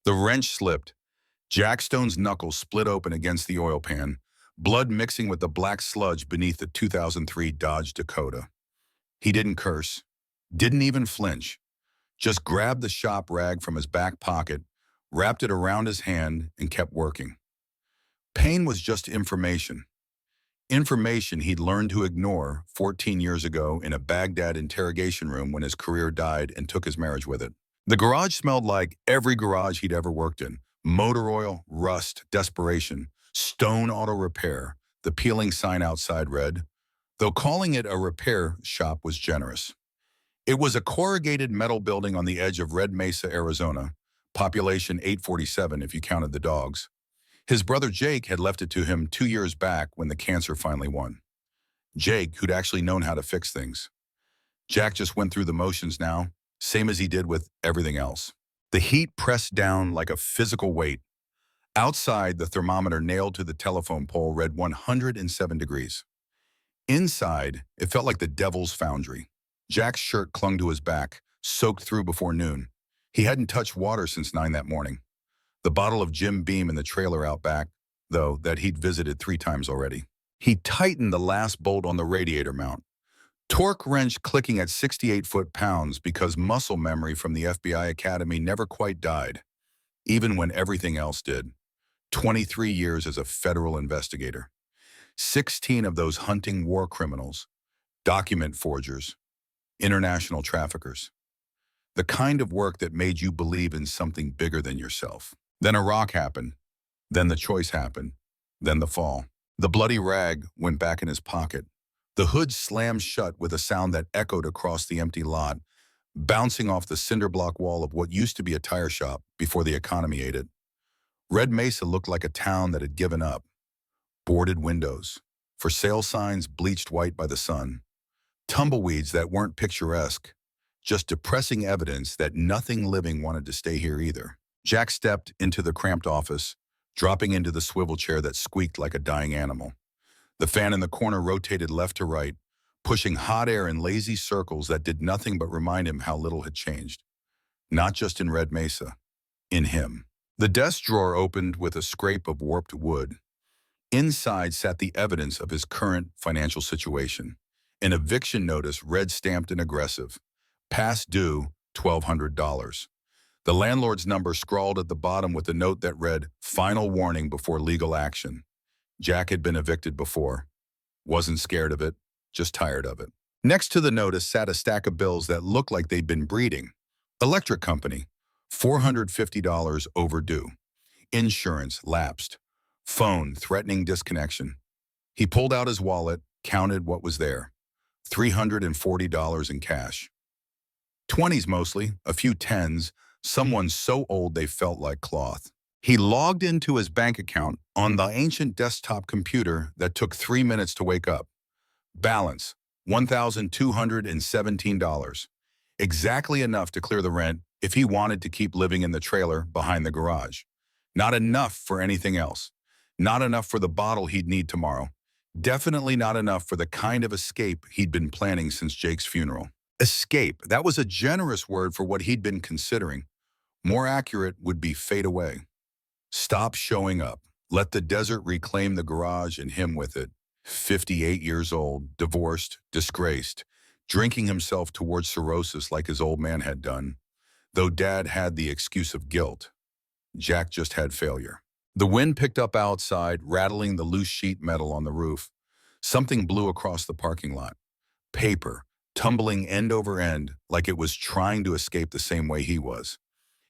The wrench slipped. Jack Stone's knuckles split open against the oil pan, blood mixing with the black sludge beneath the 2003 Dodge Dakota. He didn't curse, didn't even flinch, just grabbed the shop rag from his back pocket, wrapped it around his hand, and kept working. Pain was just information. Information he'd learned to ignore 14 years ago in a Baghdad interrogation room when his career died and took his marriage with it. The garage smelled like every garage he'd ever worked in. Motor oil, rust, desperation, Stone Auto Repair. The peeling sign outside read, though calling it a repair shop was generous. It was a corrugated metal building on the edge of Red Mesa, Arizona, population 847 if you counted the dogs. His brother Jake had left it to him 2 years back when the cancer finally won. Jake, who'd actually known how to fix things. Jack just went through the motions now, same as he did with everything else. The heat pressed down like a physical weight. Outside, the thermometer nailed to the telephone pole read 107 degrees. Inside, it felt like the devil's foundry. Jack's shirt clung to his back, soaked through before noon. He hadn't touched water since 9 that morning. The bottle of Jim Beam in the trailer out back, though, that he'd visited 3 times already. He tightened the last bolt on the radiator mount. Torque wrench clicking at 68 foot-pounds because muscle memory from the FBI Academy never quite died, even when everything else did. 23 years as a federal investigator. 16 of those hunting war criminals, document forgers, international traffickers. The kind of work that made you believe in something bigger than yourself. Then a rock happened. Then the choice happened. Then the fall. The bloody rag went back in his pocket. The hood slammed shut with a sound that echoed across the empty lot, bouncing off the cinder block wall of what used to be a tire shop before the economy ate it. Red Mesa looked like a town that had given up. Boarded windows, for sale signs bleached white by the sun. Tumbleweeds that weren't picturesque, just depressing evidence that nothing living wanted to stay here either. Jack stepped into the cramped office, dropping into the swivel chair that squeaked like a dying animal. The fan in the corner rotated left to right, pushing hot air in lazy circles that did nothing but remind him how little had changed. Not just in Red Mesa, in him. The desk drawer opened with a scrape of warped wood. Inside sat the evidence of his current financial situation. An eviction notice red-stamped and aggressive. Past due, $1,200. The landlord's number scrawled at the bottom with a note that read, "Final warning before legal action." Jack had been evicted before. Wasn't scared of it, just tired of it. Next to the notice sat a stack of bills that looked like they'd been breeding. Electric company, $450 overdue. Insurance lapsed. Phone threatening disconnection. He pulled out his wallet, counted what was there. $340 in cash. 20s mostly, a few 10s, someone so old they felt like cloth. He logged into his bank account on the ancient desktop computer that took 3 minutes to wake up. Balance, $1,217. Exactly enough to clear the rent if he wanted to keep living in the trailer behind the garage. Not enough for anything else. Not enough for the bottle he'd need tomorrow. Definitely not enough for the kind of escape he'd been planning since Jake's funeral. Escape, that was a generous word for what he'd been considering. More accurate would be fade away. Stop showing up. Let the desert reclaim the garage and him with it. 58 years old, divorced, disgraced, drinking himself towards cirrhosis like his old man had done. Though Dad had the excuse of guilt, Jack just had failure. The wind picked up outside, rattling the loose sheet metal on the roof. Something blew across the parking lot. Paper, tumbling end over end like it was trying to escape the same way he was.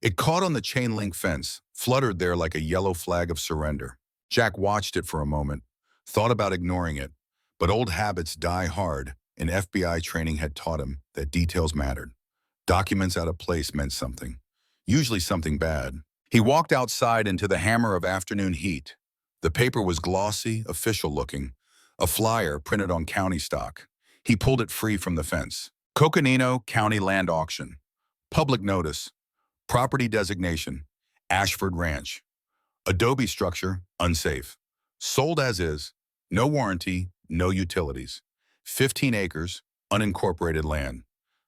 It caught on the chain link fence, fluttered there like a yellow flag of surrender. Jack watched it for a moment, thought about ignoring it, but old habits die hard, and FBI training had taught him that details mattered. Documents out of place meant something, usually something bad. He walked outside into the hammer of afternoon heat. The paper was glossy, official-looking, a flyer printed on county stock. He pulled it free from the fence. Coconino County Land Auction. Public notice. Property designation. Ashford Ranch. Adobe structure, unsafe. Sold as is. No warranty, no utilities. 15 acres, unincorporated land.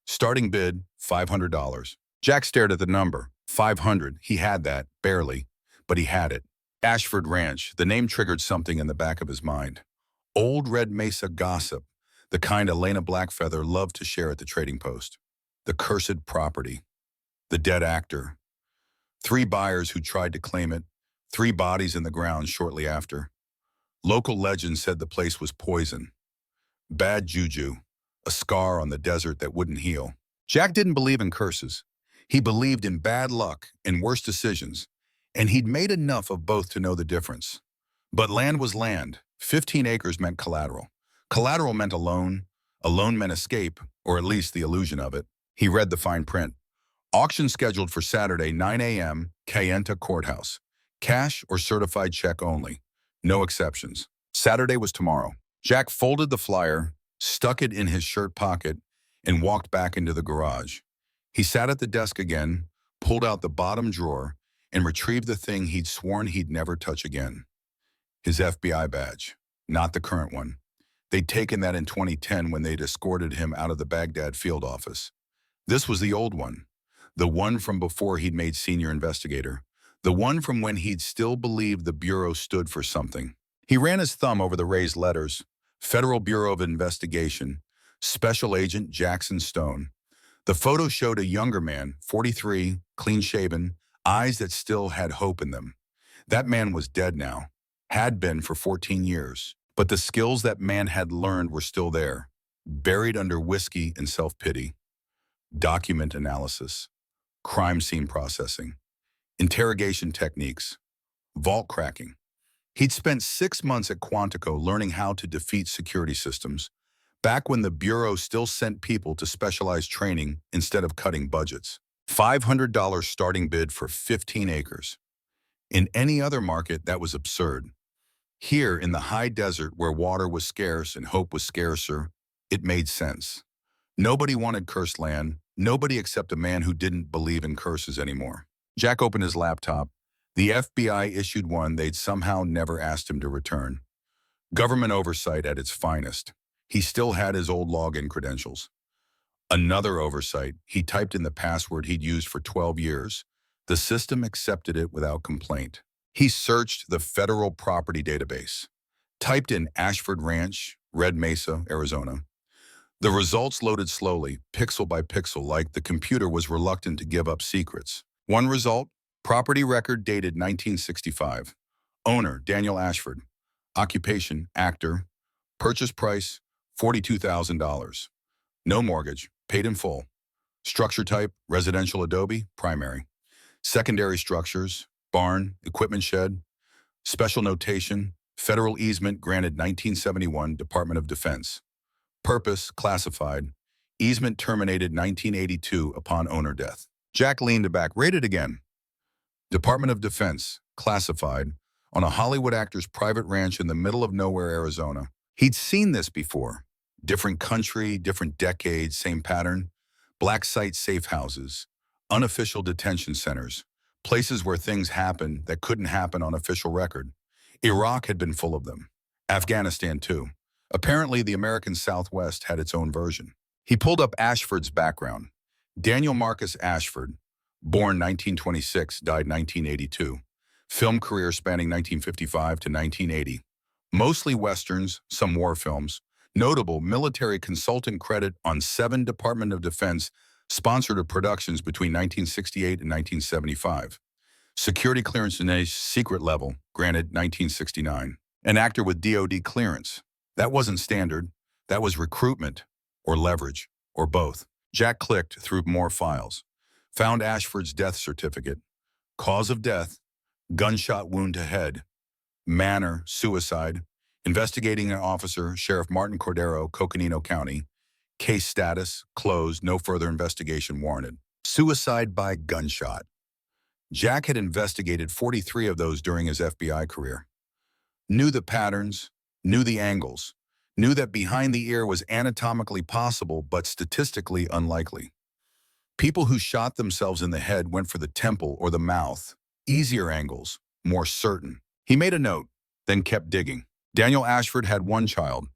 Starting bid, $500. Jack stared at the number. 500, he had that, barely, but he had it. Ashford Ranch, the name triggered something in the back of his mind. Old Red Mesa gossip, the kind Elena Blackfeather loved to share at the trading post. The cursed property, the dead actor, 3 buyers who tried to claim it, 3 bodies in the ground shortly after. Local legend said the place was poison. Bad juju, a scar on the desert that wouldn't heal. Jack didn't believe in curses. He believed in bad luck and worse decisions, and he'd made enough of both to know the difference. But land was land. 15 acres meant collateral. Collateral meant a loan meant escape, or at least the illusion of it. He read the fine print. Auction scheduled for Saturday, 9 a.m., Kayenta Courthouse. Cash or certified check only. No exceptions. Saturday was tomorrow. Jack folded the flyer, stuck it in his shirt pocket, and walked back into the garage. He sat at the desk again, pulled out the bottom drawer, and retrieved the thing he'd sworn he'd never touch again. His FBI badge, not the current one. They'd taken that in 2010 when they'd escorted him out of the Baghdad field office. This was the old one, the one from before he'd made senior investigator, the one from when he'd still believed the Bureau stood for something. He ran his thumb over the raised letters, Federal Bureau of Investigation, Special Agent Jackson Stone. The photo showed a younger man, 43, clean-shaven, eyes that still had hope in them. That man was dead now, had been for 14 years, but the skills that man had learned were still there, buried under whiskey and self-pity. Document analysis, crime scene processing, interrogation techniques, vault cracking. He'd spent 6 months at Quantico learning how to defeat security systems, back when the Bureau still sent people to specialized training instead of cutting budgets. $500 starting bid for 15 acres. In any other market, that was absurd. Here, in the high desert where water was scarce and hope was scarcer, it made sense. Nobody wanted cursed land, nobody except a man who didn't believe in curses anymore. Jack opened his laptop. The FBI issued one they'd somehow never asked him to return. Government oversight at its finest. He still had his old login credentials. Another oversight, he typed in the password he'd used for 12 years. The system accepted it without complaint. He searched the federal property database, typed in Ashford Ranch, Red Mesa, Arizona. The results loaded slowly, pixel by pixel, like the computer was reluctant to give up secrets. One result, property record dated 1965. Owner, Daniel Ashford. Occupation, actor. Purchase price, $42,000. No mortgage, paid in full. Structure type, residential adobe, primary. Secondary structures, barn, equipment shed. Special notation, federal easement granted 1971, Department of Defense. Purpose, classified. Easement terminated 1982 upon owner death. Jack leaned back, read it again. Department of Defense, classified, on a Hollywood actor's private ranch in the middle of nowhere, Arizona. He'd seen this before. Different country, different decade, same pattern. Black site safe houses, unofficial detention centers, places where things happened that couldn't happen on official record. Iraq had been full of them. Afghanistan, too. Apparently, the American Southwest had its own version. He pulled up Ashford's background. Daniel Marcus Ashford, born 1926, died 1982. Film career spanning 1955 to 1980. Mostly Westerns, some war films. Notable military consultant credit on 7 Department of Defense sponsored productions between 1968 and 1975. Security clearance in a secret level, granted 1969. An actor with DoD clearance. That wasn't standard. That was recruitment, or leverage, or both. Jack clicked through more files. Found Ashford's death certificate. Cause of death, gunshot wound to head. Manner, suicide. Investigating officer, Sheriff Martin Cordero, Coconino County. Case status, closed, no further investigation warranted. Suicide by gunshot. Jack had investigated 43 of those during his FBI career. Knew the patterns, knew the angles, knew that behind the ear was anatomically possible but statistically unlikely. People who shot themselves in the head went for the temple or the mouth. Easier angles, more certain. He made a note, then kept digging. Daniel Ashford had one child,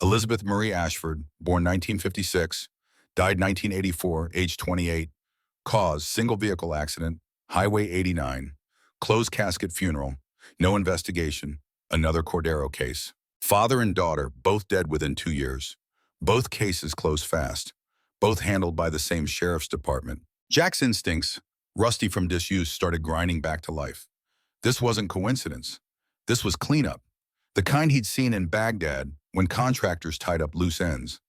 Elizabeth Marie Ashford, born 1956, died 1984, age 28. Cause, single vehicle accident, Highway 89, closed casket funeral, no investigation, another Cordero case. Father and daughter, both dead within 2 years. Both cases closed fast, both handled by the same sheriff's department. Jack's instincts, rusty from disuse, started grinding back to life. This wasn't coincidence. This was cleanup. The kind he'd seen in Baghdad when contractors tied up loose ends.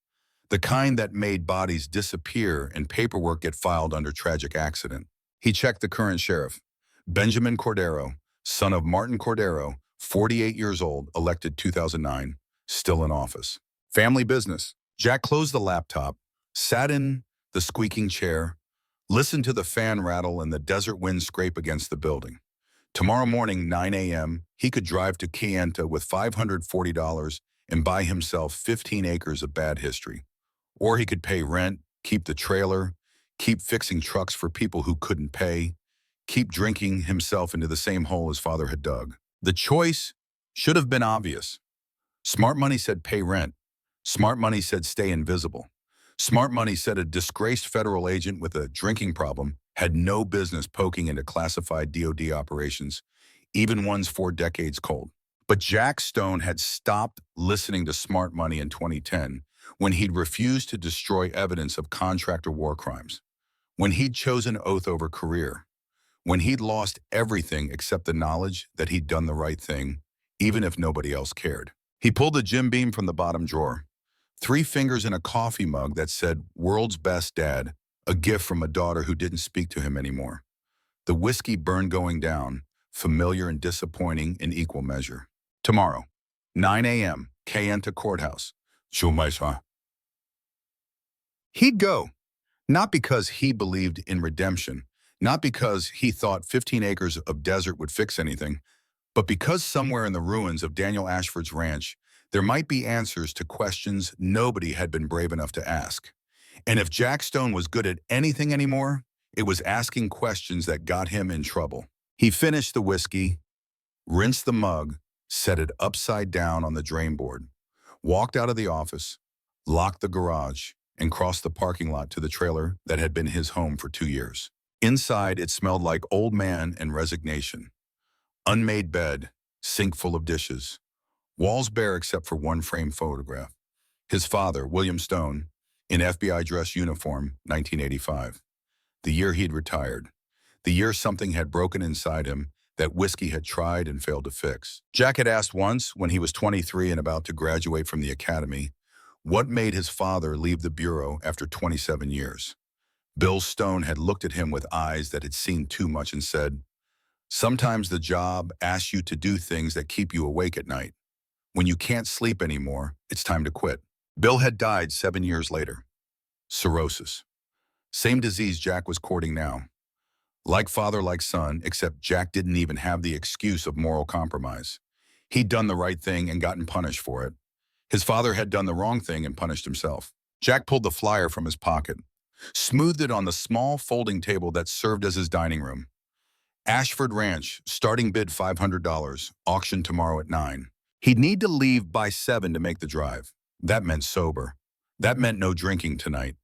The kind that made bodies disappear and paperwork get filed under tragic accident. He checked the current sheriff, Benjamin Cordero, son of Martin Cordero, 48 years old, elected 2009, still in office. Family business. Jack closed the laptop, sat in the squeaking chair, listened to the fan rattle and the desert wind scrape against the building. Tomorrow morning, 9 a.m., he could drive to Kayenta with $540 and buy himself 15 acres of bad history. Or he could pay rent, keep the trailer, keep fixing trucks for people who couldn't pay, keep drinking himself into the same hole his father had dug. The choice should have been obvious. Smart money said pay rent. Smart money said stay invisible. Smart money said a disgraced federal agent with a drinking problem had no business poking into classified DoD operations, even ones 4 decades cold. But Jack Stone had stopped listening to smart money in 2010 when he'd refused to destroy evidence of contractor war crimes, when he'd chosen oath over career, when he'd lost everything except the knowledge that he'd done the right thing, even if nobody else cared. He pulled a Jim Beam from the bottom drawer, 3 fingers in a coffee mug that said, "World's Best Dad," a gift from a daughter who didn't speak to him anymore. The whiskey burned going down, familiar and disappointing in equal measure. Tomorrow, 9 a.m., Kayenta Courthouse. He'd go, not because he believed in redemption, not because he thought 15 acres of desert would fix anything, but because somewhere in the ruins of Daniel Ashford's ranch, there might be answers to questions nobody had been brave enough to ask. And if Jack Stone was good at anything anymore, it was asking questions that got him in trouble. He finished the whiskey, rinsed the mug, set it upside down on the drain board, walked out of the office, locked the garage, and crossed the parking lot to the trailer that had been his home for 2 years. Inside, it smelled like old man and resignation. Unmade bed, sink full of dishes, walls bare except for one framed photograph. His father, William Stone, in FBI dress uniform, 1985. The year he'd retired. The year something had broken inside him that whiskey had tried and failed to fix. Jack had asked once, when he was 23 and about to graduate from the academy, what made his father leave the bureau after 27 years. Bill Stone had looked at him with eyes that had seen too much and said, "Sometimes the job asks you to do things that keep you awake at night. When you can't sleep anymore, it's time to quit." Bill had died 7 years later. Cirrhosis. Same disease Jack was courting now. Like father, like son, except Jack didn't even have the excuse of moral compromise. He'd done the right thing and gotten punished for it. His father had done the wrong thing and punished himself. Jack pulled the flyer from his pocket, smoothed it on the small folding table that served as his dining room. Ashford Ranch, starting bid $500, auction tomorrow at 9. He'd need to leave by 7 to make the drive. That meant sober. That meant no drinking tonight.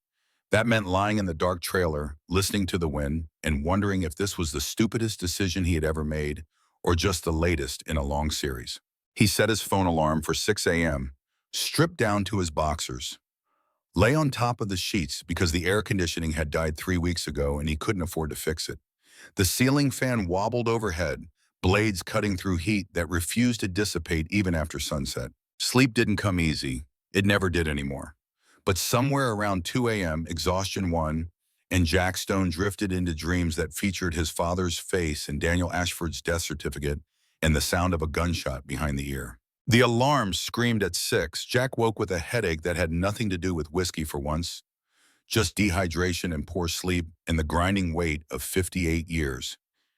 That meant lying in the dark trailer, listening to the wind, and wondering if this was the stupidest decision he had ever made, or just the latest in a long series. He set his phone alarm for 6 a.m., stripped down to his boxers, lay on top of the sheets because the air conditioning had died 3 weeks ago and he couldn't afford to fix it. The ceiling fan wobbled overhead, blades cutting through heat that refused to dissipate even after sunset. Sleep didn't come easy. It never did anymore. But somewhere around 2 a.m., exhaustion won, and Jack Stone drifted into dreams that featured his father's face and Daniel Ashford's death certificate and the sound of a gunshot behind the ear. The alarm screamed at 6. Jack woke with a headache that had nothing to do with whiskey for once, just dehydration and poor sleep and the grinding weight of 58 years.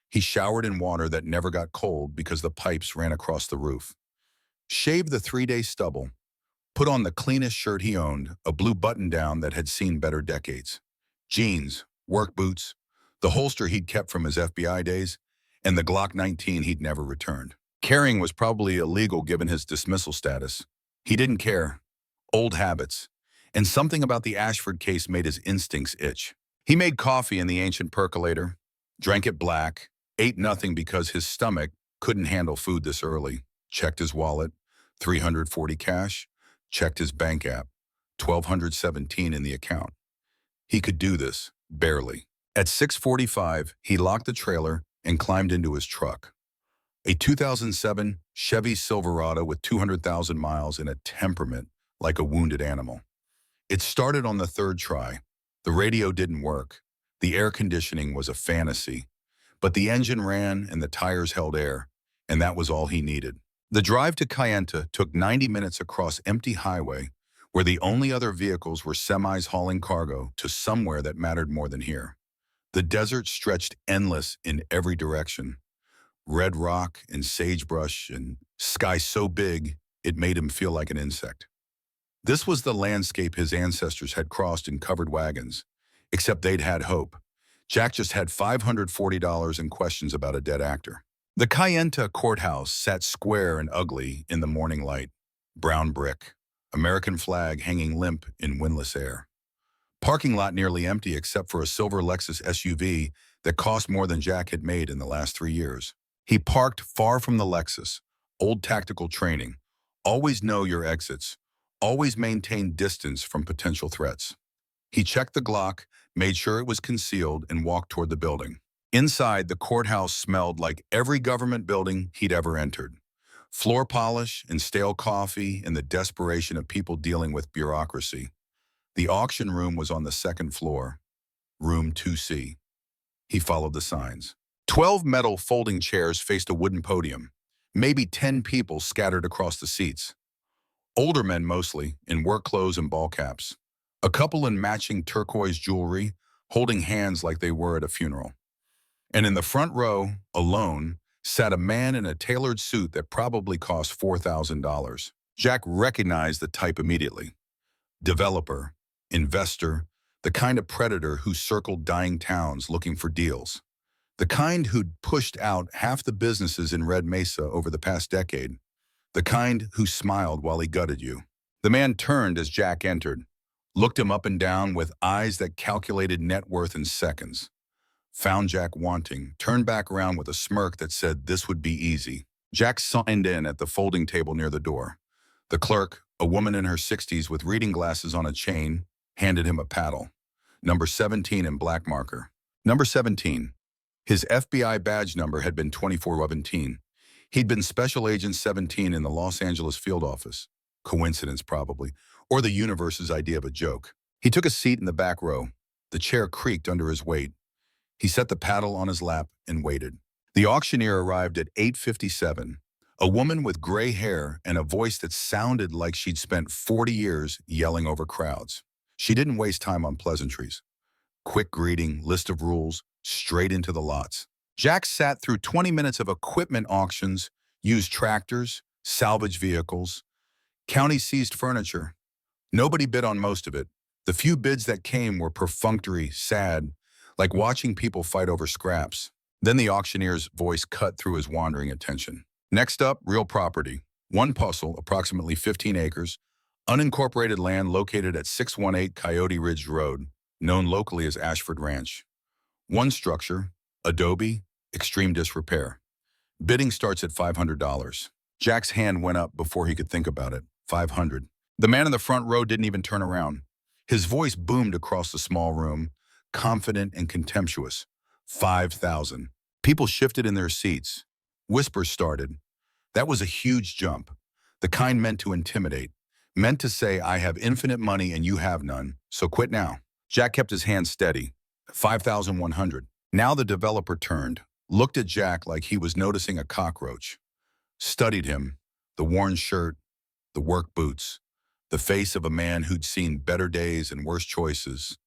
He showered in water that never got cold because the pipes ran across the roof. Shaved the 3-day stubble. Put on the cleanest shirt he owned, a blue button-down that had seen better decades. Jeans, work boots, the holster he'd kept from his FBI days, and the Glock 19 he'd never returned. Carrying was probably illegal given his dismissal status. He didn't care. Old habits. And something about the Ashford case made his instincts itch. He made coffee in the ancient percolator, Drank it black, ate nothing because his stomach couldn't handle food this early. Checked his wallet, 340 cash. Checked his bank app, 1,217 in the account. He could do this, barely. At 6:45, he locked the trailer and climbed into his truck. A 2007 Chevy Silverado with 200,000 miles and a temperament like a wounded animal. It started on the third try. The radio didn't work. The air conditioning was a fantasy. But the engine ran and the tires held air, and that was all he needed. The drive to Kayenta took 90 minutes across empty highway, where the only other vehicles were semis hauling cargo to somewhere that mattered more than here. The desert stretched endless in every direction. Red rock and sagebrush and sky so big it made him feel like an insect. This was the landscape his ancestors had crossed in covered wagons, except they'd had hope. Jack just had $540 and questions about a dead actor. The Kayenta courthouse sat square and ugly in the morning light. Brown brick, American flag hanging limp in windless air. Parking lot nearly empty except for a silver Lexus SUV that cost more than Jack had made in the last 3 years. He parked far from the Lexus, old tactical training. Always know your exits. Always maintain distance from potential threats. He checked the Glock, made sure it was concealed, and walked toward the building. Inside, the courthouse smelled like every government building he'd ever entered. Floor polish and stale coffee and the desperation of people dealing with bureaucracy. The auction room was on the second floor, room 2C. He followed the signs. 12 metal folding chairs faced a wooden podium. Maybe 10 people scattered across the seats. Older men mostly, in work clothes and ball caps. A couple in matching turquoise jewelry, holding hands like they were at a funeral. And in the front row, alone, sat a man in a tailored suit that probably cost $4,000. Jack recognized the type immediately. Developer, investor, the kind of predator who circled dying towns looking for deals. The kind who'd pushed out half the businesses in Red Mesa over the past decade. The kind who smiled while he gutted you. The man turned as Jack entered, looked him up and down with eyes that calculated net worth in seconds. Found Jack wanting, turned back around with a smirk that said this would be easy. Jack signed in at the folding table near the door. The clerk, a woman in her 60s with reading glasses on a chain, handed him a paddle. Number 17 in black marker. Number 17. His FBI badge number had been 2417. He'd been Special Agent 17 in the Los Angeles field office. Coincidence, probably, or the universe's idea of a joke. He took a seat in the back row. The chair creaked under his weight. He set the paddle on his lap and waited. The auctioneer arrived at 8:57. A woman with gray hair and a voice that sounded like she'd spent 40 years yelling over crowds. She didn't waste time on pleasantries. Quick greeting, list of rules, straight into the lots. Jack sat through 20 minutes of equipment auctions, used tractors, salvage vehicles, county seized furniture. Nobody bid on most of it. The few bids that came were perfunctory, sad, like watching people fight over scraps. Then the auctioneer's voice cut through his wandering attention. Next up, real property. One parcel, approximately 15 acres, unincorporated land located at 618 Coyote Ridge Road, known locally as Ashford Ranch. One structure, adobe, extreme disrepair. Bidding starts at $500. Jack's hand went up before he could think about it. $500. The man in the front row didn't even turn around. His voice boomed across the small room, confident and contemptuous. $5,000. People shifted in their seats. Whispers started. That was a huge jump. The kind meant to intimidate. Meant to say, I have infinite money and you have none, so quit now. Jack kept his hand steady. 5,100. Now the developer turned, looked at Jack like he was noticing a cockroach. Studied him, the worn shirt, the work boots, the face of a man who'd seen better days and worse choices.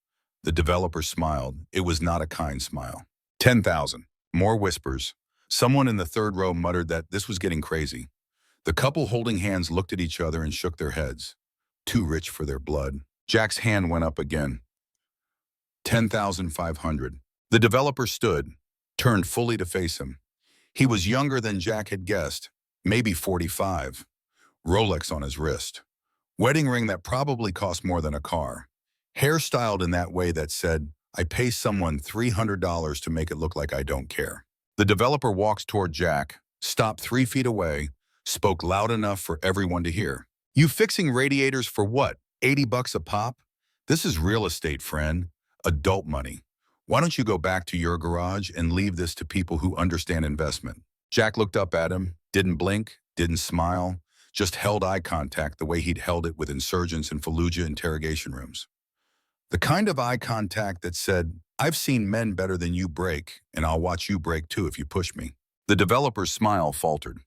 The developer smiled. It was not a kind smile. 10,000. More whispers. Someone in the third row muttered that this was getting crazy. The couple holding hands looked at each other and shook their heads. Too rich for their blood. Jack's hand went up again. 10,500. The developer stood, turned fully to face him. He was younger than Jack had guessed, maybe 45. Rolex on his wrist. Wedding ring that probably cost more than a car. Hairstyled in that way that said, I pay someone $300 to make it look like I don't care. The developer walks toward Jack, stopped 3 feet away, spoke loud enough for everyone to hear. You fixing radiators for what? 80 bucks a pop? This is real estate, friend. Adult money. Why don't you go back to your garage and leave this to people who understand investment? Jack looked up at him, didn't blink, didn't smile, just held eye contact the way he'd held it with insurgents in Fallujah interrogation rooms. The kind of eye contact that said, I've seen men better than you break, and I'll watch you break too if you push me. The developer's smile faltered.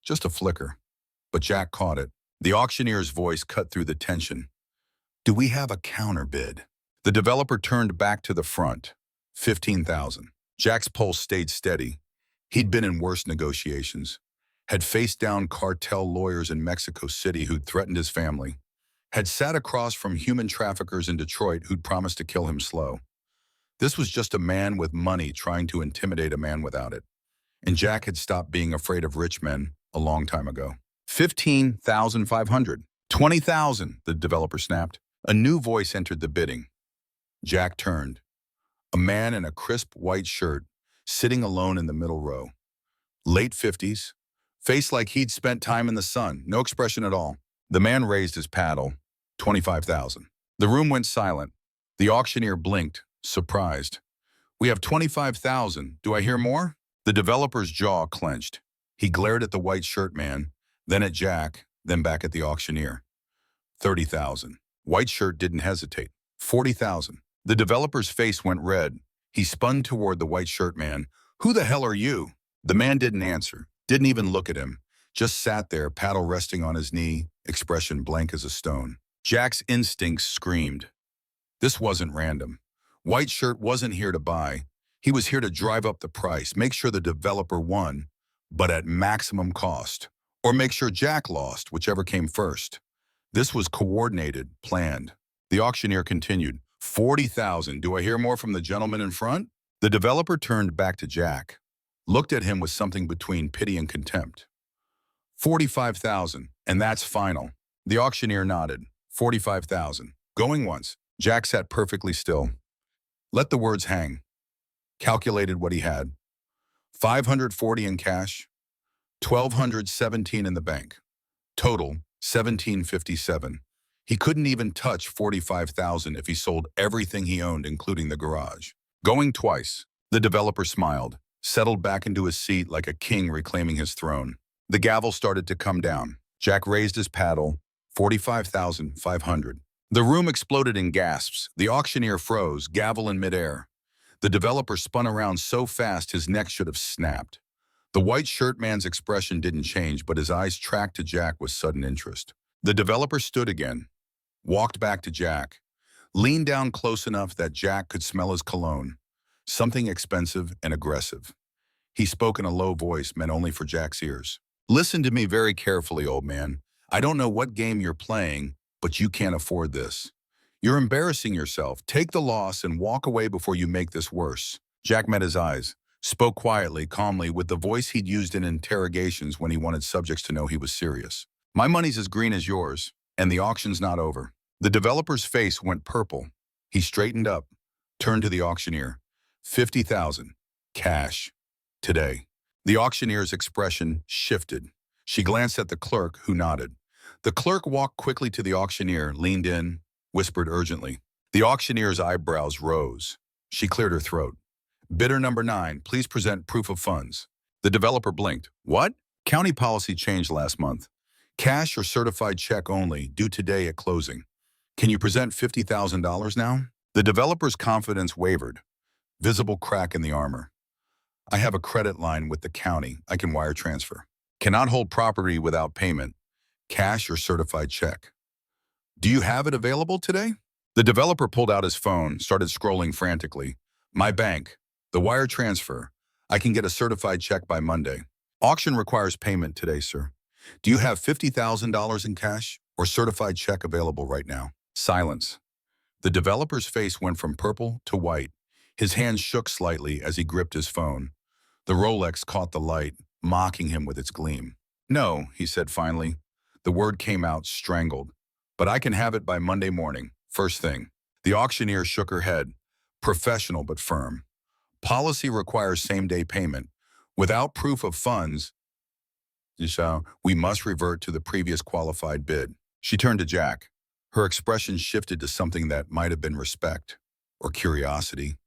Just a flicker. But Jack caught it. The auctioneer's voice cut through the tension. Do we have a counter bid? The developer turned back to the front. 15,000. Jack's pulse stayed steady. He'd been in worse negotiations. Had faced down cartel lawyers in Mexico City who'd threatened his family. Had sat across from human traffickers in Detroit who'd promised to kill him slow. This was just a man with money trying to intimidate a man without it. And Jack had stopped being afraid of rich men a long time ago. 15,500. 20,000, the developer snapped. A new voice entered the bidding. Jack turned. A man in a crisp white shirt, sitting alone in the middle row. Late 50s, face like he'd spent time in the sun, no expression at all. The man raised his paddle. 25,000. The room went silent. The auctioneer blinked, surprised. We have 25,000. Do I hear more? The developer's jaw clenched. He glared at the white shirt man, then at Jack, then back at the auctioneer. 30,000. White shirt didn't hesitate. 40,000. The developer's face went red. He spun toward the white shirt man. Who the hell are you? The man didn't answer, didn't even look at him, just sat there, paddle resting on his knee, expression blank as a stone. Jack's instincts screamed. This wasn't random. White shirt wasn't here to buy. He was here to drive up the price, make sure the developer won, but at maximum cost. Or make sure Jack lost, whichever came first. This was coordinated, planned. The auctioneer continued. 40,000. Do I hear more from the gentleman in front? The developer turned back to Jack, looked at him with something between pity and contempt. 45,000, and that's final. The auctioneer nodded. 45,000. Going once. Jack sat perfectly still. Let the words hang. Calculated what he had. 540 in cash, 1,217 in the bank. Total, 1,757. He couldn't even touch 45,000 if he sold everything he owned, including the garage. Going twice. The developer smiled, settled back into his seat like a king reclaiming his throne. The gavel started to come down. Jack raised his paddle. 45,500. The room exploded in gasps. The auctioneer froze, gavel in midair. The developer spun around so fast his neck should have snapped. The white shirt man's expression didn't change, but his eyes tracked to Jack with sudden interest. The developer stood again, walked back to Jack, leaned down close enough that Jack could smell his cologne, something expensive and aggressive. He spoke in a low voice meant only for Jack's ears. Listen to me very carefully, old man. I don't know what game you're playing, but you can't afford this. You're embarrassing yourself. Take the loss and walk away before you make this worse. Jack met his eyes, spoke quietly, calmly, with the voice he'd used in interrogations when he wanted subjects to know he was serious. My money's as green as yours, and the auction's not over. The developer's face went purple. He straightened up, turned to the auctioneer. 50,000. Cash. Today. The auctioneer's expression shifted. She glanced at the clerk, who nodded. The clerk walked quickly to the auctioneer, leaned in, whispered urgently. The auctioneer's eyebrows rose. She cleared her throat. Bidder number 9, please present proof of funds. The developer blinked. What? County policy changed last month. Cash or certified check only, due today at closing. Can you present $50,000 now? The developer's confidence wavered. Visible crack in the armor. I have a credit line with the county. I can wire transfer. Cannot hold property without payment. Cash or certified check. Do you have it available today? The developer pulled out his phone, started scrolling frantically. My bank. The wire transfer. I can get a certified check by Monday. Auction requires payment today, sir. Do you have $50,000 in cash or certified check available right now? Silence. The developer's face went from purple to white. His hands shook slightly as he gripped his phone. The Rolex caught the light, mocking him with its gleam. No, he said finally. The word came out strangled. But I can have it by Monday morning, first thing. The auctioneer shook her head. Professional but firm. Policy requires same-day payment. Without proof of funds, we must revert to the previous qualified bid. She turned to Jack. Her expression shifted to something that might have been respect, or curiosity,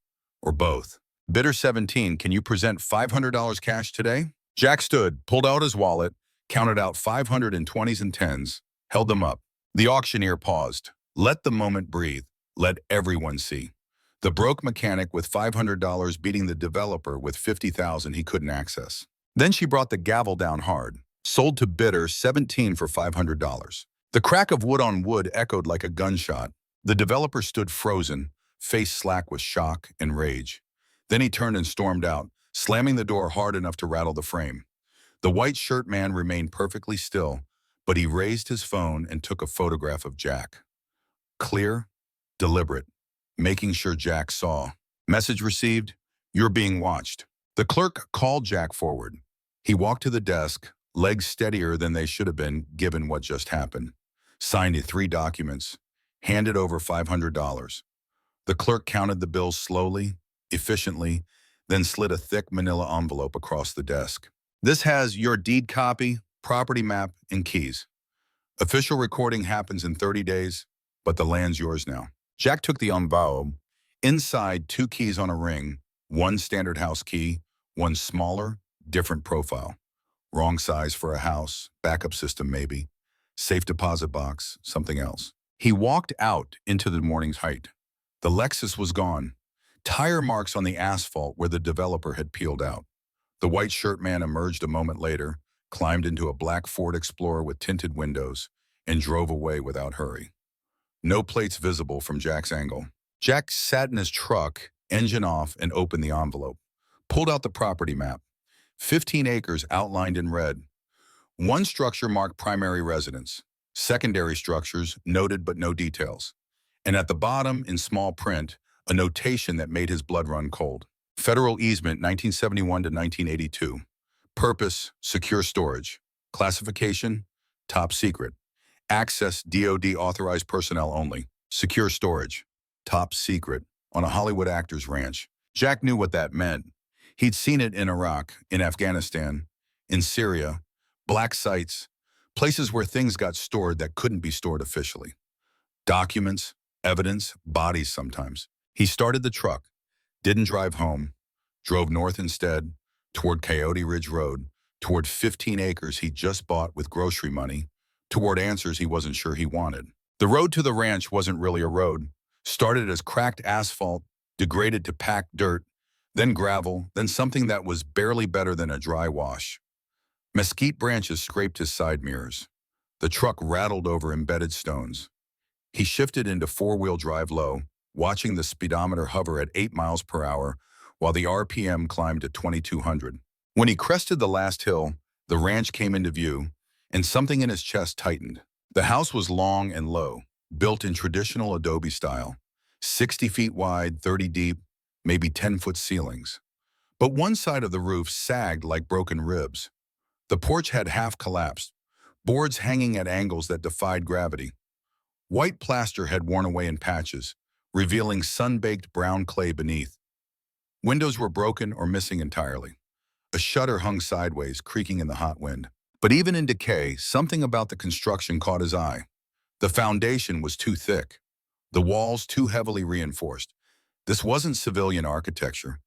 or both. Bidder 17, can you present $500 cash today? Jack stood, pulled out his wallet, counted out 500 in 20s and 10s, held them up. The auctioneer paused. Let the moment breathe. Let everyone see. The broke mechanic with $500 beating the developer with $50,000 he couldn't access. Then she brought the gavel down hard. Sold to bidder 17 for $500. The crack of wood on wood echoed like a gunshot. The developer stood frozen, face slack with shock and rage. Then he turned and stormed out, slamming the door hard enough to rattle the frame. The white shirt man remained perfectly still, but he raised his phone and took a photograph of Jack. Clear, deliberate, making sure Jack saw. Message received, you're being watched. The clerk called Jack forward. He walked to the desk, legs steadier than they should have been given what just happened. Signed 3 documents, handed over $500. The clerk counted the bills slowly, efficiently, then slid a thick manila envelope across the desk. This has your deed copy, property map, and keys. Official recording happens in 30 days, but the land's yours now. Jack took the envelope. Inside, 2 keys on a ring, 1 standard house key, 1 smaller, different profile. Wrong size for a house, backup system maybe. Safe deposit box, something else. He walked out into the morning's height. The Lexus was gone. Tire marks on the asphalt where the developer had peeled out. The white shirt man emerged a moment later, climbed into a black Ford Explorer with tinted windows, and drove away without hurry. No plates visible from Jack's angle. Jack sat in his truck, engine off, and opened the envelope. Pulled out the property map. 15 acres outlined in red. 1 structure marked primary residence. Secondary structures noted but no details. And at the bottom, in small print, a notation that made his blood run cold. Federal easement 1971 to 1982. Purpose, secure storage. Classification, top secret. Access, DOD authorized personnel only. Secure storage, top secret, on a Hollywood actor's ranch. Jack knew what that meant. He'd seen it in Iraq, in Afghanistan, in Syria, black sites, places where things got stored that couldn't be stored officially. Documents, evidence, bodies sometimes. He started the truck, didn't drive home, drove north instead, toward Coyote Ridge Road, toward 15 acres he'd just bought with grocery money, toward answers he wasn't sure he wanted. The road to the ranch wasn't really a road. Started as cracked asphalt, degraded to packed dirt, then gravel, then something that was barely better than a dry wash. Mesquite branches scraped his side mirrors. The truck rattled over embedded stones. He shifted into 4-wheel drive low, watching the speedometer hover at 8 miles per hour while the RPM climbed to 2,200. When he crested the last hill, the ranch came into view, and something in his chest tightened. The house was long and low, built in traditional adobe style, 60 feet wide, 30 deep, maybe 10-foot ceilings. But one side of the roof sagged like broken ribs. The porch had half collapsed, boards hanging at angles that defied gravity. White plaster had worn away in patches, revealing sun-baked brown clay beneath. Windows were broken or missing entirely. A shutter hung sideways, creaking in the hot wind. But even in decay, something about the construction caught his eye. The foundation was too thick, the walls too heavily reinforced. This wasn't civilian architecture.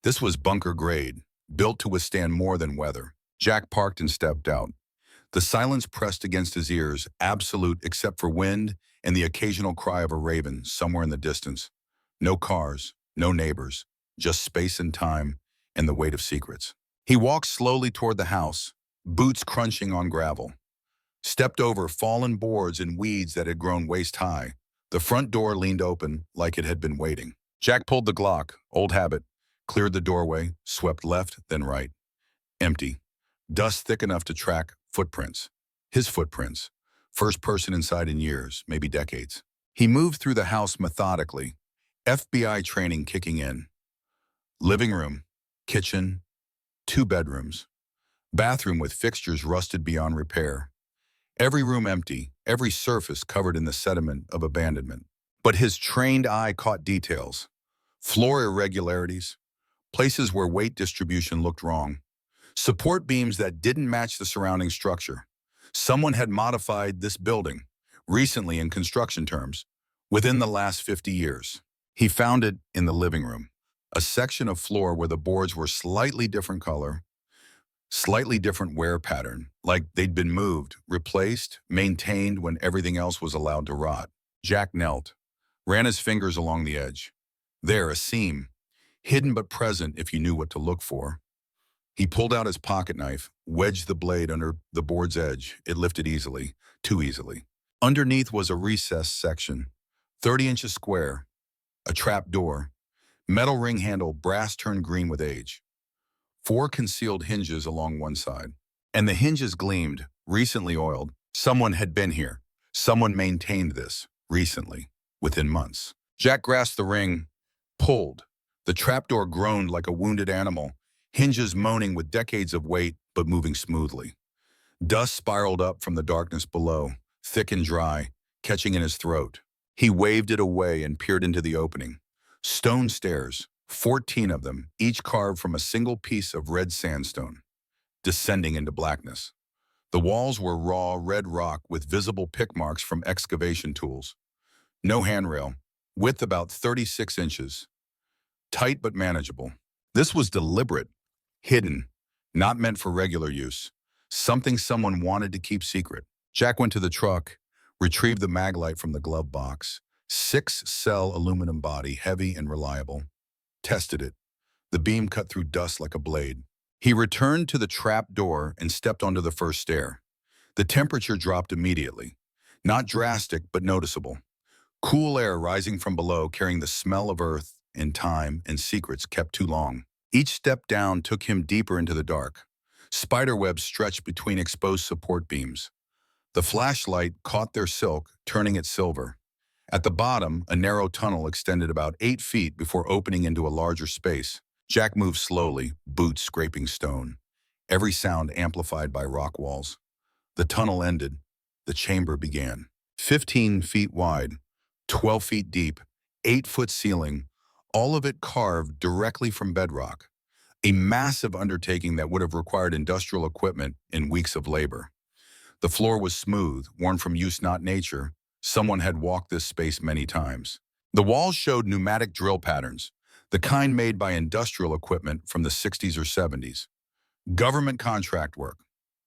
This was bunker grade, built to withstand more than weather. Jack parked and stepped out. The silence pressed against his ears, absolute except for wind and the occasional cry of a raven somewhere in the distance. No cars, no neighbors, just space and time and the weight of secrets. He walked slowly toward the house, boots crunching on gravel. Stepped over fallen boards and weeds that had grown waist-high. The front door leaned open like it had been waiting. Jack pulled the Glock, old habit, cleared the doorway, swept left, then right. Empty. Dust thick enough to track footprints. His footprints. First person inside in years, maybe decades. He moved through the house methodically, FBI training kicking in. Living room, kitchen, 2 bedrooms. Bathroom with fixtures rusted beyond repair. Every room empty, every surface covered in the sediment of abandonment. But his trained eye caught details. Floor irregularities, places where weight distribution looked wrong, support beams that didn't match the surrounding structure. Someone had modified this building, recently in construction terms, within the last 50 years. He found it in the living room, a section of floor where the boards were slightly different color, slightly different wear pattern, like they'd been moved, replaced, maintained when everything else was allowed to rot. Jack knelt, ran his fingers along the edge. There, a seam, hidden but present if you knew what to look for. He pulled out his pocket knife, wedged the blade under the board's edge. It lifted easily, too easily. Underneath was a recessed section, 30 inches square, a trap door, metal ring handle, brass turned green with age. 4 concealed hinges along one side. And the hinges gleamed, recently oiled. Someone had been here. Someone maintained this, recently, within months. Jack grasped the ring, pulled. The trapdoor groaned like a wounded animal, hinges moaning with decades of weight but moving smoothly. Dust spiraled up from the darkness below, thick and dry, catching in his throat. He waved it away and peered into the opening. Stone stairs, 14 of them, each carved from a single piece of red sandstone, descending into blackness. The walls were raw red rock with visible pick marks from excavation tools. No handrail, width about 36 inches. Tight but manageable. This was deliberate, hidden, not meant for regular use. Something someone wanted to keep secret. Jack went to the truck, retrieved the maglite from the glove box. 6-cell aluminum body, heavy and reliable. Tested it. The beam cut through dust like a blade. He returned to the trap door and stepped onto the first stair. The temperature dropped immediately. Not drastic, but noticeable. Cool air rising from below, carrying the smell of earth and time and secrets kept too long. Each step down took him deeper into the dark. Spiderwebs stretched between exposed support beams. The flashlight caught their silk, turning it silver. At the bottom, a narrow tunnel extended about 8 feet before opening into a larger space. Jack moved slowly, boots scraping stone, every sound amplified by rock walls. The tunnel ended. The chamber began. 15 feet wide, 12 feet deep, 8-foot ceiling, all of it carved directly from bedrock. A massive undertaking that would have required industrial equipment and weeks of labor. The floor was smooth, worn from use not nature. Someone had walked this space many times. The walls showed pneumatic drill patterns, the kind made by industrial equipment from the 60s or 70s. Government contract work,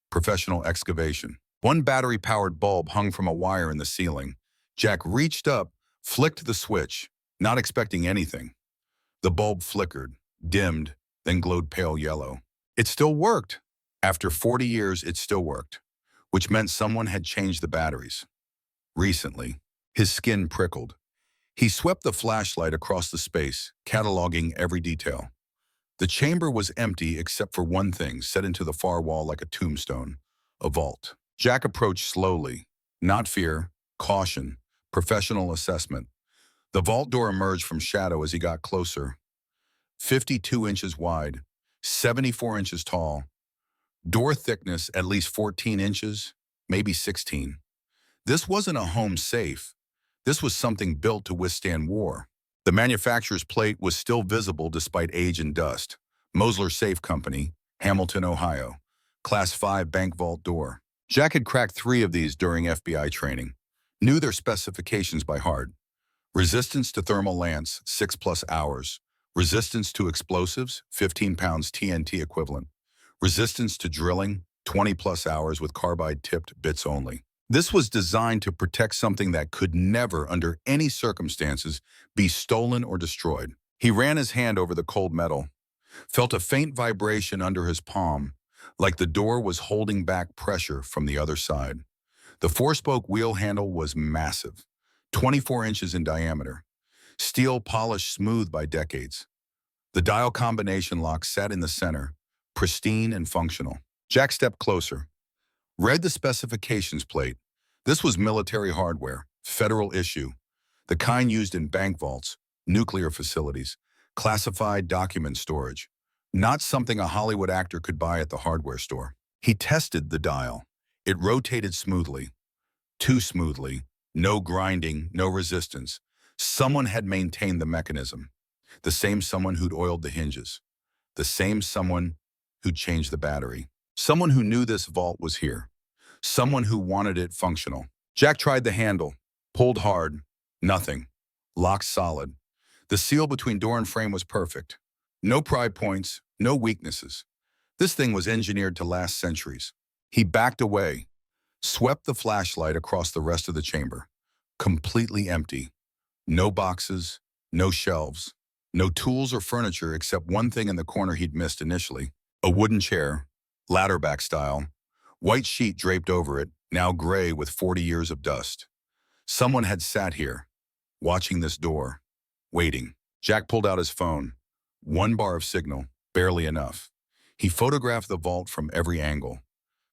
professional excavation. One battery-powered bulb hung from a wire in the ceiling. Jack reached up, flicked the switch, not expecting anything. The bulb flickered, dimmed, then glowed pale yellow. It still worked. After 40 years, it still worked, which meant someone had changed the batteries. Recently, his skin prickled. He swept the flashlight across the space, cataloging every detail. The chamber was empty except for one thing set into the far wall like a tombstone, a vault. Jack approached slowly, not fear, caution, professional assessment. The vault door emerged from shadow as he got closer. 52 inches wide, 74 inches tall. Door thickness at least 14 inches, maybe 16. This wasn't a home safe. This was something built to withstand war. The manufacturer's plate was still visible despite age and dust. Mosler Safe Company, Hamilton, Ohio. Class 5 bank vault door. Jack had cracked 3 of these during FBI training. Knew their specifications by heart. Resistance to thermal lance, 6+ hours. Resistance to explosives, 15 pounds TNT equivalent. Resistance to drilling, 20+ hours with carbide-tipped bits only. This was designed to protect something that could never, under any circumstances, be stolen or destroyed. He ran his hand over the cold metal, felt a faint vibration under his palm, like the door was holding back pressure from the other side. The 4-spoke wheel handle was massive, 24 inches in diameter, steel polished smooth by decades. The dial combination lock sat in the center, pristine and functional. Jack stepped closer, read the specifications plate. This was military hardware, federal issue, the kind used in bank vaults, nuclear facilities, classified document storage, not something a Hollywood actor could buy at the hardware store. He tested the dial. It rotated smoothly, too smoothly, no grinding, no resistance. Someone had maintained the mechanism. The same someone who'd oiled the hinges. The same someone who'd changed the battery. Someone who knew this vault was here. Someone who wanted it functional. Jack tried the handle, pulled hard, nothing. Locked solid. The seal between door and frame was perfect. No pry points, no weaknesses. This thing was engineered to last centuries. He backed away, swept the flashlight across the rest of the chamber. Completely empty. No boxes, no shelves, no tools or furniture except one thing in the corner he'd missed initially. A wooden chair, ladderback style, white sheet draped over it, now gray with 40 years of dust. Someone had sat here, watching this door, waiting. Jack pulled out his phone. 1 bar of signal, barely enough. He photographed the vault from every angle.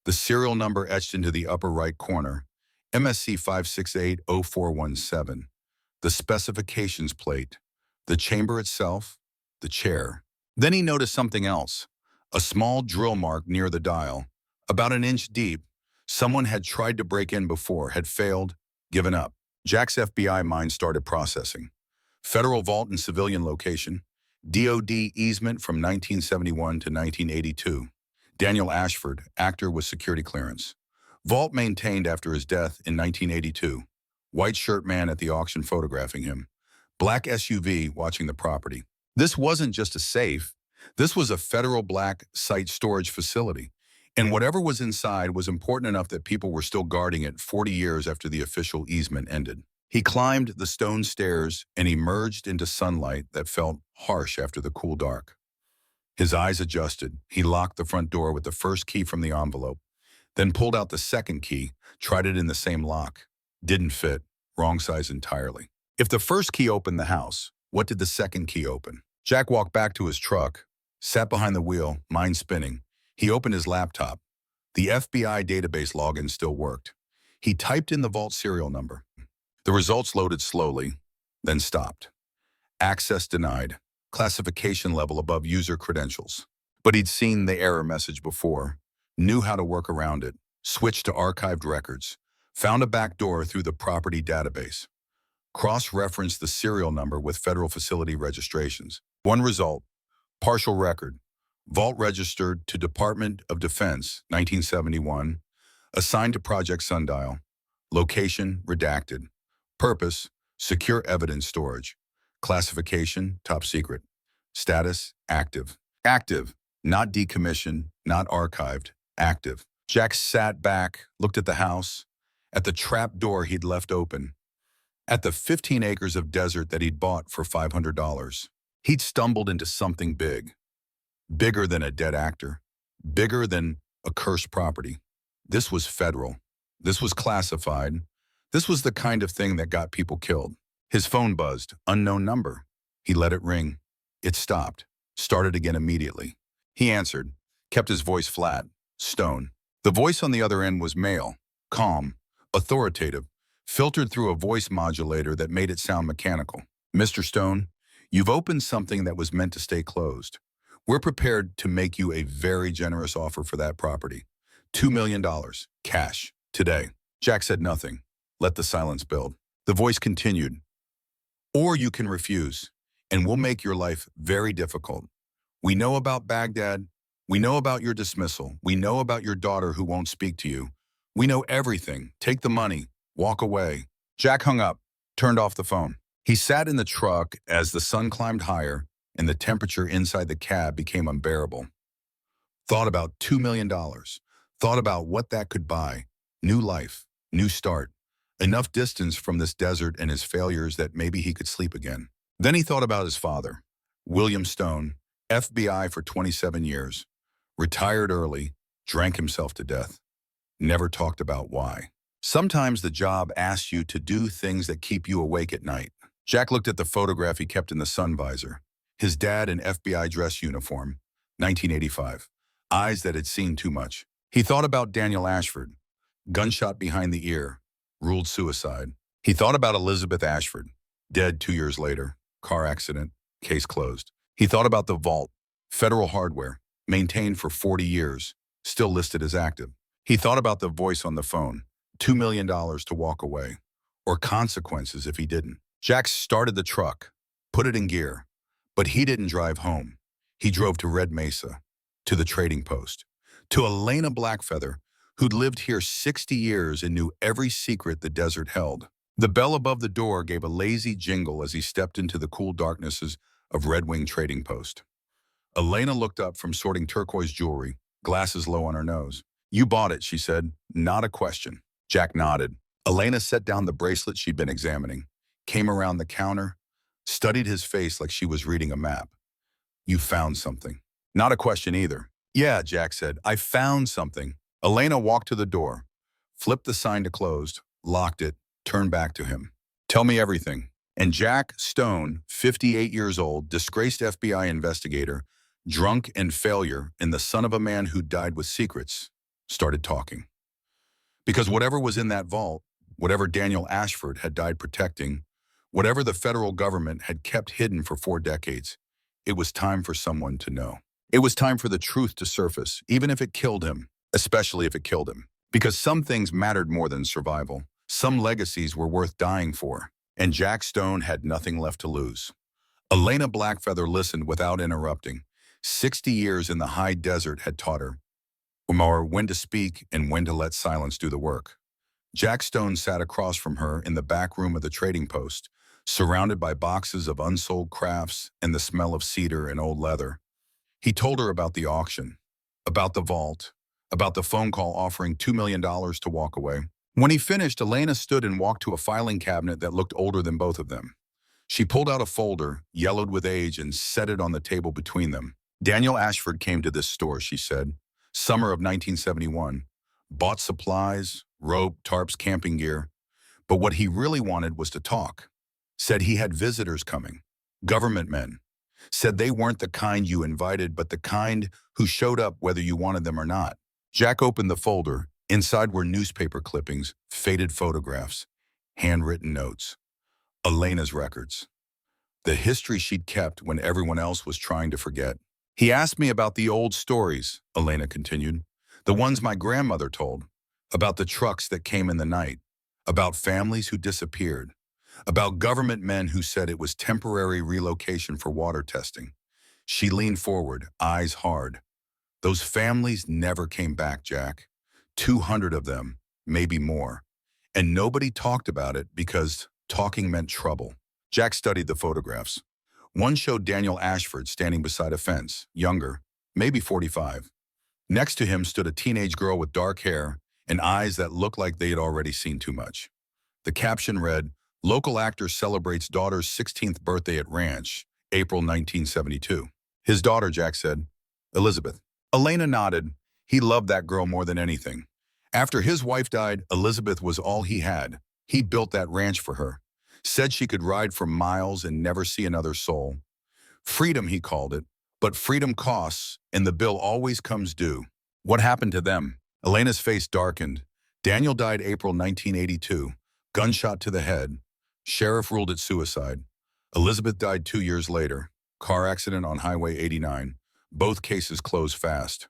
The serial number etched into the upper right corner, MSC 5680417. The specifications plate, the chamber itself, the chair. Then he noticed something else, a small drill mark near the dial, about an inch deep. Someone had tried to break in before, had failed, given up. Jack's FBI mind started processing. Federal vault and civilian location, DOD easement from 1971 to 1982. Daniel Ashford, actor with security clearance. Vault maintained after his death in 1982. White shirt man at the auction photographing him. Black SUV watching the property. This wasn't just a safe. This was a federal black site storage facility. And whatever was inside was important enough that people were still guarding it 40 years after the official easement ended. He climbed the stone stairs and emerged into sunlight that felt harsh after the cool dark. His eyes adjusted. He locked the front door with the first key from the envelope, then pulled out the second key, tried it in the same lock. Didn't fit. Wrong size entirely. If the first key opened the house, what did the second key open? Jack walked back to his truck, sat behind the wheel, mind spinning. He opened his laptop. The FBI database login still worked. He typed in the vault serial number. The results loaded slowly, then stopped. Access denied. Classification level above user credentials. But he'd seen the error message before, knew how to work around it, switched to archived records, found a back door through the property database, cross-referenced the serial number with federal facility registrations. One result, partial record, vault registered to Department of Defense, 1971, assigned to Project Sundial, location redacted, purpose, secure evidence storage, classification, top secret, status, active. Active, not decommissioned, not archived, active. Jack sat back, looked at the house, at the trap door he'd left open, at the 15 acres of desert that he'd bought for $500. He'd stumbled into something big, bigger than a dead actor, bigger than a cursed property. This was federal. This was classified. This was the kind of thing that got people killed. His phone buzzed, unknown number. He let it ring. It stopped, started again immediately. He answered, kept his voice flat, stone. The voice on the other end was male, calm, authoritative, filtered through a voice modulator that made it sound mechanical. Mr. Stone, you've opened something that was meant to stay closed. We're prepared to make you a very generous offer for that property. $2 million, cash, today. Jack said nothing. Let the silence build. The voice continued. Or you can refuse, and we'll make your life very difficult. We know about Baghdad. We know about your dismissal. We know about your daughter who won't speak to you. We know everything. Take the money. Walk away. Jack hung up, turned off the phone. He sat in the truck as the sun climbed higher and the temperature inside the cab became unbearable. Thought about $2 million. Thought about what that could buy. New life, new start. Enough distance from this desert and his failures that maybe he could sleep again. Then he thought about his father, William Stone, FBI for 27 years, retired early, drank himself to death, never talked about why. Sometimes the job asks you to do things that keep you awake at night. Jack looked at the photograph he kept in the sun visor. His dad in FBI dress uniform, 1985. Eyes that had seen too much. He thought about Daniel Ashford, gunshot behind the ear, ruled suicide. He thought about Elizabeth Ashford, dead 2 years later, car accident, case closed. He thought about the vault, federal hardware, maintained for 40 years, still listed as active. He thought about the voice on the phone, $2 million to walk away, or consequences if he didn't. Jack started the truck, put it in gear, But he didn't drive home. He drove to Red Mesa, to the trading post, to Elena Blackfeather, who'd lived here 60 years and knew every secret the desert held. The bell above the door gave a lazy jingle as he stepped into the cool darknesses of Red Wing Trading Post. Elena looked up from sorting turquoise jewelry, glasses low on her nose. "You bought it," she said. "Not a question." Jack nodded. Elena set down the bracelet she'd been examining, came around the counter, studied his face like she was reading a map. "You found something." "Not a question either." "Yeah," Jack said. "I found something." Elena walked to the door, flipped the sign to closed, locked it, turned back to him. "Tell me everything." And Jack Stone, 58 years old, disgraced FBI investigator, drunk and failure, and the son of a man who died with secrets, started talking. Because whatever was in that vault, whatever Daniel Ashford had died protecting, whatever the federal government had kept hidden for 4 decades, it was time for someone to know. It was time for the truth to surface, even if it killed him, especially if it killed him. Because some things mattered more than survival. Some legacies were worth dying for, and Jack Stone had nothing left to lose. Elena Blackfeather listened without interrupting. 60 years in the high desert had taught her when to speak and when to let silence do the work. Jack Stone sat across from her in the back room of the trading post, surrounded by boxes of unsold crafts and the smell of cedar and old leather. He told her about the auction, about the vault, about the phone call offering $2 million to walk away. When he finished, Elena stood and walked to a filing cabinet that looked older than both of them. She pulled out a folder, yellowed with age, and set it on the table between them. "Daniel Ashford came to this store," she said. "Summer of 1971. Bought supplies, rope, tarps, camping gear. But what he really wanted was to talk. Said he had visitors coming. Government men. Said they weren't the kind you invited, but the kind who showed up whether you wanted them or not." Jack opened the folder. Inside were newspaper clippings, faded photographs, handwritten notes. Elena's records. The history she'd kept when everyone else was trying to forget. "He asked me about the old stories," Elena continued. "The ones my grandmother told. About the trucks that came in the night. About families who disappeared. About government men who said it was temporary relocation for water testing." She leaned forward, eyes hard. "Those families never came back, Jack. 200 of them, maybe more. And nobody talked about it because talking meant trouble." Jack studied the photographs. One showed Daniel Ashford standing beside a fence, younger, maybe 45. Next to him stood a teenage girl with dark hair and eyes that looked like they had already seen too much. The caption read, "Local actor celebrates daughter's 16th birthday at ranch, April 1972. "His daughter," Jack said. "Elizabeth." Elena nodded. He loved that girl more than anything. After his wife died, Elizabeth was all he had. He built that ranch for her. Said she could ride for miles and never see another soul. Freedom, he called it. But freedom costs, and the bill always comes due. What happened to them? Elena's face darkened. Daniel died April 1982. Gunshot to the head. Sheriff ruled it suicide. Elizabeth died 2 years later. Car accident on Highway 89. Both cases closed fast.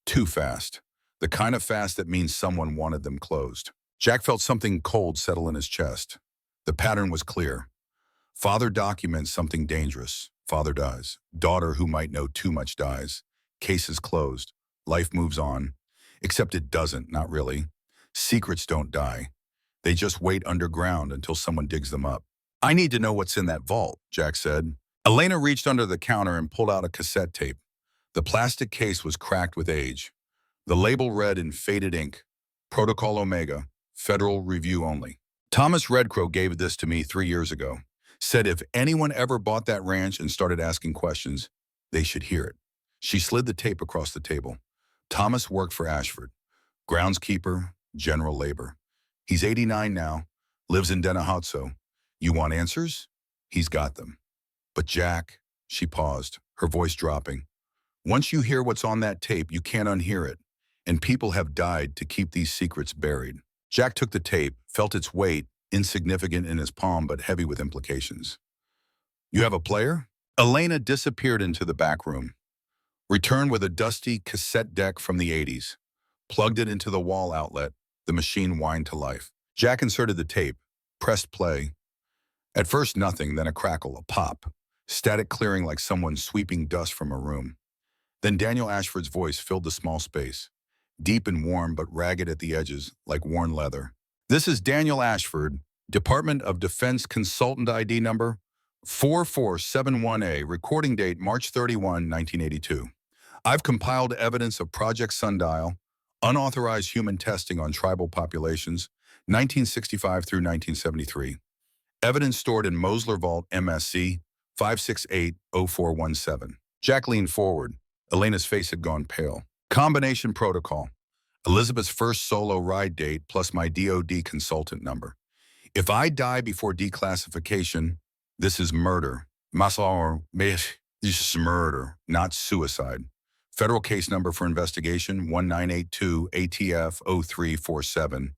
Too fast. The kind of fast that means someone wanted them closed. Jack felt something cold settle in his chest. The pattern was clear. Father documents something dangerous. Father dies. Daughter who might know too much dies. Case is closed. Life moves on. Except it doesn't, not really. Secrets don't die. They just wait underground until someone digs them up. "I need to know what's in that vault," Jack said. Elena reached under the counter and pulled out a cassette tape. The plastic case was cracked with age. The label read in faded ink, "Protocol Omega, Federal Review Only." "Thomas Redcrow gave this to me 3 years ago. Said if anyone ever bought that ranch and started asking questions, they should hear it." She slid the tape across the table. "Thomas worked for Ashford. Groundskeeper, general labor. He's 89 now, lives in Dennahotso. You want answers? He's got them. But Jack," she paused, her voice dropping, "once you hear what's on that tape, you can't unhear it. And people have died to keep these secrets buried." Jack took the tape, felt its weight, insignificant in his palm but heavy with implications. "You have a player?" Elena disappeared into the back room. Returned with a dusty cassette deck from the 80s. Plugged it into the wall outlet. The machine whined to life. Jack inserted the tape, pressed play. At first nothing, then a crackle, a pop. static clearing like someone sweeping dust from a room. Then Daniel Ashford's voice filled the small space, deep and warm but ragged at the edges like worn leather. This is Daniel Ashford, Department of Defense Consultant ID number 4471A, recording date March 31, 1982. I've compiled evidence of Project Sundial, unauthorized human testing on tribal populations, 1965 through 1973. Evidence stored in Mosler Vault MSC 5680417. Jack leaned forward. Elena's face had gone pale. Combination protocol. Elizabeth's first solo ride date plus my DOD consultant number. If I die before declassification, this is murder. Massaur, this is murder, not suicide. Federal case number for investigation 1982 ATF 0347.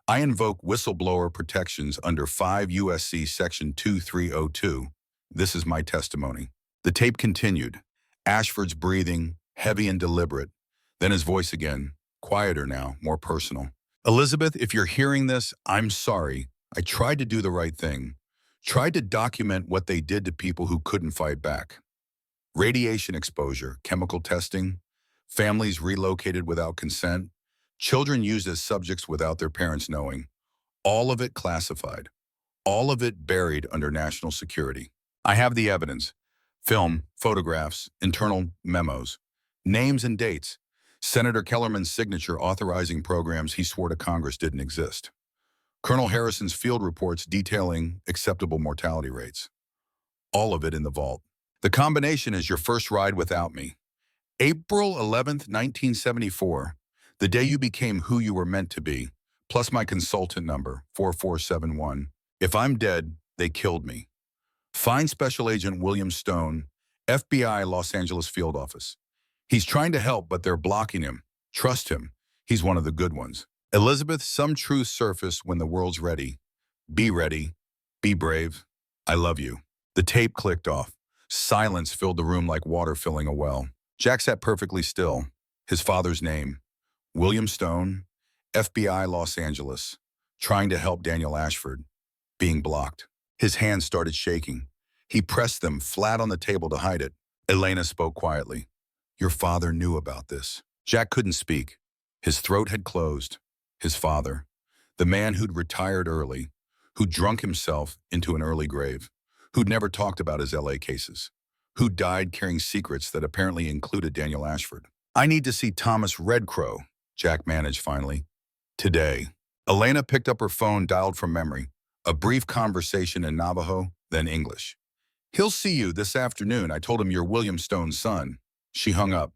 I invoke whistleblower protections under 5 U.S.C. Section 2302. This is my testimony. The tape continued. Ashford's breathing, heavy and deliberate. Then his voice again, quieter now, more personal. Elizabeth, if you're hearing this, I'm sorry. I tried to do the right thing. Tried to document what they did to people who couldn't fight back. Radiation exposure, chemical testing, families relocated without consent, children used as subjects without their parents knowing. All of it classified. All of it buried under national security. I have the evidence. Film, photographs, internal memos, names and dates. Senator Kellerman's signature authorizing programs he swore to Congress didn't exist. Colonel Harrison's field reports detailing acceptable mortality rates. All of it in the vault. The combination is your first ride without me. April 11th, 1974, the day you became who you were meant to be, plus my consultant number, 4471. If I'm dead, they killed me. Find Special Agent William Stone, FBI Los Angeles Field Office. He's trying to help, but they're blocking him. Trust him. He's one of the good ones. Elizabeth, some truth surface when the world's ready. Be ready. Be brave. I love you. The tape clicked off. Silence filled the room like water filling a well. Jack sat perfectly still. His father's name, William Stone, FBI Los Angeles, trying to help Daniel Ashford, being blocked. His hands started shaking. He pressed them flat on the table to hide it. Elena spoke quietly. Your father knew about this. Jack couldn't speak. His throat had closed. His father, the man who'd retired early, who'd drunk himself into an early grave, who'd never talked about his LA cases, who died carrying secrets that apparently included Daniel Ashford. I need to see Thomas Redcrow, Jack managed finally. Today. Elena picked up her phone, dialed from memory. A brief conversation in Navajo, then English. He'll see you this afternoon. I told him you're William Stone's son. She hung up.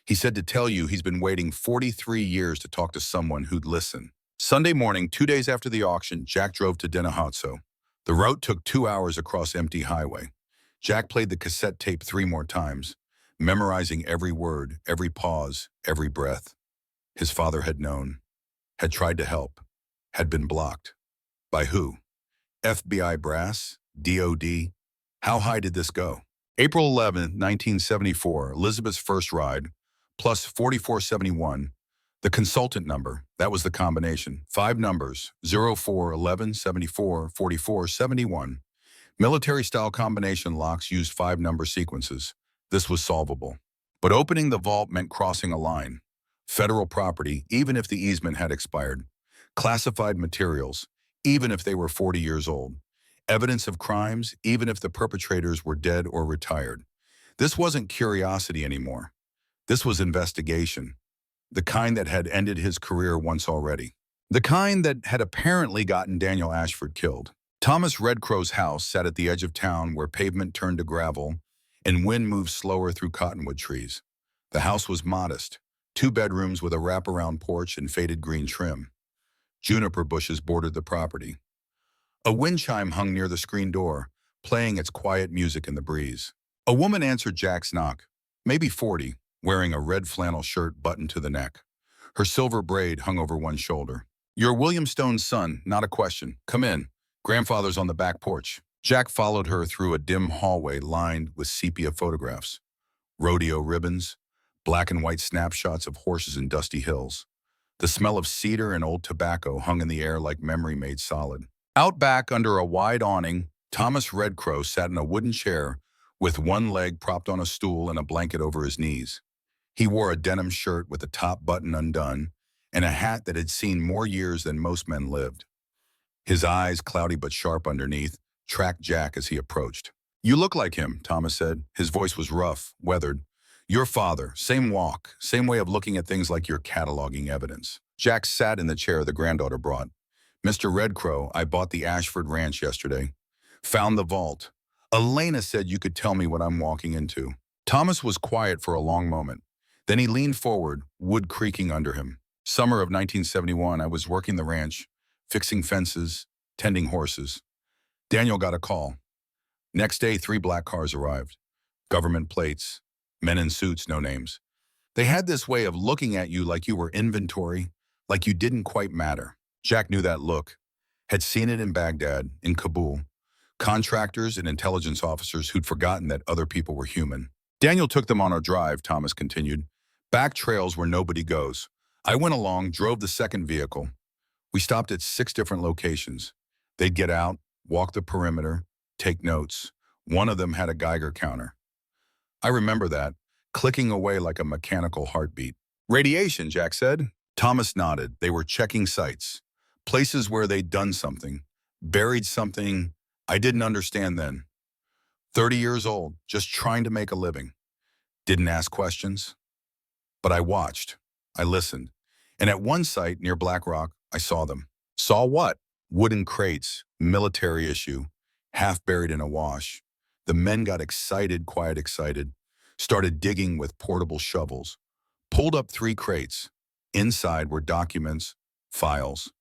He said to tell you he's been waiting 43 years to talk to someone who'd listen. Sunday morning, 2 days after the auction, Jack drove to Dinahatso. The route took 2 hours across empty highway. Jack played the cassette tape 3 more times, memorizing every word, every pause, every breath. His father had known, had tried to help, had been blocked. By who? FBI brass? DOD? How high did this go? April 11, 1974, Elizabeth's first ride, plus 4471. The consultant number, that was the combination. 5 numbers, 04, 11, 74, 44, 71. Military-style combination locks used 5-number sequences. This was solvable. But opening the vault meant crossing a line. Federal property, even if the easement had expired. Classified materials, even if they were 40 years old. Evidence of crimes, even if the perpetrators were dead or retired. This wasn't curiosity anymore. This was investigation. The kind that had ended his career once already. The kind that had apparently gotten Daniel Ashford killed. Thomas Redcrow's house sat at the edge of town where pavement turned to gravel and wind moved slower through cottonwood trees. The house was modest, 2 bedrooms with a wraparound porch and faded green trim. Juniper bushes bordered the property. A wind chime hung near the screen door, playing its quiet music in the breeze. A woman answered Jack's knock, maybe 40, wearing a red flannel shirt buttoned to the neck. Her silver braid hung over one shoulder. You're William Stone's son, not a question. Come in. Grandfather's on the back porch. Jack followed her through a dim hallway lined with sepia photographs. Rodeo ribbons, black and white snapshots of horses in dusty hills. The smell of cedar and old tobacco hung in the air like memory made solid. Out back under a wide awning, Thomas Redcrow sat in a wooden chair with one leg propped on a stool and a blanket over his knees. He wore a denim shirt with the top button undone and a hat that had seen more years than most men lived. His eyes, cloudy but sharp underneath, tracked Jack as he approached. "You look like him," Thomas said. His voice was rough, weathered. "Your father, same walk, same way of looking at things like you're cataloging evidence." Jack sat in the chair the granddaughter brought. "Mr. Red Crow, I bought the Ashford Ranch yesterday. Found the vault. Elena said you could tell me what I'm walking into." Thomas was quiet for a long moment. Then he leaned forward, wood creaking under him. "Summer of 1971, I was working the ranch, fixing fences, tending horses. Daniel got a call. Next day, 3 black cars arrived. Government plates, men in suits, no names. They had this way of looking at you like you were inventory, like you didn't quite matter." Jack knew that look. Had seen it in Baghdad, in Kabul. Contractors and intelligence officers who'd forgotten that other people were human. "Daniel took them on our drive," Thomas continued. "Back trails where nobody goes. I went along, drove the second vehicle. We stopped at 6 different locations. They'd get out, walk the perimeter, take notes. One of them had a Geiger counter. I remember that, clicking away like a mechanical heartbeat. "Radiation," Jack said. Thomas nodded. They were checking sites. Places where they'd done something, buried something I didn't understand then. 30 years old, just trying to make a living. Didn't ask questions. But I watched. I listened. And at one site near Black Rock, I saw them. Saw what? Wooden crates, military issue, half buried in a wash. The men got excited, quiet excited, started digging with portable shovels. Pulled up 3 crates. Inside were documents, files.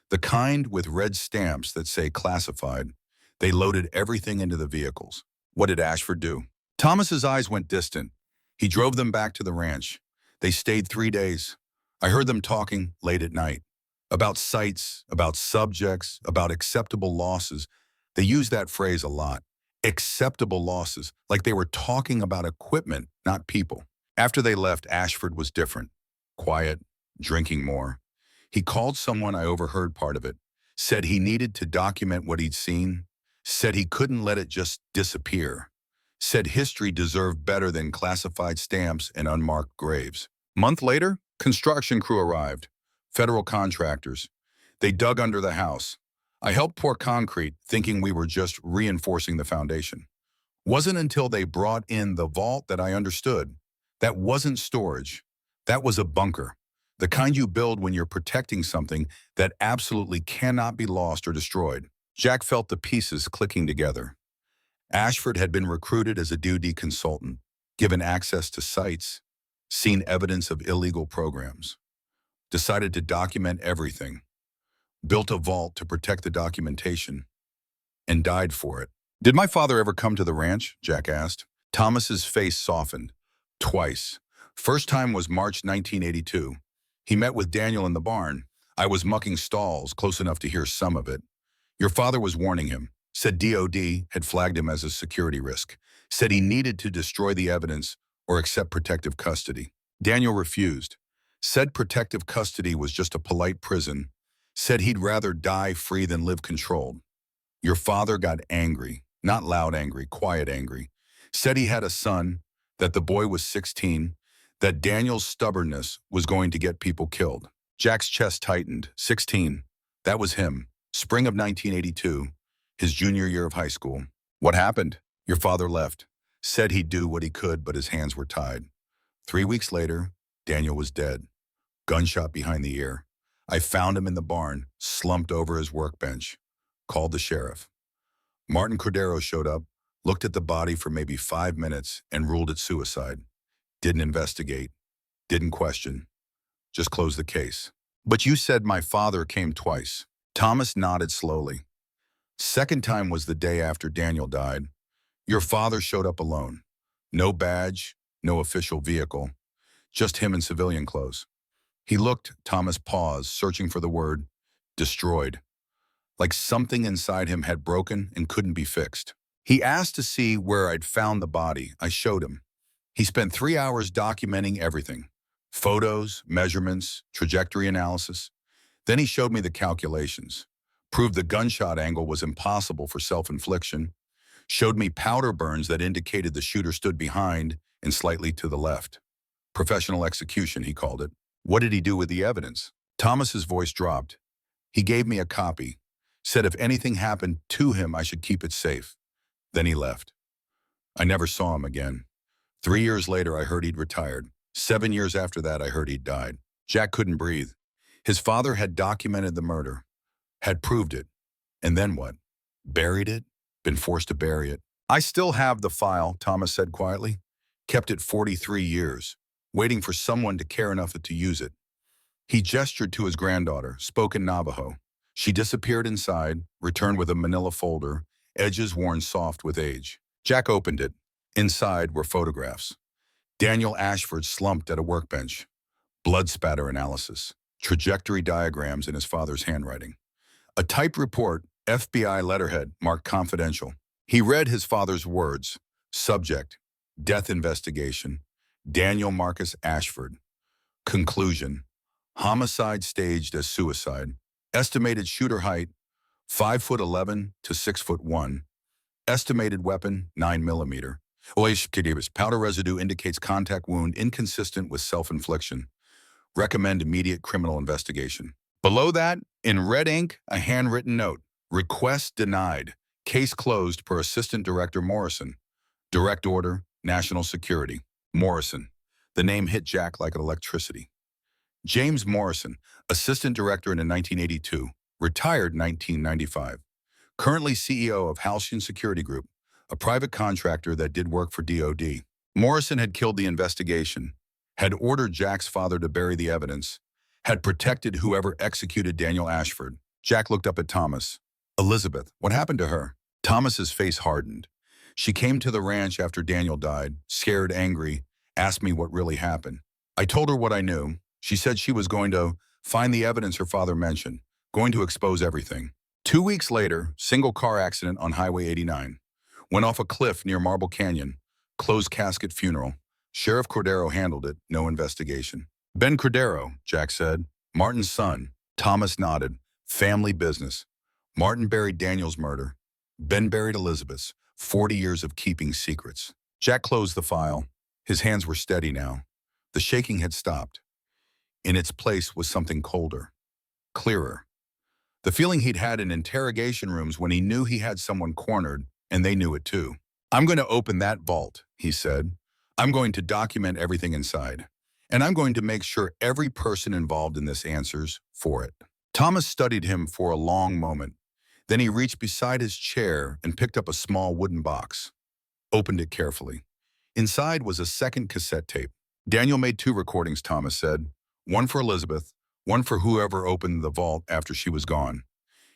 The kind with red stamps that say classified. They loaded everything into the vehicles. What did Ashford do? Thomas's eyes went distant. He drove them back to the ranch. They stayed 3 days. I heard them talking late at night. About sites, about subjects, about acceptable losses. They used that phrase a lot. Acceptable losses, like they were talking about equipment, not people. After they left, Ashford was different. Quiet, drinking more. He called someone, I overheard part of it. Said he needed to document what he'd seen. Said he couldn't let it just disappear. Said history deserved better than classified stamps and unmarked graves. Month later, construction crew arrived. Federal contractors. They dug under the house. I helped pour concrete, thinking we were just reinforcing the foundation. Wasn't until they brought in the vault that I understood. That wasn't storage. That was a bunker. The kind you build when you're protecting something that absolutely cannot be lost or destroyed. Jack felt the pieces clicking together. Ashford had been recruited as a DoD consultant, given access to sites, seen evidence of illegal programs, decided to document everything, built a vault to protect the documentation, and died for it. "Did my father ever come to the ranch?" Jack asked. Thomas's face softened. "Twice. First time was March 1982. He met with Daniel in the barn. I was mucking stalls, close enough to hear some of it. Your father was warning him. Said DOD had flagged him as a security risk. Said he needed to destroy the evidence or accept protective custody. Daniel refused. Said protective custody was just a polite prison. Said he'd rather die free than live controlled. Your father got angry. Not loud angry, quiet angry. Said he had a son, that the boy was 16, that Daniel's stubbornness was going to get people killed." Jack's chest tightened. 16. That was him. Spring of 1982, his junior year of high school. "What happened?" "Your father left. Said he'd do what he could, but his hands were tied. 3 weeks later, Daniel was dead. Gunshot behind the ear. I found him in the barn, slumped over his workbench. Called the sheriff. Martin Cordero showed up, looked at the body for maybe 5 minutes, and ruled it suicide. Didn't investigate. Didn't question. Just closed the case. But you said my father came twice." Thomas nodded slowly. "Second time was the day after Daniel died. Your father showed up alone. No badge, no official vehicle. Just him in civilian clothes. He looked," Thomas paused, searching for the word, "destroyed. Like something inside him had broken and couldn't be fixed. He asked to see where I'd found the body. I showed him. He spent 3 hours documenting everything. Photos, measurements, trajectory analysis. Then he showed me the calculations. Proved the gunshot angle was impossible for self-infliction. Showed me powder burns that indicated the shooter stood behind and slightly to the left. Professional execution, he called it. What did he do with the evidence? Thomas's voice dropped. He gave me a copy. Said if anything happened to him, I should keep it safe. Then he left. I never saw him again. 3 years later, I heard he'd retired. 7 years after that, I heard he'd died. Jack couldn't breathe. His father had documented the murder, had proved it. And then what? Buried it? Been forced to bury it. I still have the file, Thomas said quietly. Kept it 43 years, waiting for someone to care enough to use it. He gestured to his granddaughter, spoke in Navajo. She disappeared inside, returned with a manila folder, edges worn soft with age. Jack opened it. Inside were photographs. Daniel Ashford slumped at a workbench. Blood spatter analysis. Trajectory diagrams in his father's handwriting. A typed report, FBI letterhead, marked confidential. He read his father's words. Subject, death investigation. Daniel Marcus Ashford. Conclusion, homicide staged as suicide. Estimated shooter height, 5'11" to 6'1". Estimated weapon, 9mm. Powder residue indicates contact wound inconsistent with self-infliction. Recommend immediate criminal investigation. Below that, in red ink, a handwritten note. Request denied. Case closed per Assistant Director Morrison. Direct order, National Security. Morrison. The name hit Jack like electricity. James Morrison, Assistant Director in 1982, retired in 1995. Currently CEO of Halcyon Security Group, a private contractor that did work for DoD. Morrison had killed the investigation, had ordered Jack's father to bury the evidence, had protected whoever executed Daniel Ashford. Jack looked up at Thomas. Elizabeth, what happened to her? Thomas's face hardened. She came to the ranch after Daniel died, scared, angry, asked me what really happened. I told her what I knew. She said she was going to find the evidence her father mentioned, going to expose everything. 2 weeks later, single car accident on Highway 89. Went off a cliff near Marble Canyon. Closed casket funeral. Sheriff Cordero handled it, no investigation. Ben Cordero, Jack said. Martin's son. Thomas nodded. Family business. Martin buried Daniel's murder. Ben buried Elizabeth's. 40 years of keeping secrets. Jack closed the file. His hands were steady now. The shaking had stopped. In its place was something colder. Clearer. The feeling he'd had in interrogation rooms when he knew he had someone cornered, and they knew it too. I'm going to open that vault, he said. I'm going to document everything inside. And I'm going to make sure every person involved in this answers for it. Thomas studied him for a long moment. Then he reached beside his chair and picked up a small wooden box. Opened it carefully. Inside was a second cassette tape. Daniel made 2 recordings, Thomas said. One for Elizabeth, one for whoever opened the vault after she was gone.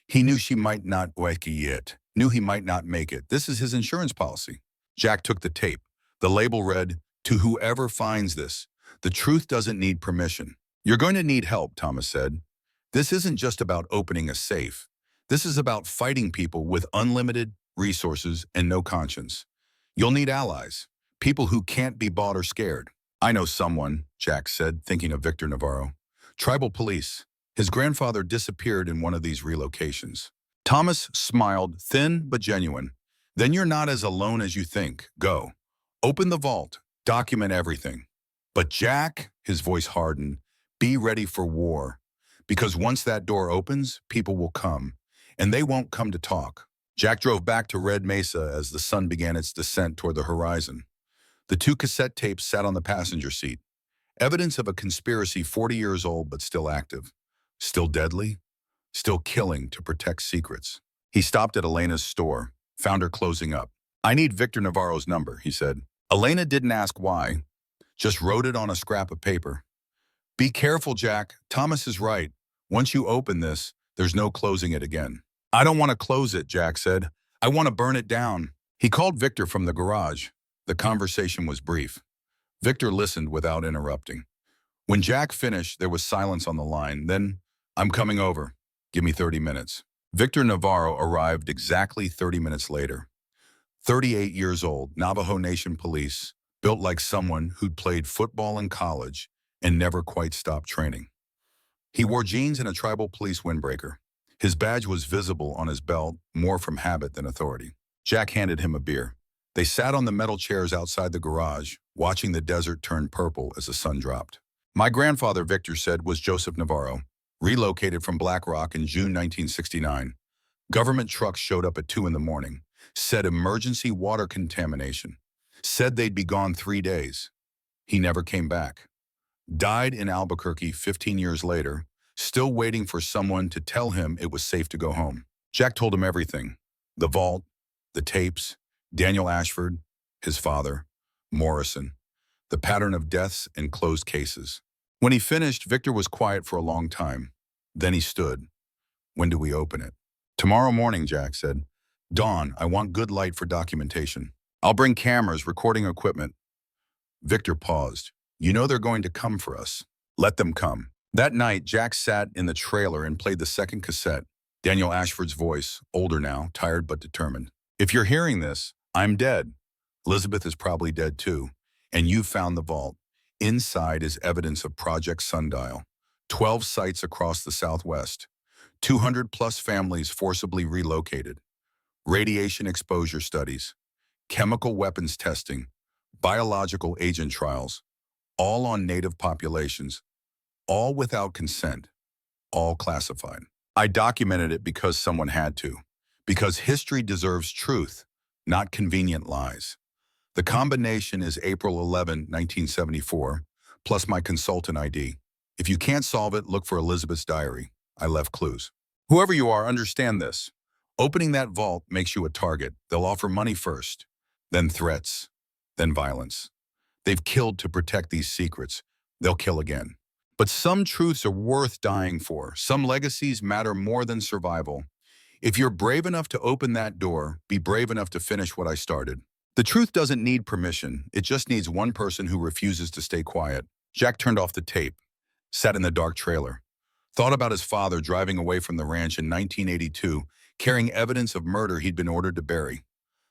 He knew she might not wake it, knew he might not make it. This is his insurance policy. Jack took the tape. The label read, "To whoever finds this, the truth doesn't need permission." You're going to need help, Thomas said. This isn't just about opening a safe. This is about fighting people with unlimited resources and no conscience. You'll need allies, people who can't be bought or scared. I know someone, Jack said, thinking of Victor Navarro. Tribal police. His grandfather disappeared in one of these relocations. Thomas smiled, thin but genuine. Then you're not as alone as you think. Go. Open the vault. Document everything. But Jack, his voice hardened, be ready for war. Because once that door opens, people will come. And they won't come to talk. Jack drove back to Red Mesa as the sun began its descent toward the horizon. The 2 cassette tapes sat on the passenger seat. Evidence of a conspiracy 40 years old but still active. Still deadly. Still killing to protect secrets. He stopped at Elena's store, found her closing up. I need Victor Navarro's number, he said. Elena didn't ask why, just wrote it on a scrap of paper. Be careful, Jack. Thomas is right. Once you open this, there's no closing it again. I don't want to close it, Jack said. I want to burn it down. He called Victor from the garage. The conversation was brief. Victor listened without interrupting. When Jack finished, there was silence on the line. Then, I'm coming over. Give me 30 minutes. Victor Navarro arrived exactly 30 minutes later. 38 years old, Navajo Nation police, built like someone who'd played football in college and never quite stopped training. He wore jeans and a tribal police windbreaker. His badge was visible on his belt, more from habit than authority. Jack handed him a beer. They sat on the metal chairs outside the garage, watching the desert turn purple as the sun dropped. My grandfather, Victor said, was Joseph Navarro, relocated from Black Rock in June 1969. Government trucks showed up at 2 in the morning, said emergency water contamination, said they'd be gone 3 days. He never came back. Died in Albuquerque 15 years later, still waiting for someone to tell him it was safe to go home. Jack told him everything. The vault, the tapes, Daniel Ashford, his father, Morrison, the pattern of deaths and closed cases. When he finished, Victor was quiet for a long time. Then he stood. When do we open it? Tomorrow morning, Jack said. Dawn, I want good light for documentation. I'll bring cameras, recording equipment. Victor paused. You know they're going to come for us. Let them come. That night, Jack sat in the trailer and played the second cassette. Daniel Ashford's voice, older now, tired but determined. If you're hearing this, I'm dead. Elizabeth is probably dead too. And you found the vault. Inside is evidence of Project Sundial. 12 sites across the Southwest. 200 plus families forcibly relocated. Radiation exposure studies. Chemical weapons testing. Biological agent trials. All on native populations. All without consent. All classified. I documented it because someone had to. Because history deserves truth, not convenient lies. The combination is April 11, 1974, plus my consultant ID. If you can't solve it, look for Elizabeth's diary. I left clues. Whoever you are, understand this. Opening that vault makes you a target. They'll offer money first, then threats, then violence. They've killed to protect these secrets. They'll kill again. But some truths are worth dying for. Some legacies matter more than survival. If you're brave enough to open that door, be brave enough to finish what I started. The truth doesn't need permission. It just needs one person who refuses to stay quiet. Jack turned off the tape, sat in the dark trailer, thought about his father driving away from the ranch in 1982, carrying evidence of murder he'd been ordered to bury.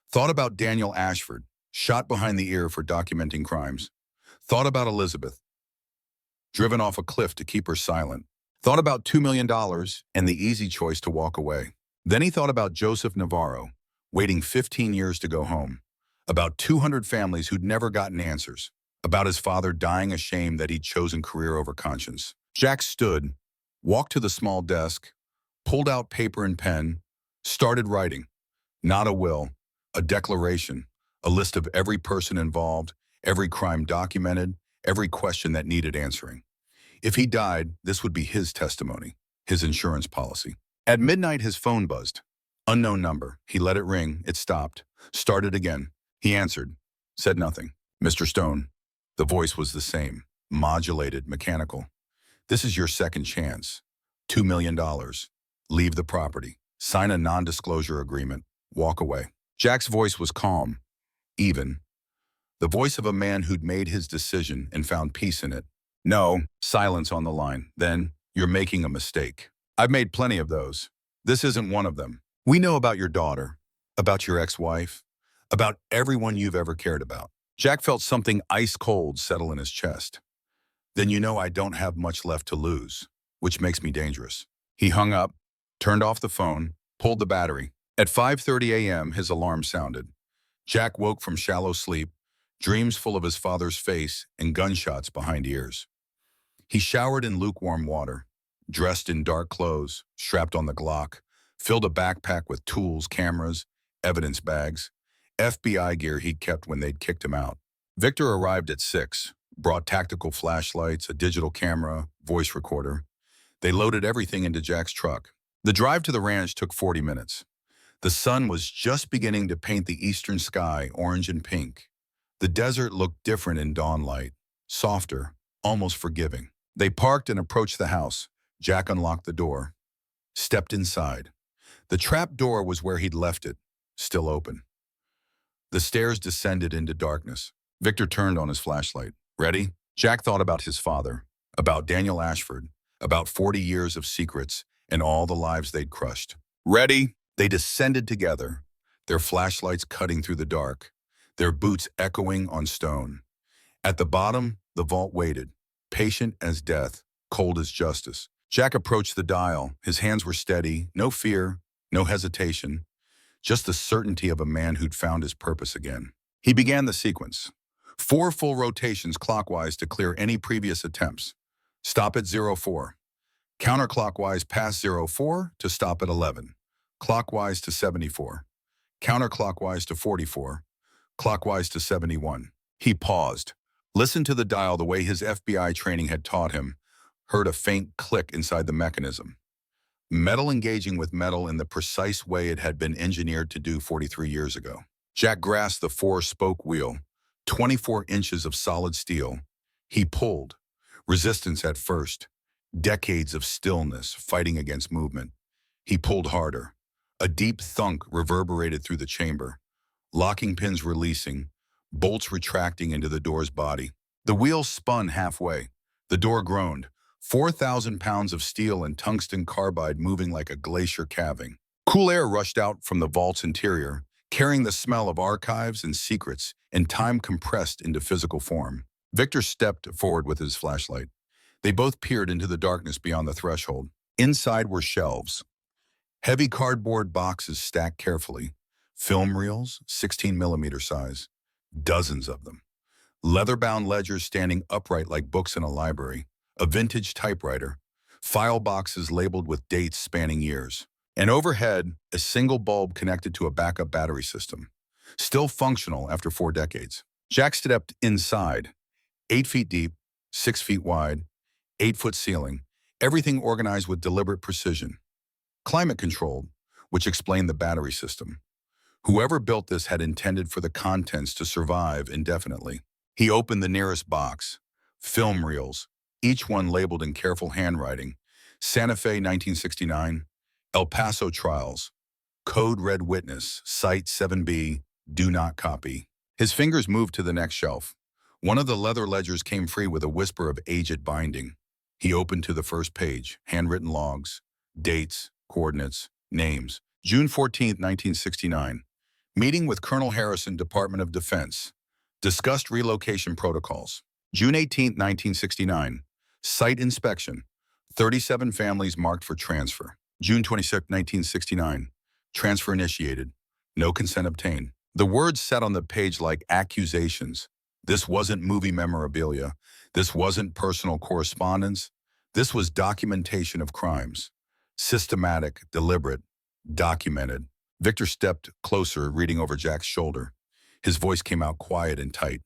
Thought about Daniel Ashford, shot behind the ear for documenting crimes. Thought about Elizabeth, driven off a cliff to keep her silent. Thought about $2 million and the easy choice to walk away. Then he thought about Joseph Navarro, waiting 15 years to go home. About 200 families who'd never gotten answers. About his father dying ashamed that he'd chosen career over conscience. Jack stood, walked to the small desk, pulled out paper and pen, started writing. Not a will, a declaration, a list of every person involved, every crime documented, every question that needed answering. If he died, this would be his testimony, his insurance policy. At midnight, his phone buzzed. Unknown number. He let it ring. It stopped. Started again. He answered. Said nothing. Mr. Stone. The voice was the same. Modulated, mechanical. This is your second chance. $2 million. Leave the property. Sign a non-disclosure agreement. Walk away. Jack's voice was calm. Even. The voice of a man who'd made his decision and found peace in it. No. Silence on the line. Then, you're making a mistake. I've made plenty of those. This isn't one of them. We know about your daughter, about your ex-wife, about everyone you've ever cared about. Jack felt something ice cold settle in his chest. Then you know I don't have much left to lose, which makes me dangerous. He hung up, turned off the phone, pulled the battery. At 5:30 a.m., his alarm sounded. Jack woke from shallow sleep, dreams full of his father's face and gunshots behind ears. He showered in lukewarm water, dressed in dark clothes, strapped on the Glock, filled a backpack with tools, cameras, evidence bags, FBI gear he'd kept when they'd kicked him out. Victor arrived at 6, brought tactical flashlights, a digital camera, voice recorder. They loaded everything into Jack's truck. The drive to the ranch took 40 minutes. The sun was just beginning to paint the eastern sky orange and pink. The desert looked different in dawn light, softer, almost forgiving. They parked and approached the house. Jack unlocked the door, stepped inside. The trap door was where he'd left it, still open. The stairs descended into darkness. Victor turned on his flashlight. Ready? Jack thought about his father, about Daniel Ashford, about 40 years of secrets and all the lives they'd crushed. Ready? They descended together, their flashlights cutting through the dark, their boots echoing on stone. At the bottom, the vault waited, patient as death, cold as justice. Jack approached the dial. His hands were steady, no fear, no hesitation. just the certainty of a man who'd found his purpose again. He began the sequence. 4 full rotations clockwise to clear any previous attempts. Stop at 04. Counterclockwise past 04 to stop at 11. Clockwise to 74. Counterclockwise to 44. Clockwise to 71. He paused, listened to the dial the way his FBI training had taught him, heard a faint click inside the mechanism. Metal engaging with metal in the precise way it had been engineered to do 43 years ago. Jack grasped the 4-spoke wheel, 24 inches of solid steel. He pulled. Resistance at first. Decades of stillness, fighting against movement. He pulled harder. A deep thunk reverberated through the chamber. Locking pins releasing, bolts retracting into the door's body. The wheel spun halfway. The door groaned. 4,000 pounds of steel and tungsten carbide moving like a glacier calving. Cool air rushed out from the vault's interior, carrying the smell of archives and secrets, and time compressed into physical form. Victor stepped forward with his flashlight. They both peered into the darkness beyond the threshold. Inside were shelves. Heavy cardboard boxes stacked carefully. Film reels, 16mm size. Dozens of them. Leather-bound ledgers standing upright like books in a library. A vintage typewriter. File boxes labeled with dates spanning years. And overhead, a single bulb connected to a backup battery system. Still functional after 4 decades. Jack stepped inside. 8 feet deep, 6 feet wide, 8-foot ceiling. Everything organized with deliberate precision. Climate controlled, which explained the battery system. Whoever built this had intended for the contents to survive indefinitely. He opened the nearest box. Film reels, each one labeled in careful handwriting. Santa Fe 1969, El Paso Trials, Code Red Witness, Site 7B, Do Not Copy. His fingers moved to the next shelf. One of the leather ledgers came free with a whisper of aged binding. He opened to the first page, handwritten logs, dates, coordinates, names. June 14, 1969. Meeting with Colonel Harrison, Department of Defense. Discussed relocation protocols. June 18, 1969. Site inspection. 37 families marked for transfer. June 26, 1969. Transfer initiated. No consent obtained. The words sat on the page like accusations. This wasn't movie memorabilia. This wasn't personal correspondence. This was documentation of crimes. Systematic, deliberate, documented. Victor stepped closer, reading over Jack's shoulder. His voice came out quiet and tight.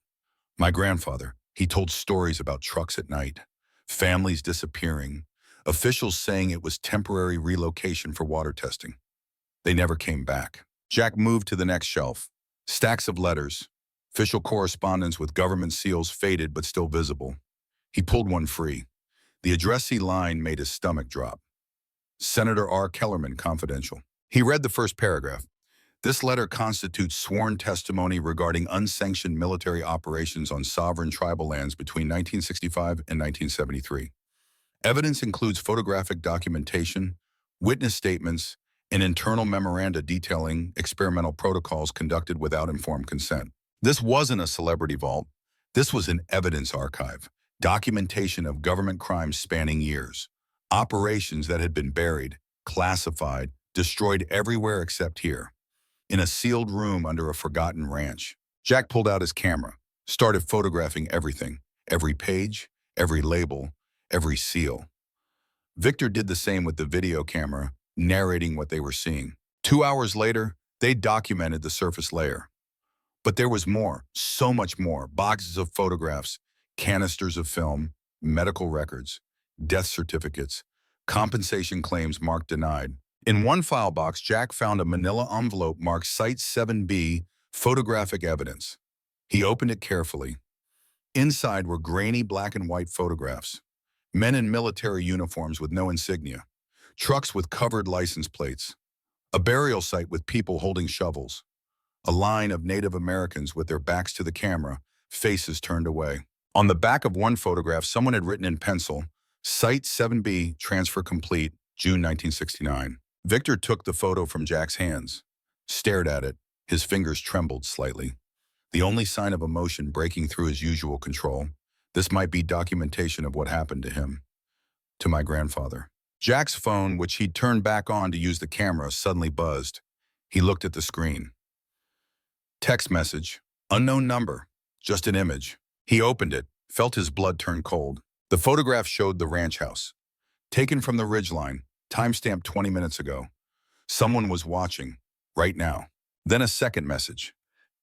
My grandfather, he told stories about trucks at night, families disappearing, officials saying it was temporary relocation for water testing. They never came back. Jack moved to the next shelf. Stacks of letters. Official correspondence with government seals faded but still visible. He pulled one free. The addressee line made his stomach drop. Senator R. Kellerman, confidential. He read the first paragraph. This letter constitutes sworn testimony regarding unsanctioned military operations on sovereign tribal lands between 1965 and 1973. Evidence includes photographic documentation, witness statements, and internal memoranda detailing experimental protocols conducted without informed consent. This wasn't a celebrity vault. This was an evidence archive, documentation of government crimes spanning years, operations that had been buried, classified, destroyed everywhere except here, in a sealed room under a forgotten ranch. Jack pulled out his camera, started photographing everything, every page, every label, every seal. Victor did the same with the video camera, narrating what they were seeing. 2 hours later, they documented the surface layer. But there was more, so much more. Boxes of photographs, canisters of film, medical records, death certificates, compensation claims marked denied. In one file box, Jack found a manila envelope marked Site 7B, photographic evidence. He opened it carefully. Inside were grainy black and white photographs. Men in military uniforms with no insignia. Trucks with covered license plates. A burial site with people holding shovels. A line of Native Americans with their backs to the camera, faces turned away. On the back of one photograph, someone had written in pencil, Site 7B, transfer complete, June 1969. Victor took the photo from Jack's hands, stared at it. His fingers trembled slightly. The only sign of emotion breaking through his usual control. This might be documentation of what happened to him. To my grandfather. Jack's phone, which he'd turned back on to use the camera, suddenly buzzed. He looked at the screen. Text message, unknown number, just an image. He opened it, felt his blood turn cold. The photograph showed the ranch house, taken from the ridgeline, timestamped 20 minutes ago. Someone was watching, right now. Then a second message.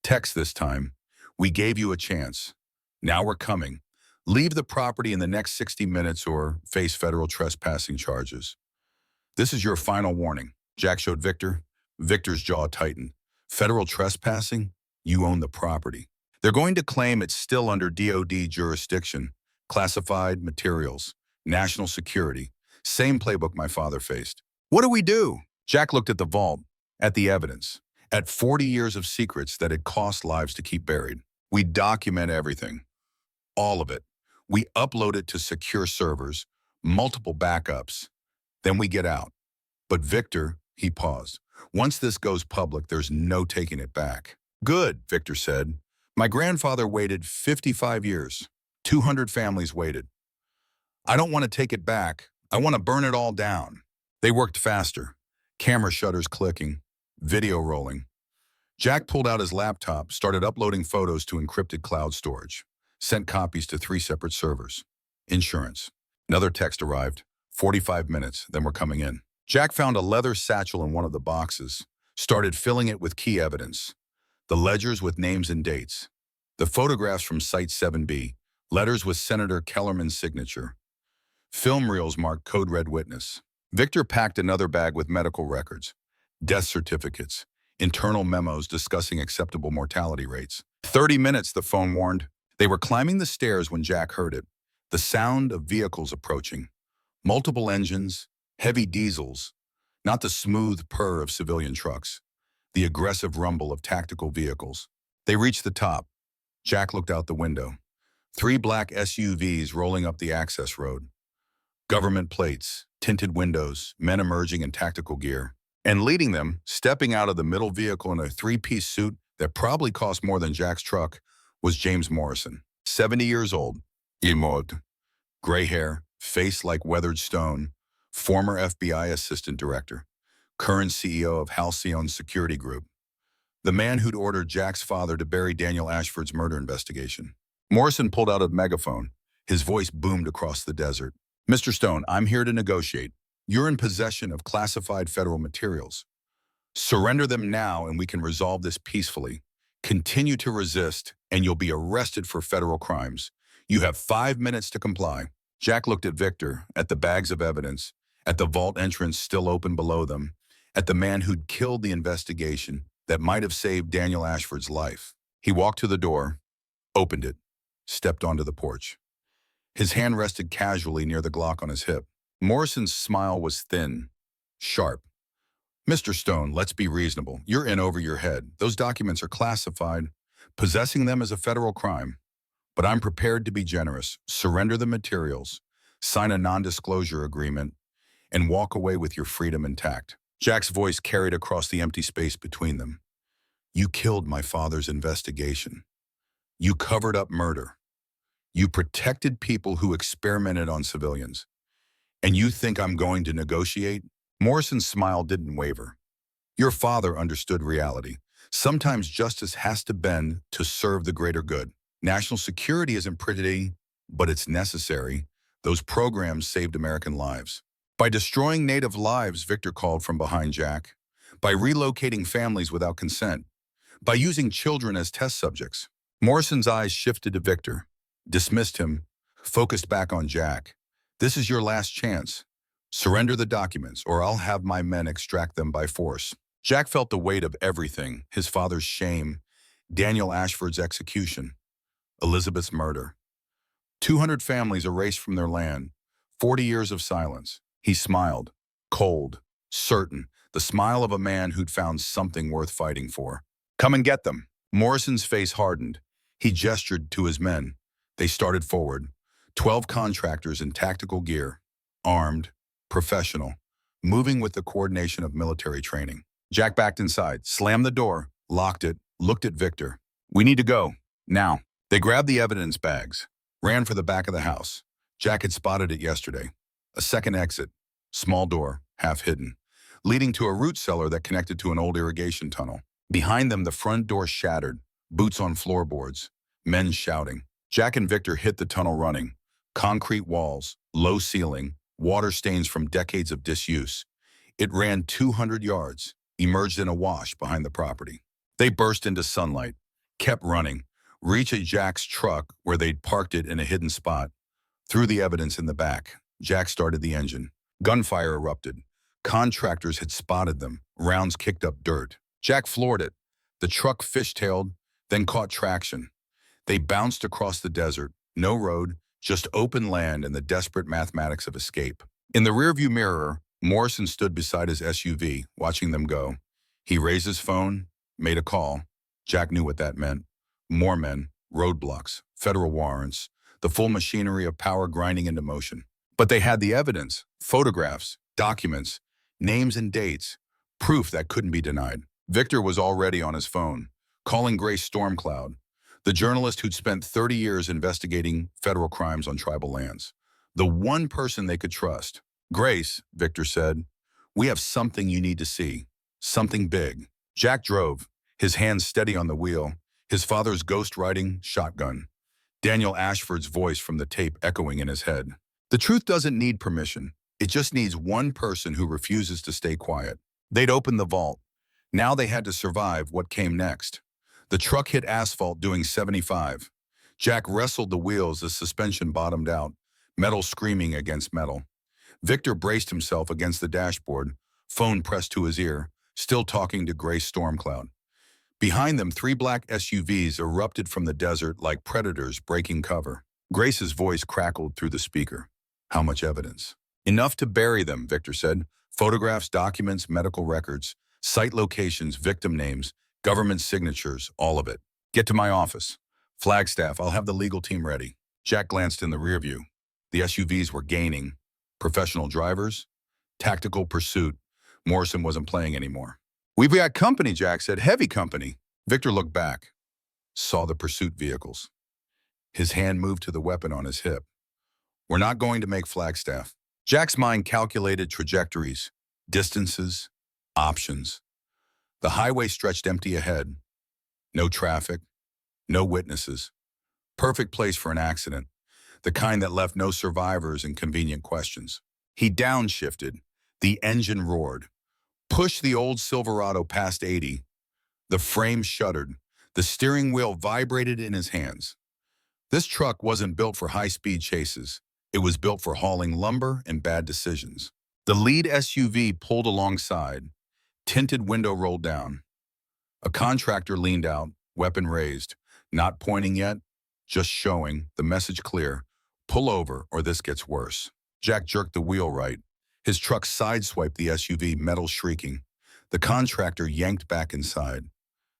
Text this time. We gave you a chance. Now we're coming. Leave the property in the next 60 minutes or face federal trespassing charges. This is your final warning. Jack showed Victor. Victor's jaw tightened. Federal trespassing? You own the property. They're going to claim it's still under DOD jurisdiction. Classified materials. National security. Same playbook my father faced. What do we do? Jack looked at the vault, at the evidence, at 40 years of secrets that had cost lives to keep buried. We document everything. All of it. We upload it to secure servers, multiple backups. Then we get out. But Victor, he paused. Once this goes public, there's no taking it back. Good, Victor said. My grandfather waited 55 years. 200 families waited. I don't want to take it back. I want to burn it all down. They worked faster. Camera shutters clicking. Video rolling. Jack pulled out his laptop, started uploading photos to encrypted cloud storage. Sent copies to 3 separate servers. Insurance. Another text arrived. 45 minutes, then we're coming in. Jack found a leather satchel in one of the boxes, started filling it with key evidence. The ledgers with names and dates. The photographs from Site 7B, letters with Senator Kellerman's signature. Film reels marked Code Red Witness. Victor packed another bag with medical records, death certificates, internal memos discussing acceptable mortality rates. 30 minutes, the phone warned. They were climbing the stairs when Jack heard it. The sound of vehicles approaching. Multiple engines, heavy diesels, not the smooth purr of civilian trucks, the aggressive rumble of tactical vehicles. They reached the top. Jack looked out the window. 3 black SUVs rolling up the access road. Government plates, tinted windows, men emerging in tactical gear. And leading them, stepping out of the middle vehicle in a 3-piece suit that probably cost more than Jack's truck, was James Morrison, 70 years old, immobile, gray hair, face like weathered stone, former FBI assistant director, current CEO of Halcyon Security Group, the man who'd ordered Jack's father to bury Daniel Ashford's murder investigation. Morrison pulled out a megaphone. His voice boomed across the desert. Mr. Stone, I'm here to negotiate. You're in possession of classified federal materials. Surrender them now and we can resolve this peacefully. Continue to resist and you'll be arrested for federal crimes. You have 5 minutes to comply. Jack looked at Victor, at the bags of evidence, at the vault entrance still open below them, at the man who'd killed the investigation that might have saved Daniel Ashford's life. He walked to the door, opened it, stepped onto the porch. His hand rested casually near the Glock on his hip. Morrison's smile was thin, sharp. Mr. Stone, let's be reasonable. You're in over your head. Those documents are classified. Possessing them is a federal crime. But I'm prepared to be generous. Surrender the materials, sign a non-disclosure agreement, and walk away with your freedom intact. Jack's voice carried across the empty space between them. You killed my father's investigation. You covered up murder. You protected people who experimented on civilians. And you think I'm going to negotiate? Morrison's smile didn't waver. Your father understood reality. Sometimes justice has to bend to serve the greater good. National security isn't pretty, but it's necessary. Those programs saved American lives. By destroying native lives, Victor called from behind Jack. By relocating families without consent. By using children as test subjects. Morrison's eyes shifted to Victor, dismissed him, focused back on Jack. This is your last chance. Surrender the documents, or I'll have my men extract them by force. Jack felt the weight of everything, his father's shame, Daniel Ashford's execution, Elizabeth's murder. 200 families erased from their land, 40 years of silence. He smiled, cold, certain, the smile of a man who'd found something worth fighting for. Come and get them. Morrison's face hardened. He gestured to his men. They started forward. 12 contractors in tactical gear, armed, professional, moving with the coordination of military training. Jack backed inside, slammed the door, locked it, looked at Victor. We need to go, now. They grabbed the evidence bags, ran for the back of the house. Jack had spotted it yesterday. A second exit, small door, half hidden. leading to a root cellar that connected to an old irrigation tunnel. Behind them, the front door shattered, boots on floorboards, men shouting. Jack and Victor hit the tunnel running. Concrete walls, low ceiling, water stains from decades of disuse. It ran 200 yards, emerged in a wash behind the property. They burst into sunlight, kept running, reached Jack's truck where they'd parked it in a hidden spot. Threw the evidence in the back. Jack started the engine. Gunfire erupted. Contractors had spotted them. Rounds kicked up dirt. Jack floored it. The truck fishtailed, then caught traction. They bounced across the desert. No road, just open land and the desperate mathematics of escape. In the rearview mirror, Morrison stood beside his SUV, watching them go. He raised his phone, made a call. Jack knew what that meant. More men, roadblocks, federal warrants, the full machinery of power grinding into motion. But they had the evidence, photographs, documents, names and dates, proof that couldn't be denied. Victor was already on his phone, calling Grace Stormcloud, the journalist who'd spent 30 years investigating federal crimes on tribal lands. The one person they could trust. Grace, Victor said, we have something you need to see. Something big. Jack drove, his hands steady on the wheel, his father's ghostwriting shotgun. Daniel Ashford's voice from the tape echoing in his head. The truth doesn't need permission. It just needs one person who refuses to stay quiet. They'd opened the vault. Now they had to survive what came next. The truck hit asphalt doing 75. Jack wrestled the wheels as suspension bottomed out, metal screaming against metal. Victor braced himself against the dashboard, phone pressed to his ear, still talking to Grace Stormcloud. Behind them, 3 black SUVs erupted from the desert like predators breaking cover. Grace's voice crackled through the speaker. How much evidence? Enough to bury them, Victor said. Photographs, documents, medical records, site locations, victim names, government signatures, all of it. Get to my office. Flagstaff, I'll have the legal team ready. Jack glanced in the rearview. The SUVs were gaining. Professional drivers, tactical pursuit. Morrison wasn't playing anymore. We've got company, Jack said. Heavy company. Victor looked back, saw the pursuit vehicles. His hand moved to the weapon on his hip. We're not going to make Flagstaff. Jack's mind calculated trajectories, distances, options. The highway stretched empty ahead. No traffic, no witnesses. Perfect place for an accident, the kind that left no survivors and convenient questions. He downshifted. The engine roared. Pushed the old Silverado past 80. The frame shuddered. The steering wheel vibrated in his hands. This truck wasn't built for high-speed chases. It was built for hauling lumber and bad decisions. The lead SUV pulled alongside. Tinted window rolled down. A contractor leaned out, weapon raised. Not pointing yet, just showing, the message clear. Pull over or this gets worse. Jack jerked the wheel right. His truck sideswiped the SUV, metal shrieking. The contractor yanked back inside.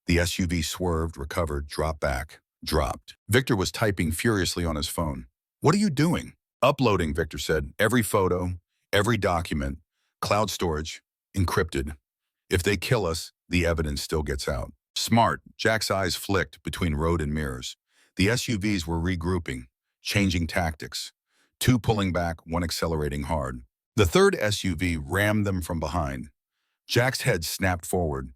The SUV swerved, recovered, dropped back, dropped. Victor was typing furiously on his phone. What are you doing? Uploading, Victor said. Every photo, every document, cloud storage, encrypted. If they kill us, the evidence still gets out. Smart. Jack's eyes flicked between road and mirrors. The SUVs were regrouping, changing tactics. 2 pulling back, 1 accelerating hard. The third SUV rammed them from behind. Jack's head snapped forward.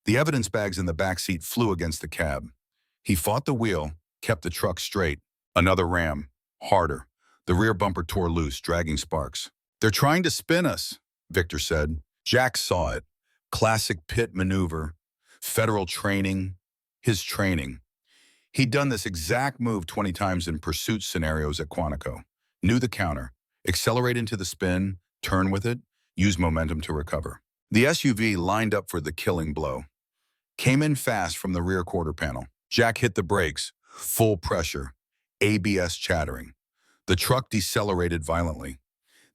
The evidence bags in the back seat flew against the cab. He fought the wheel, kept the truck straight. Another ram, harder. The rear bumper tore loose, dragging sparks. They're trying to spin us, Victor said. Jack saw it. Classic pit maneuver. Federal training. His training. He'd done this exact move 20 times in pursuit scenarios at Quantico. Knew the counter. Accelerate into the spin, turn with it, use momentum to recover. The SUV lined up for the killing blow. Came in fast from the rear quarter panel. Jack hit the brakes, full pressure, ABS chattering. The truck decelerated violently.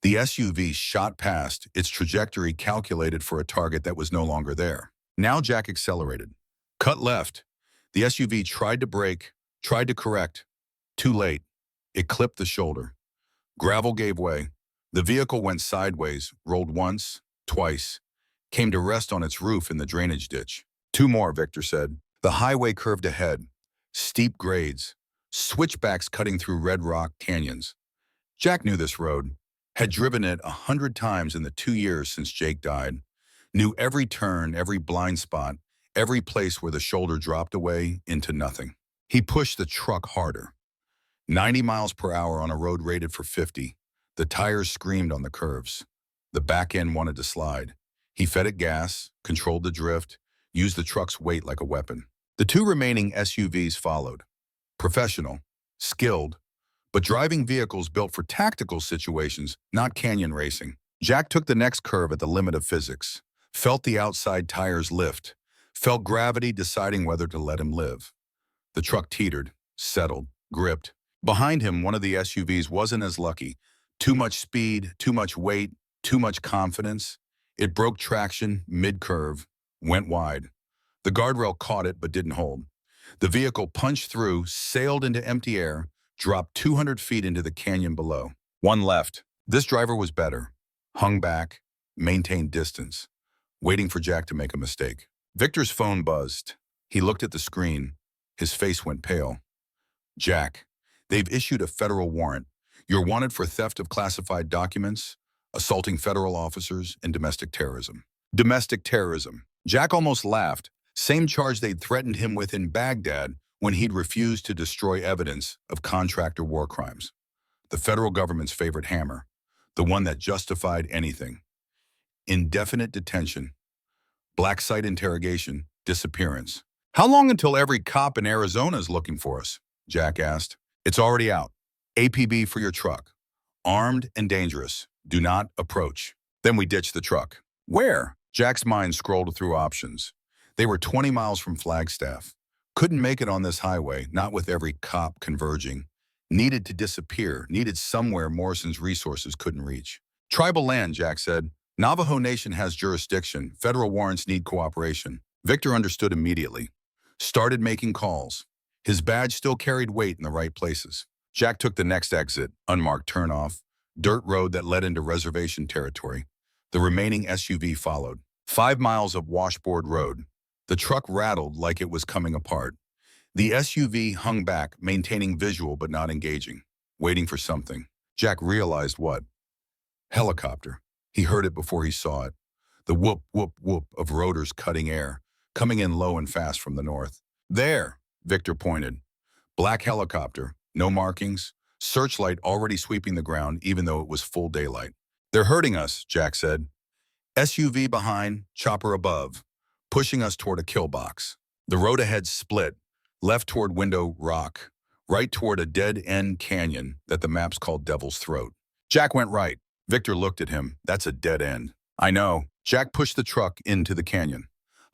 The SUV shot past, its trajectory calculated for a target that was no longer there. Now Jack accelerated. Cut left. The SUV tried to brake, tried to correct. Too late. It clipped the shoulder. Gravel gave way. The vehicle went sideways, rolled once, twice, came to rest on its roof in the drainage ditch. 2 more, Victor said. The highway curved ahead. Steep grades, switchbacks cutting through red rock canyons. Jack knew this road, had driven it 100 times in the 2 years since Jake died. Knew every turn, every blind spot, every place where the shoulder dropped away into nothing. He pushed the truck harder. 90 miles per hour on a road rated for 50. The tires screamed on the curves. The back end wanted to slide. He fed it gas, controlled the drift, used the truck's weight like a weapon. The two remaining SUVs followed. Professional, skilled, but driving vehicles built for tactical situations, not canyon racing. Jack took the next curve at the limit of physics, felt the outside tires lift, felt gravity deciding whether to let him live. The truck teetered, settled, gripped. Behind him, one of the SUVs wasn't as lucky. Too much speed, too much weight, too much confidence. It broke traction mid-curve, went wide. The guardrail caught it but didn't hold. The vehicle punched through, sailed into empty air, dropped 200 feet into the canyon below. One left. This driver was better. Hung back, maintained distance, waiting for Jack to make a mistake. Victor's phone buzzed. He looked at the screen. His face went pale. Jack, they've issued a federal warrant. You're wanted for theft of classified documents, assaulting federal officers, and domestic terrorism. Domestic terrorism. Jack almost laughed. Same charge they'd threatened him with in Baghdad when he'd refused to destroy evidence of contractor war crimes. The federal government's favorite hammer, the one that justified anything. Indefinite detention, black site interrogation, disappearance. How long until every cop in Arizona is looking for us? Jack asked. It's already out. APB for your truck. Armed and dangerous. Do not approach. Then we ditched the truck. Where? Jack's mind scrolled through options. They were 20 miles from Flagstaff. Couldn't make it on this highway, not with every cop converging. Needed to disappear, needed somewhere Morrison's resources couldn't reach. Tribal land, Jack said. Navajo Nation has jurisdiction. Federal warrants need cooperation. Victor understood immediately. Started making calls. His badge still carried weight in the right places. Jack took the next exit, unmarked turnoff, dirt road that led into reservation territory. The remaining SUV followed. 5 miles of washboard road. The truck rattled like it was coming apart. The SUV hung back, maintaining visual but not engaging, waiting for something. Jack realized what? Helicopter. He heard it before he saw it. The whoop, whoop, whoop of rotors cutting air, coming in low and fast from the north. There, Victor pointed. Black helicopter, no markings, searchlight already sweeping the ground even though it was full daylight. They're hurting us, Jack said. SUV behind, chopper above, pushing us toward a kill box. The road ahead split, left toward Window Rock, right toward a dead-end canyon that the maps called Devil's Throat. Jack went right. Victor looked at him. That's a dead end. I know. Jack pushed the truck into the canyon.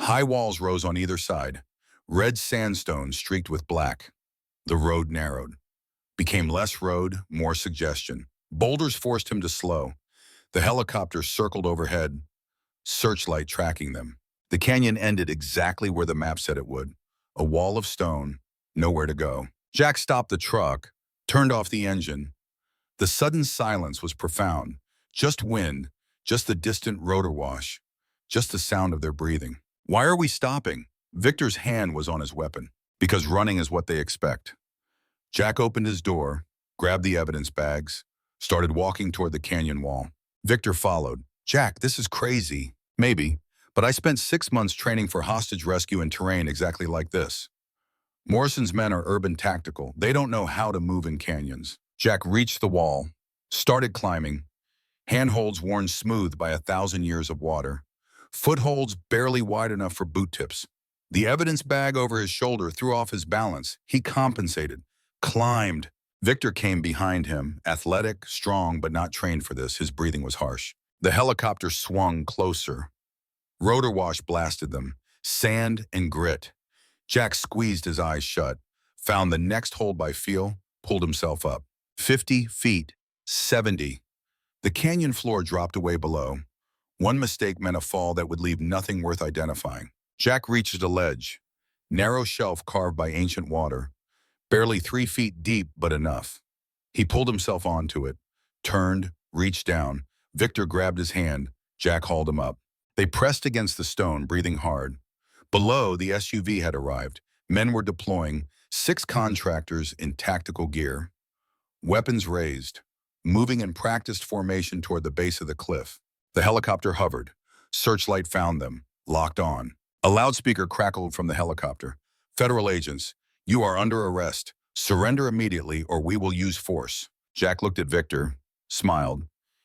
High walls rose on either side. Red sandstone streaked with black. The road narrowed. Became less road, more suggestion. Boulders forced him to slow. The helicopter circled overhead, searchlight tracking them. The canyon ended exactly where the map said it would. A wall of stone, nowhere to go. Jack stopped the truck, turned off the engine. The sudden silence was profound. Just wind, just the distant rotor wash, just the sound of their breathing. Why are we stopping? Victor's hand was on his weapon. Because running is what they expect. Jack opened his door, grabbed the evidence bags, started walking toward the canyon wall. Victor followed. Jack, this is crazy. Maybe, but I spent 6 months training for hostage rescue in terrain exactly like this. Morrison's men are urban tactical. They don't know how to move in canyons. Jack reached the wall, started climbing, handholds worn smooth by 1,000 years of water, footholds barely wide enough for boot tips. The evidence bag over his shoulder threw off his balance. He compensated, climbed. Victor came behind him, athletic, strong, but not trained for this. His breathing was harsh. The helicopter swung closer. Rotor wash blasted them, sand and grit. Jack squeezed his eyes shut, found the next hold by feel, pulled himself up. 50 feet, 70. The canyon floor dropped away below. One mistake meant a fall that would leave nothing worth identifying. Jack reached a ledge, narrow shelf carved by ancient water, barely 3 feet deep, but enough. He pulled himself onto it, turned, reached down. Victor grabbed his hand. Jack hauled him up. They pressed against the stone, breathing hard. Below, the SUV had arrived. Men were deploying, 6 contractors in tactical gear. Weapons raised, moving in practiced formation toward the base of the cliff. The helicopter hovered, Searchlight found them, locked on. A loudspeaker crackled from the helicopter. Federal agents, you are under arrest. Surrender immediately or we will use force. Jack looked at Victor, smiled.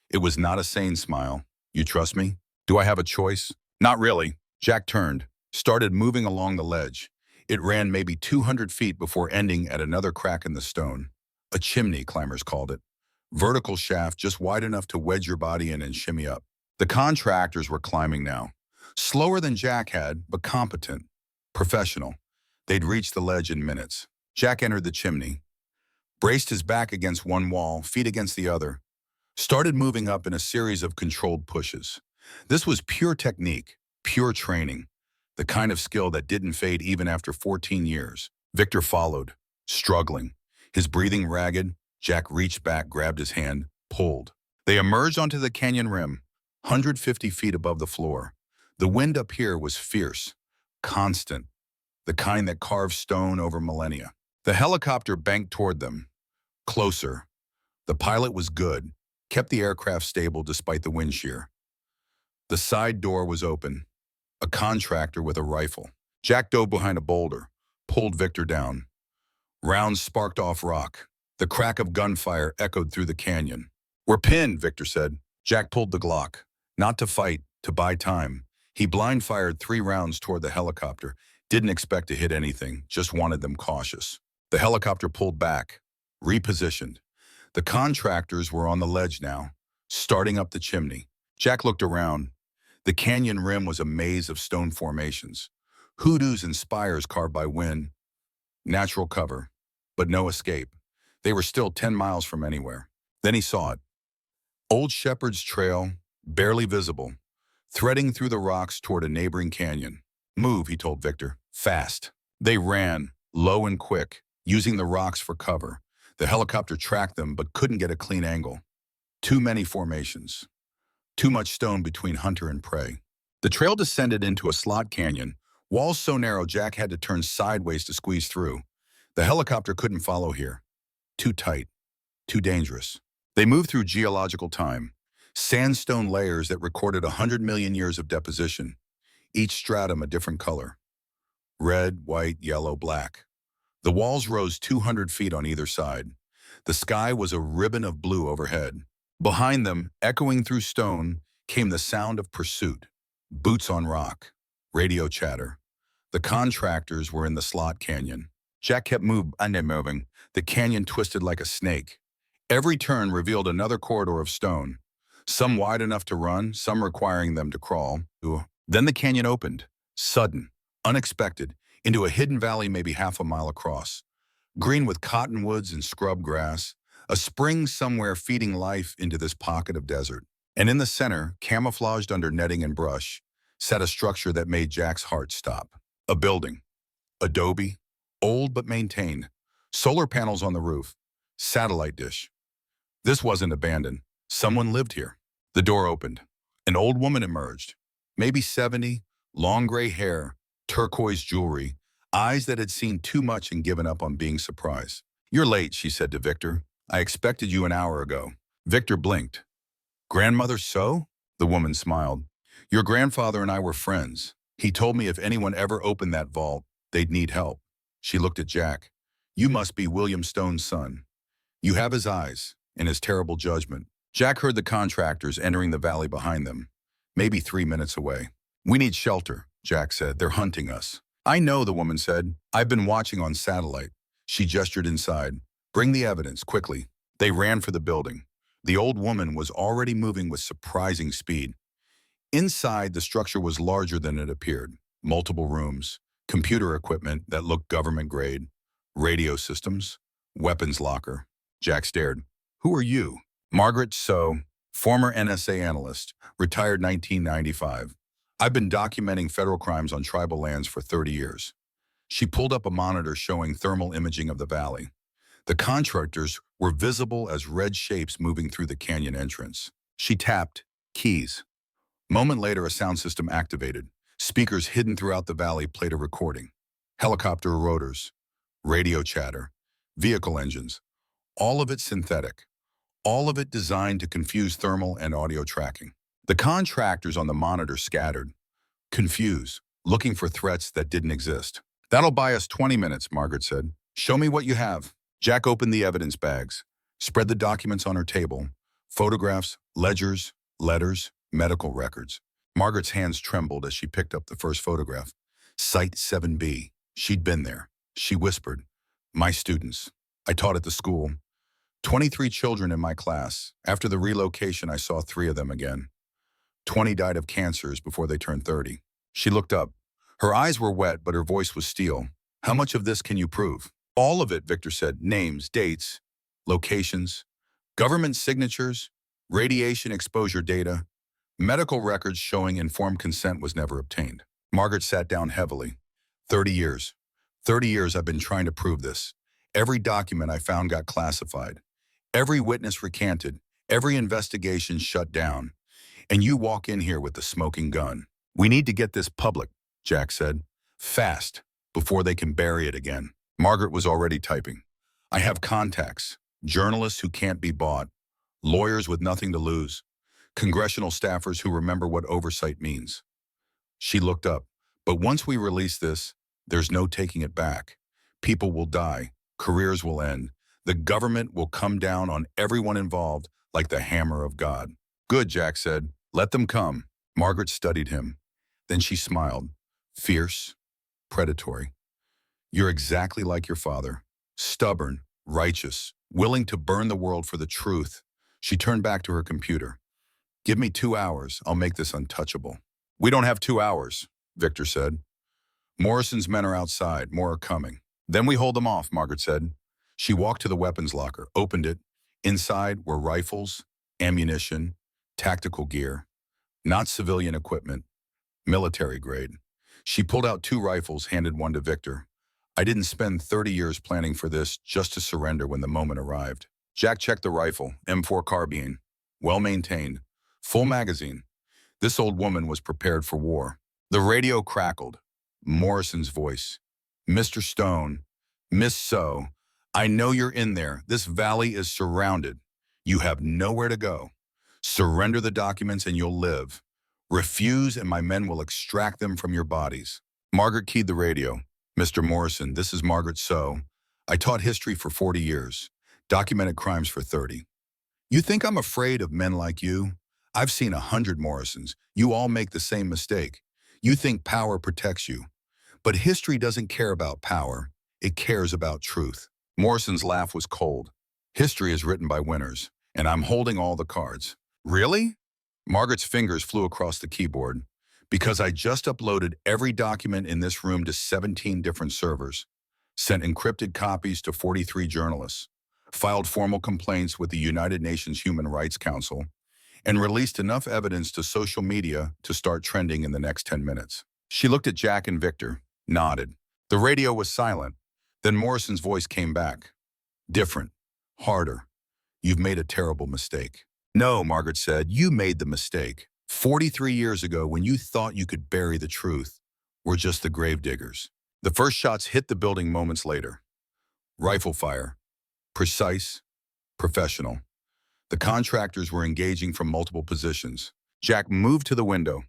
It was not a sane smile. You trust me? Do I have a choice? Not really. Jack turned, started moving along the ledge. It ran maybe 200 feet before ending at another crack in the stone. A chimney, climbers called it. Vertical shaft just wide enough to wedge your body in and shimmy up. The contractors were climbing now. Slower than Jack had, but competent. Professional. They'd reached the ledge in minutes. Jack entered the chimney, braced his back against one wall, feet against the other, started moving up in a series of controlled pushes. This was pure technique, pure training, the kind of skill that didn't fade even after 14 years. Victor followed, struggling. His breathing ragged, Jack reached back, grabbed his hand, pulled. They emerged onto the canyon rim, 150 feet above the floor. The wind up here was fierce, constant, the kind that carved stone over millennia. The helicopter banked toward them, closer. The pilot was good, kept the aircraft stable despite the wind shear. The side door was open. A contractor with a rifle. Jack dove behind a boulder, pulled Victor down. Rounds sparked off rock. The crack of gunfire echoed through the canyon. We're pinned, Victor said. Jack pulled the Glock. Not to fight, to buy time. He blind fired 3 rounds toward the helicopter. Didn't expect to hit anything, just wanted them cautious. The helicopter pulled back, repositioned. The contractors were on the ledge now, starting up the chimney. Jack looked around. The canyon rim was a maze of stone formations. Hoodoos and spires carved by wind. Natural cover, but no escape. They were still 10 miles from anywhere. Then he saw it. Old Shepherd's Trail, barely visible, threading through the rocks toward a neighboring canyon. Move, he told Victor. Fast. They ran, low and quick, using the rocks for cover. The helicopter tracked them but couldn't get a clean angle. Too many formations. Too much stone between hunter and prey. The trail descended into a slot canyon, walls so narrow Jack had to turn sideways to squeeze through. The helicopter couldn't follow here. Too tight. Too dangerous. They moved through geological time. Sandstone layers that recorded 100 million years of deposition. Each stratum a different color. Red, white, yellow, black. The walls rose 200 feet on either side. The sky was a ribbon of blue overhead. Behind them, echoing through stone, came the sound of pursuit. Boots on rock. Radio chatter. The contractors were in the slot canyon. Jack kept moving. The canyon twisted like a snake. Every turn revealed another corridor of stone. Some wide enough to run, some requiring them to crawl. Then the canyon opened. Sudden. Unexpected, into a hidden valley maybe half a mile across. Green with cottonwoods and scrub grass, a spring somewhere feeding life into this pocket of desert. And in the center, camouflaged under netting and brush, sat a structure that made Jack's heart stop. A building. Adobe. Old but maintained. Solar panels on the roof. Satellite dish. This wasn't abandoned. Someone lived here. The door opened. An old woman emerged. Maybe 70, long gray hair, turquoise jewelry, eyes that had seen too much and given up on being surprised. You're late, she said to Victor. I expected you an hour ago. Victor blinked. Grandmother So? The woman smiled. Your grandfather and I were friends. He told me if anyone ever opened that vault, they'd need help. She looked at Jack. You must be William Stone's son. You have his eyes and his terrible judgment. Jack heard the contractors entering the valley behind them, maybe 3 minutes away. We need shelter, Jack said. They're hunting us. I know, the woman said. I've been watching on satellite. She gestured inside. Bring the evidence, quickly. They ran for the building. The old woman was already moving with surprising speed. Inside, the structure was larger than it appeared. Multiple rooms, computer equipment that looked government-grade, radio systems, weapons locker. Jack stared. Who are you? Margaret So, former NSA analyst, retired 1995. I've been documenting federal crimes on tribal lands for 30 years. She pulled up a monitor showing thermal imaging of the valley. The contractors were visible as red shapes moving through the canyon entrance. She tapped, keys. Moment later, a sound system activated. Speakers hidden throughout the valley played a recording. Helicopter rotors, radio chatter, vehicle engines, all of it synthetic, all of it designed to confuse thermal and audio tracking. The contractors on the monitor scattered, confused, looking for threats that didn't exist. "That'll buy us 20 minutes, Margaret said. "Show me what you have." Jack opened the evidence bags, spread the documents on her table, photographs, ledgers, letters, medical records. Margaret's hands trembled as she picked up the first photograph. Site 7B. She'd been there. She whispered, "My students. I taught at the school. 23 children in my class. After the relocation, I saw 3 of them again. 20 died of cancers before they turned 30. She looked up. Her eyes were wet, but her voice was steel. "How much of this can you prove?" "All of it," Victor said. "Names, dates, locations, government signatures, radiation exposure data, medical records showing informed consent was never obtained." Margaret sat down heavily. 30 years. 30 years I've been trying to prove this. Every document I found got classified. Every witness recanted. Every investigation shut down. And you walk in here with the smoking gun. "We need to get this public," Jack said. "Fast, before they can bury it again." Margaret was already typing. "I have contacts, journalists who can't be bought, lawyers with nothing to lose, congressional staffers who remember what oversight means." She looked up. "But once we release this, there's no taking it back. People will die. Careers will end. The government will come down on everyone involved like the hammer of God." "Good," Jack said. "Let them come." Margaret studied him. Then she smiled. Fierce, predatory. "You're exactly like your father. Stubborn, righteous, willing to burn the world for the truth." She turned back to her computer. "Give me 2 hours. I'll make this untouchable." "We don't have 2 hours," Victor said. "Morrison's men are outside. More are coming." "Then we hold them off," Margaret said. She walked to the weapons locker, opened it. Inside were rifles, ammunition, tactical gear. Not civilian equipment, military grade. She pulled out 2 rifles, handed one to Victor. "I didn't spend 30 years planning for this just to surrender when the moment arrived." Jack checked the rifle, M4 carbine. Well-maintained. Full magazine. This old woman was prepared for war. The radio crackled. Morrison's voice. "Mr. Stone, Miss So, I know you're in there. This valley is surrounded. You have nowhere to go. Surrender the documents and you'll live. Refuse and my men will extract them from your bodies." Margaret keyed the radio. "Mr. Morrison, this is Margaret So. I taught history for 40 years. Documented crimes for 30. You think I'm afraid of men like you? I've seen 100 Morrisons. You all make the same mistake. You think power protects you. But history doesn't care about power. It cares about truth." Morrison's laugh was cold. "History is written by winners, and I'm holding all the cards." "Really?" Margaret's fingers flew across the keyboard. "Because I just uploaded every document in this room to 17 different servers, sent encrypted copies to 43 journalists, filed formal complaints with the United Nations Human Rights Council, and released enough evidence to social media to start trending in the next 10 minutes. She looked at Jack and Victor, nodded. The radio was silent. Then Morrison's voice came back. Different, harder. "You've made a terrible mistake." "No," Margaret said, "you made the mistake. 43 years ago, when you thought you could bury the truth, we're just the gravediggers." The first shots hit the building moments later. Rifle fire. Precise. Professional. The contractors were engaging from multiple positions. Jack moved to the window,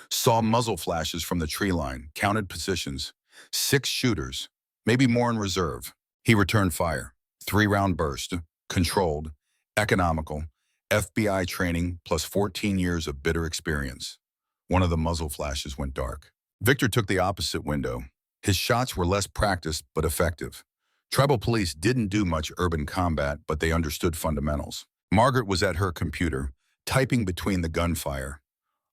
saw muzzle flashes from the tree line, counted positions. 6 shooters, maybe more in reserve. He returned fire. 3-round burst. Controlled. Economical. FBI training plus 14 years of bitter experience. One of the muzzle flashes went dark. Victor took the opposite window. His shots were less practiced but effective. Tribal police didn't do much urban combat, but they understood fundamentals. Margaret was at her computer, typing between the gunfire,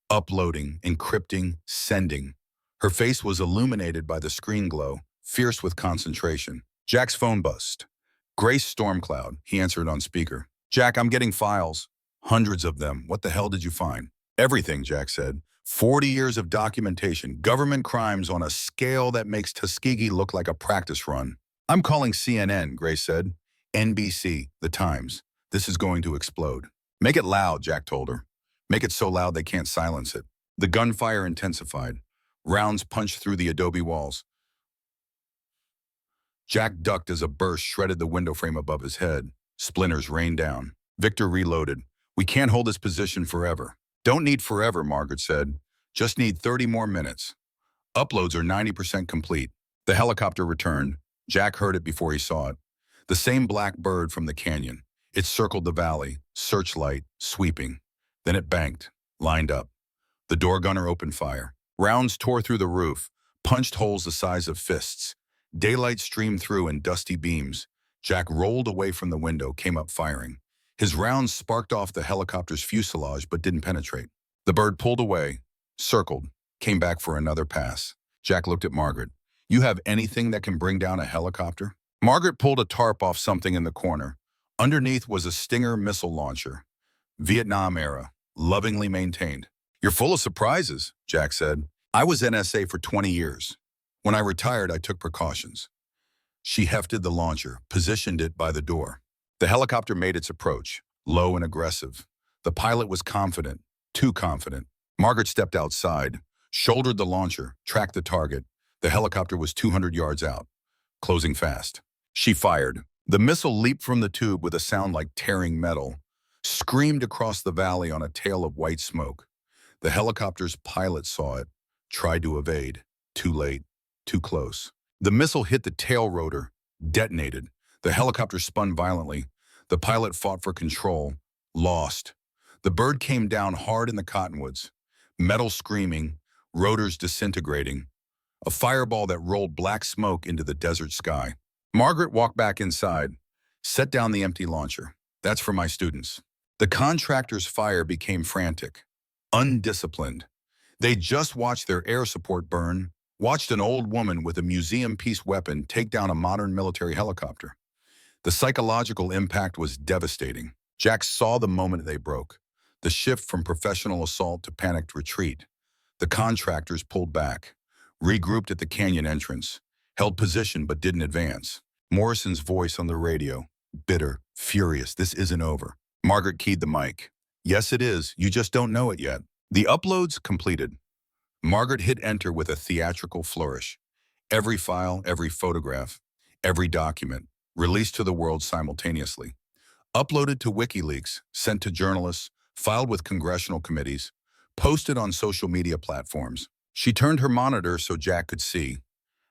uploading, encrypting, sending. Her face was illuminated by the screen glow, fierce with concentration. Jack's phone buzzed. "Grace Stormcloud," he answered on speaker. "Jack, I'm getting files. Hundreds of them. What the hell did you find?" "Everything," Jack said. 40 years of documentation, government crimes on a scale that makes Tuskegee look like a practice run. "I'm calling CNN," Grace said. "NBC, The Times. This is going to explode." "Make it loud," Jack told her. "Make it so loud they can't silence it." The gunfire intensified. Rounds punched through the adobe walls. Jack ducked as a burst shredded the window frame above his head. Splinters rained down. Victor reloaded. "We can't hold this position forever." Don't need forever, Margaret said. Just need 30 more minutes. Uploads are 90% complete. The helicopter returned. Jack heard it before he saw it. The same black bird from the canyon. It circled the valley, searchlight, sweeping. Then it banked, lined up. The door gunner opened fire. Rounds tore through the roof, punched holes the size of fists. Daylight streamed through in dusty beams. Jack rolled away from the window, came up firing. His rounds sparked off the helicopter's fuselage but didn't penetrate. The bird pulled away, circled, came back for another pass. Jack looked at Margaret. You have anything that can bring down a helicopter? Margaret pulled a tarp off something in the corner. Underneath was a Stinger missile launcher. Vietnam era, lovingly maintained. You're full of surprises, Jack said. I was NSA for 20 years. When I retired, I took precautions. She hefted the launcher, positioned it by the door. The helicopter made its approach, low and aggressive. The pilot was confident, too confident. Margaret stepped outside, shouldered the launcher, tracked the target. The helicopter was 200 yards out, closing fast. She fired. The missile leaped from the tube with a sound like tearing metal, screamed across the valley on a tail of white smoke. The helicopter's pilot saw it, tried to evade. Too late, too close. The missile hit the tail rotor, detonated. The helicopter spun violently. The pilot fought for control, lost. The bird came down hard in the cottonwoods, metal screaming, rotors disintegrating, a fireball that rolled black smoke into the desert sky. Margaret walked back inside, set down the empty launcher. That's for my students. The contractor's fire became frantic, undisciplined. They just watched their air support burn, watched an old woman with a museum-piece weapon take down a modern military helicopter. The psychological impact was devastating. Jack saw the moment they broke, the shift from professional assault to panicked retreat. The contractors pulled back, regrouped at the canyon entrance, held position but didn't advance. Morrison's voice on the radio, bitter, furious, this isn't over. Margaret keyed the mic. Yes, it is. You just don't know it yet. The uploads completed. Margaret hit enter with a theatrical flourish. Every file, every photograph, every document, released to the world simultaneously. Uploaded to WikiLeaks, sent to journalists, filed with congressional committees, posted on social media platforms. She turned her monitor so Jack could see.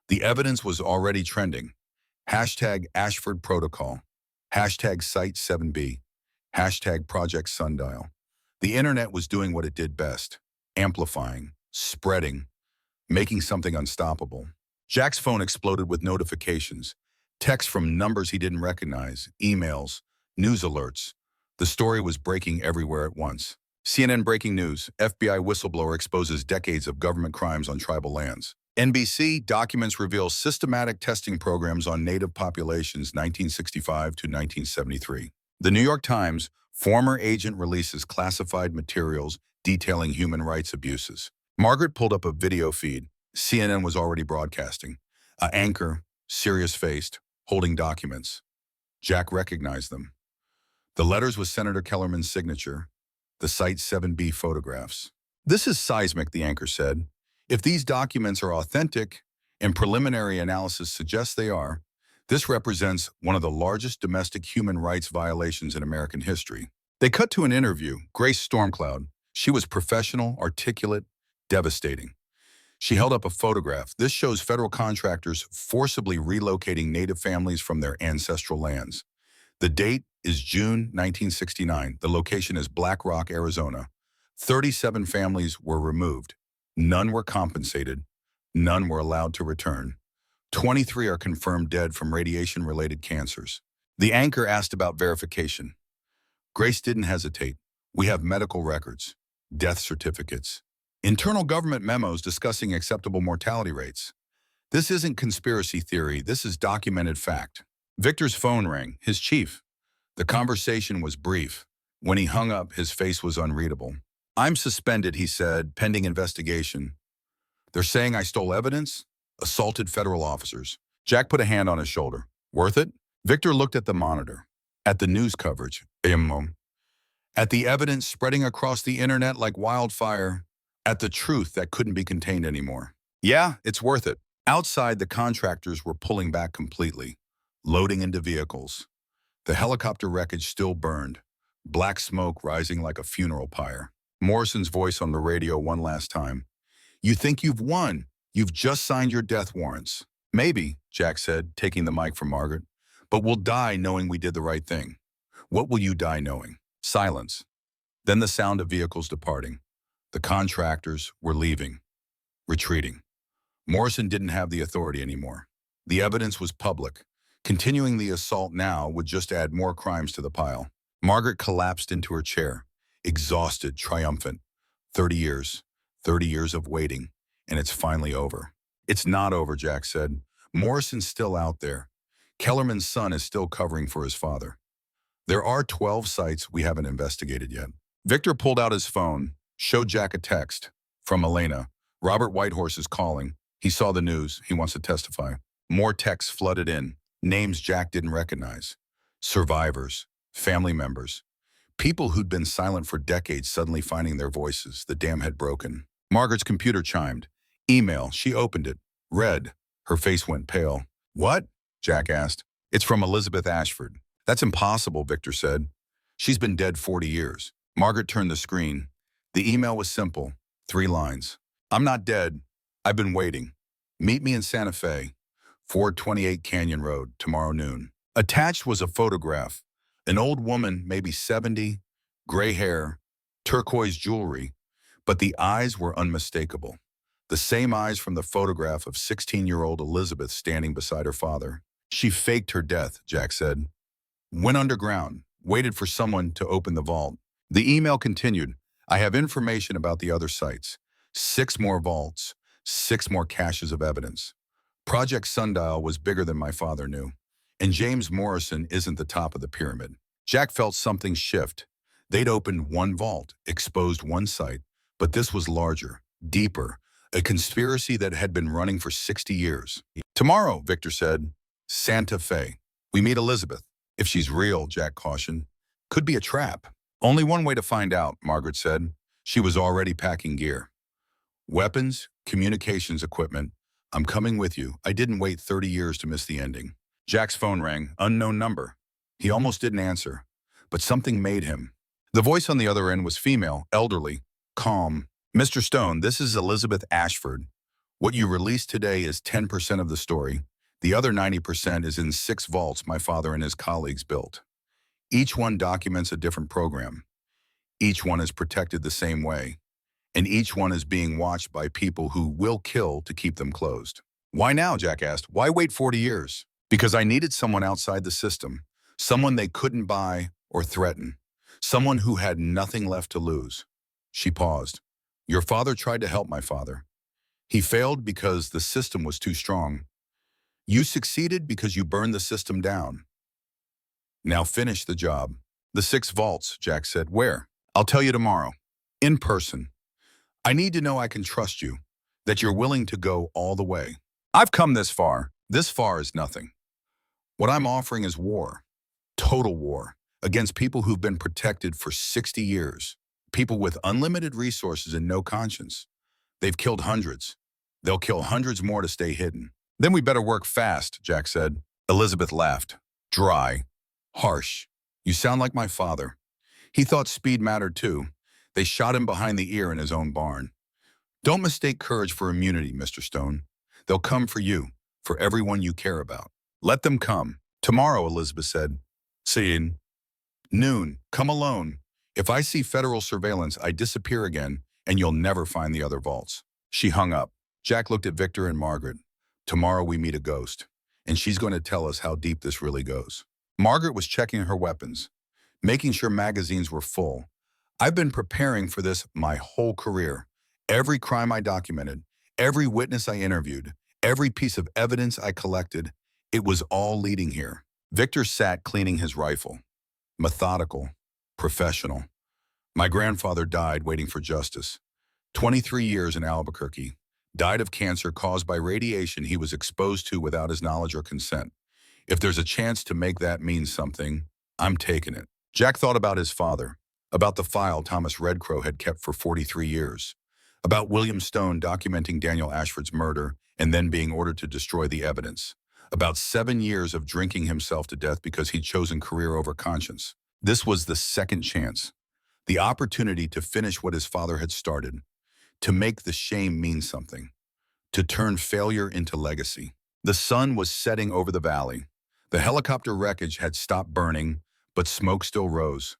The evidence was already trending. Hashtag Ashford Protocol. Hashtag Site 7B. Hashtag Project Sundial. The internet was doing what it did best, amplifying, spreading, making something unstoppable. Jack's phone exploded with notifications, texts from numbers he didn't recognize, emails, news alerts. The story was breaking everywhere at once. CNN breaking news, FBI whistleblower exposes decades of government crimes on tribal lands. NBC documents reveal systematic testing programs on native populations 1965 to 1973. The New York Times, former agent releases classified materials detailing human rights abuses. Margaret pulled up a video feed. CNN was already broadcasting. An anchor, serious-faced, holding documents. Jack recognized them. The letters with Senator Kellerman's signature, the Site 7B photographs. This is seismic, the anchor said. If these documents are authentic, and preliminary analysis suggests they are, this represents one of the largest domestic human rights violations in American history. They cut to an interview, Grace Stormcloud. She was professional, articulate, devastating. She held up a photograph. This shows federal contractors forcibly relocating Native families from their ancestral lands. The date is June 1969. The location is Black Rock, Arizona. 37 families were removed. None were compensated. None were allowed to return. 23 are confirmed dead from radiation-related cancers. The anchor asked about verification. Grace didn't hesitate. We have medical records, death certificates, internal government memos discussing acceptable mortality rates. This isn't conspiracy theory. This is documented fact. Victor's phone rang, his chief. The conversation was brief. When he hung up, his face was unreadable. I'm suspended, he said, pending investigation. They're saying I stole evidence? Assaulted federal officers. Jack put a hand on his shoulder. Worth it? Victor looked at the monitor, at the news coverage, at the evidence spreading across the internet like wildfire, at the truth that couldn't be contained anymore. Yeah, it's worth it. Outside, the contractors were pulling back completely, loading into vehicles. The helicopter wreckage still burned, black smoke rising like a funeral pyre. Morrison's voice on the radio one last time. You think you've won. You've just signed your death warrants. Maybe, Jack said, taking the mic from Margaret. But we'll die knowing we did the right thing. What will you die knowing? Silence. Then the sound of vehicles departing. The contractors were leaving, retreating. Morrison didn't have the authority anymore. The evidence was public. Continuing the assault now would just add more crimes to the pile. Margaret collapsed into her chair, exhausted, triumphant. 30 years. 30 years of waiting, and it's finally over. It's not over, Jack said. Morrison's still out there. Kellerman's son is still covering for his father. There are 12 sites we haven't investigated yet. Victor pulled out his phone, showed Jack a text from Elena. Robert Whitehorse is calling. He saw the news. He wants to testify. More texts flooded in. Names Jack didn't recognize. Survivors, family members, people who'd been silent for decades suddenly finding their voices. The dam had broken. Margaret's computer chimed. Email. She opened it. Read. Her face went pale. What? Jack asked. It's from Elizabeth Ashford. That's impossible, Victor said. She's been dead 40 years. Margaret turned the screen. The email was simple. 3 lines. I'm not dead. I've been waiting. Meet me in Santa Fe, 428 Canyon Road, tomorrow noon. Attached was a photograph. An old woman, maybe 70, gray hair, turquoise jewelry, but the eyes were unmistakable. The same eyes from the photograph of 16-year-old Elizabeth standing beside her father. She faked her death, Jack said. Went underground, waited for someone to open the vault. The email continued. I have information about the other sites. 6 more vaults, 6 more caches of evidence. Project Sundial was bigger than my father knew. And James Morrison isn't the top of the pyramid. Jack felt something shift. They'd opened 1 vault, exposed 1 site, but this was larger, deeper, a conspiracy that had been running for 60 years. Tomorrow, Victor said. Santa Fe. We meet Elizabeth. If she's real, Jack cautioned. Could be a trap. Only one way to find out, Margaret said. She was already packing gear. Weapons, communications equipment. I'm coming with you. I didn't wait 30 years to miss the ending. Jack's phone rang. Unknown number. He almost didn't answer, but something made him. The voice on the other end was female, elderly, calm. Mr. Stone, this is Elizabeth Ashford. What you released today is 10% of the story. The other 90% is in 6 vaults my father and his colleagues built. Each one documents a different program. Each one is protected the same way. And each one is being watched by people who will kill to keep them closed. Why now, Jack asked. Why wait 40 years? Because I needed someone outside the system, someone they couldn't buy or threaten, someone who had nothing left to lose. She paused. Your father tried to help my father. He failed because the system was too strong. You succeeded because you burned the system down. Now finish the job. The 6 vaults, Jack said. Where? I'll tell you tomorrow. In person. I need to know I can trust you, that you're willing to go all the way. I've come this far. This far is nothing. What I'm offering is war. Total war. Against people who've been protected for 60 years. People with unlimited resources and no conscience. They've killed hundreds. They'll kill hundreds more to stay hidden. Then we better work fast, Jack said. Elizabeth laughed. Dry. Harsh. You sound like my father. He thought speed mattered too. They shot him behind the ear in his own barn. Don't mistake courage for immunity, Mr. Stone. They'll come for you, for everyone you care about. Let them come. Tomorrow, Elizabeth said. Seeing. Noon. Come alone. If I see federal surveillance, I disappear again, and you'll never find the other vaults. She hung up. Jack looked at Victor and Margaret. Tomorrow we meet a ghost, and she's going to tell us how deep this really goes. Margaret was checking her weapons, making sure magazines were full. I've been preparing for this my whole career. Every crime I documented, every witness I interviewed, every piece of evidence I collected, it was all leading here. Victor sat cleaning his rifle. Methodical, professional. My grandfather died waiting for justice. 23 years in Albuquerque. Died of cancer caused by radiation he was exposed to without his knowledge or consent. If there's a chance to make that mean something, I'm taking it. Jack thought about his father, about the file Thomas Redcrow had kept for 43 years, about William Stone documenting Daniel Ashford's murder and then being ordered to destroy the evidence, about 7 years of drinking himself to death because he'd chosen career over conscience. This was the second chance. The opportunity to finish what his father had started, to make the shame mean something, to turn failure into legacy. The sun was setting over the valley. The helicopter wreckage had stopped burning, but smoke still rose.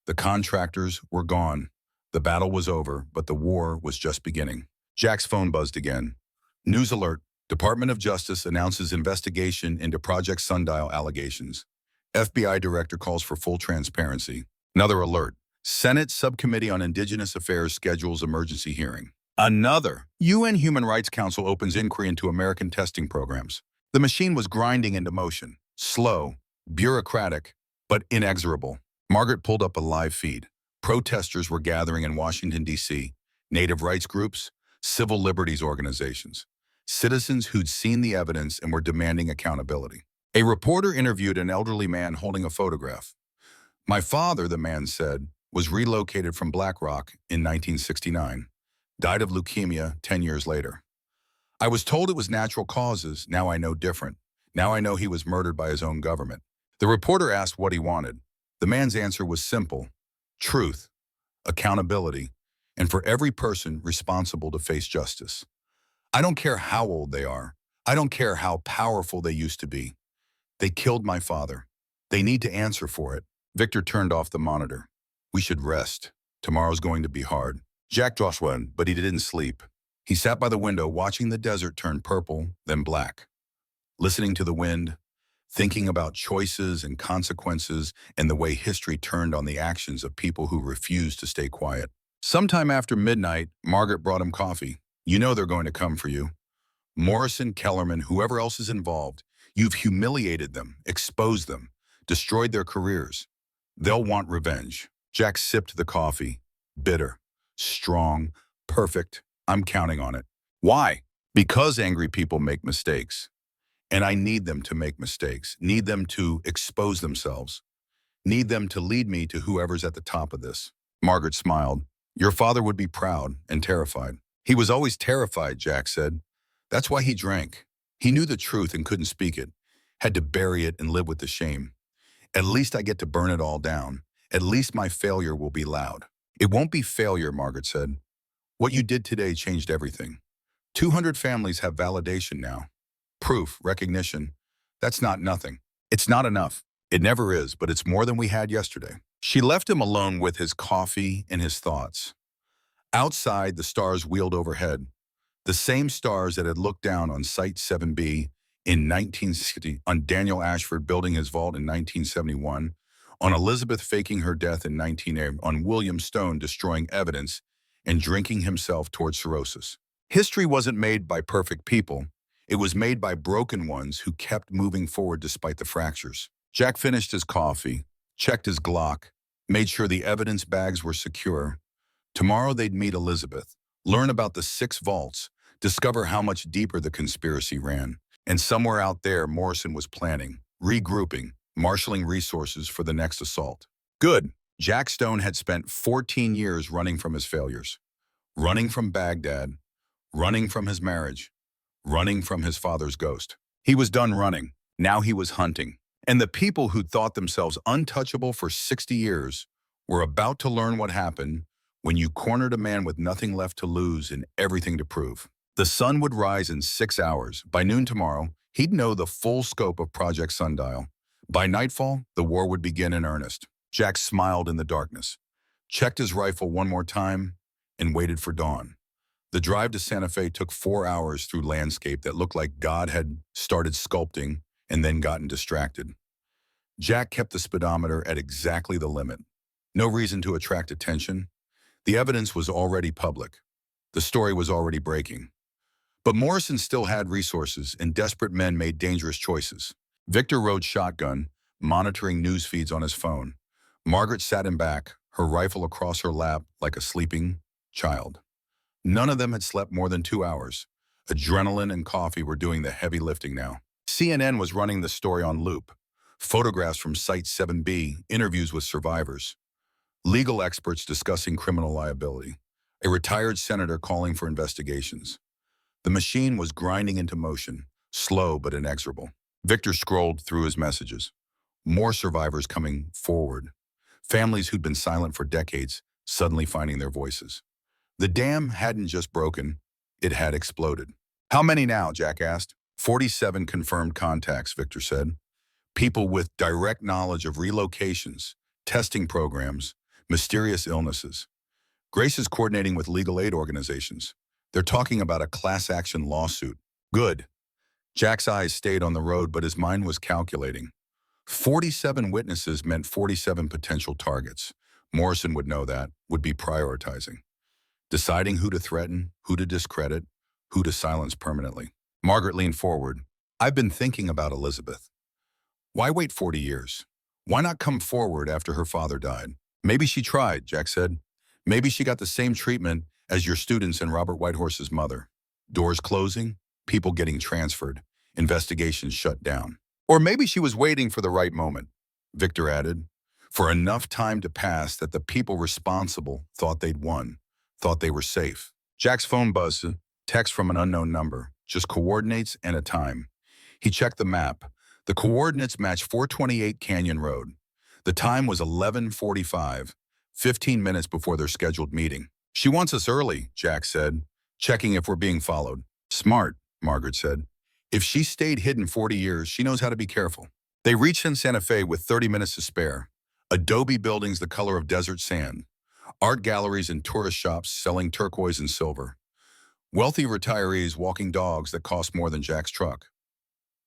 The contractors were gone. The battle was over, but the war was just beginning. Jack's phone buzzed again. News alert. Department of Justice announces investigation into Project Sundial allegations. FBI director calls for full transparency. Another alert. Senate Subcommittee on Indigenous Affairs schedules emergency hearing. Another. UN Human Rights Council opens inquiry into American testing programs. The machine was grinding into motion. Slow, bureaucratic, but inexorable. Margaret pulled up a live feed. Protesters were gathering in Washington, D.C. Native rights groups, civil liberties organizations, citizens who'd seen the evidence and were demanding accountability. A reporter interviewed an elderly man holding a photograph. My father, the man said, was relocated from Black Rock in 1969. Died of leukemia 10 years later. I was told it was natural causes. Now I know different. Now I know he was murdered by his own government. The reporter asked what he wanted. The man's answer was simple: truth, accountability, and for every person responsible to face justice. I don't care how old they are. I don't care how powerful they used to be. They killed my father. They need to answer for it. Victor turned off the monitor. We should rest. Tomorrow's going to be hard. Jack Joshua, but he didn't sleep. He sat by the window watching the desert turn purple, then black, listening to the wind, thinking about choices and consequences and the way history turned on the actions of people who refused to stay quiet. Sometime after midnight, Margaret brought him coffee. You know they're going to come for you. Morrison, Kellerman, whoever else is involved, you've humiliated them, exposed them, destroyed their careers. They'll want revenge. Jack sipped the coffee. Bitter, strong, perfect. I'm counting on it. Why? Because angry people make mistakes. And I need them to make mistakes, need them to expose themselves, need them to lead me to whoever's at the top of this. Margaret smiled. Your father would be proud and terrified. He was always terrified, Jack said. That's why he drank. He knew the truth and couldn't speak it, had to bury it and live with the shame. At least I get to burn it all down. At least my failure will be loud. It won't be failure, Margaret said. What you did today changed everything. 200 families have validation now. Proof, recognition. That's not nothing. It's not enough. It never is, but it's more than we had yesterday. She left him alone with his coffee and his thoughts. Outside, the stars wheeled overhead. The same stars that had looked down on Site 7B in 1960, on Daniel Ashford building his vault in 1971, on Elizabeth faking her death in 1980, on William Stone destroying evidence and drinking himself toward cirrhosis. History wasn't made by perfect people. It was made by broken ones who kept moving forward despite the fractures. Jack finished his coffee, checked his Glock, made sure the evidence bags were secure. Tomorrow they'd meet Elizabeth, learn about the 6 vaults, discover how much deeper the conspiracy ran. And somewhere out there, Morrison was planning, regrouping, marshaling resources for the next assault. Good. Jack Stone had spent 14 years running from his failures, running from Baghdad, running from his marriage, running from his father's ghost. He was done running. Now he was hunting. And the people who'd thought themselves untouchable for 60 years were about to learn what happened when you cornered a man with nothing left to lose and everything to prove. The sun would rise in 6 hours. By noon tomorrow, he'd know the full scope of Project Sundial. By nightfall, the war would begin in earnest. Jack smiled in the darkness, checked his rifle one more time, and waited for dawn. The drive to Santa Fe took 4 hours through landscape that looked like God had started sculpting and then gotten distracted. Jack kept the speedometer at exactly the limit. No reason to attract attention. The evidence was already public. The story was already breaking. But Morrison still had resources, and desperate men made dangerous choices. Victor rode shotgun, monitoring news feeds on his phone. Margaret sat him back, her rifle across her lap like a sleeping child. None of them had slept more than 2 hours. Adrenaline and coffee were doing the heavy lifting now. CNN was running the story on loop. Photographs from Site 7B, interviews with survivors. Legal experts discussing criminal liability. A retired senator calling for investigations. The machine was grinding into motion, slow but inexorable. Victor scrolled through his messages. More survivors coming forward. Families who'd been silent for decades, suddenly finding their voices. The dam hadn't just broken, it had exploded. How many now, Jack asked. 47 confirmed contacts, Victor said. People with direct knowledge of relocations, testing programs, mysterious illnesses. Grace is coordinating with legal aid organizations. They're talking about a class action lawsuit. Good. Jack's eyes stayed on the road, but his mind was calculating. 47 witnesses meant 47 potential targets. Morrison would know that, would be prioritizing. Deciding who to threaten, who to discredit, who to silence permanently. Margaret leaned forward. I've been thinking about Elizabeth. Why wait 40 years? Why not come forward after her father died? Maybe she tried, Jack said. Maybe she got the same treatment as your students and Robert Whitehorse's mother. Doors closing, people getting transferred, investigations shut down. Or maybe she was waiting for the right moment, Victor added, for enough time to pass that the people responsible thought they'd won, thought they were safe. Jack's phone buzzed, text from an unknown number, just coordinates and a time. He checked the map. The coordinates matched 428 Canyon Road. The time was 11:45, 15 minutes before their scheduled meeting. She wants us early, Jack said, checking if we're being followed. Smart, Margaret said. If she stayed hidden 40 years, she knows how to be careful. They reached in Santa Fe with 30 minutes to spare. Adobe buildings the color of desert sand. Art galleries and tourist shops selling turquoise and silver. Wealthy retirees walking dogs that cost more than Jack's truck.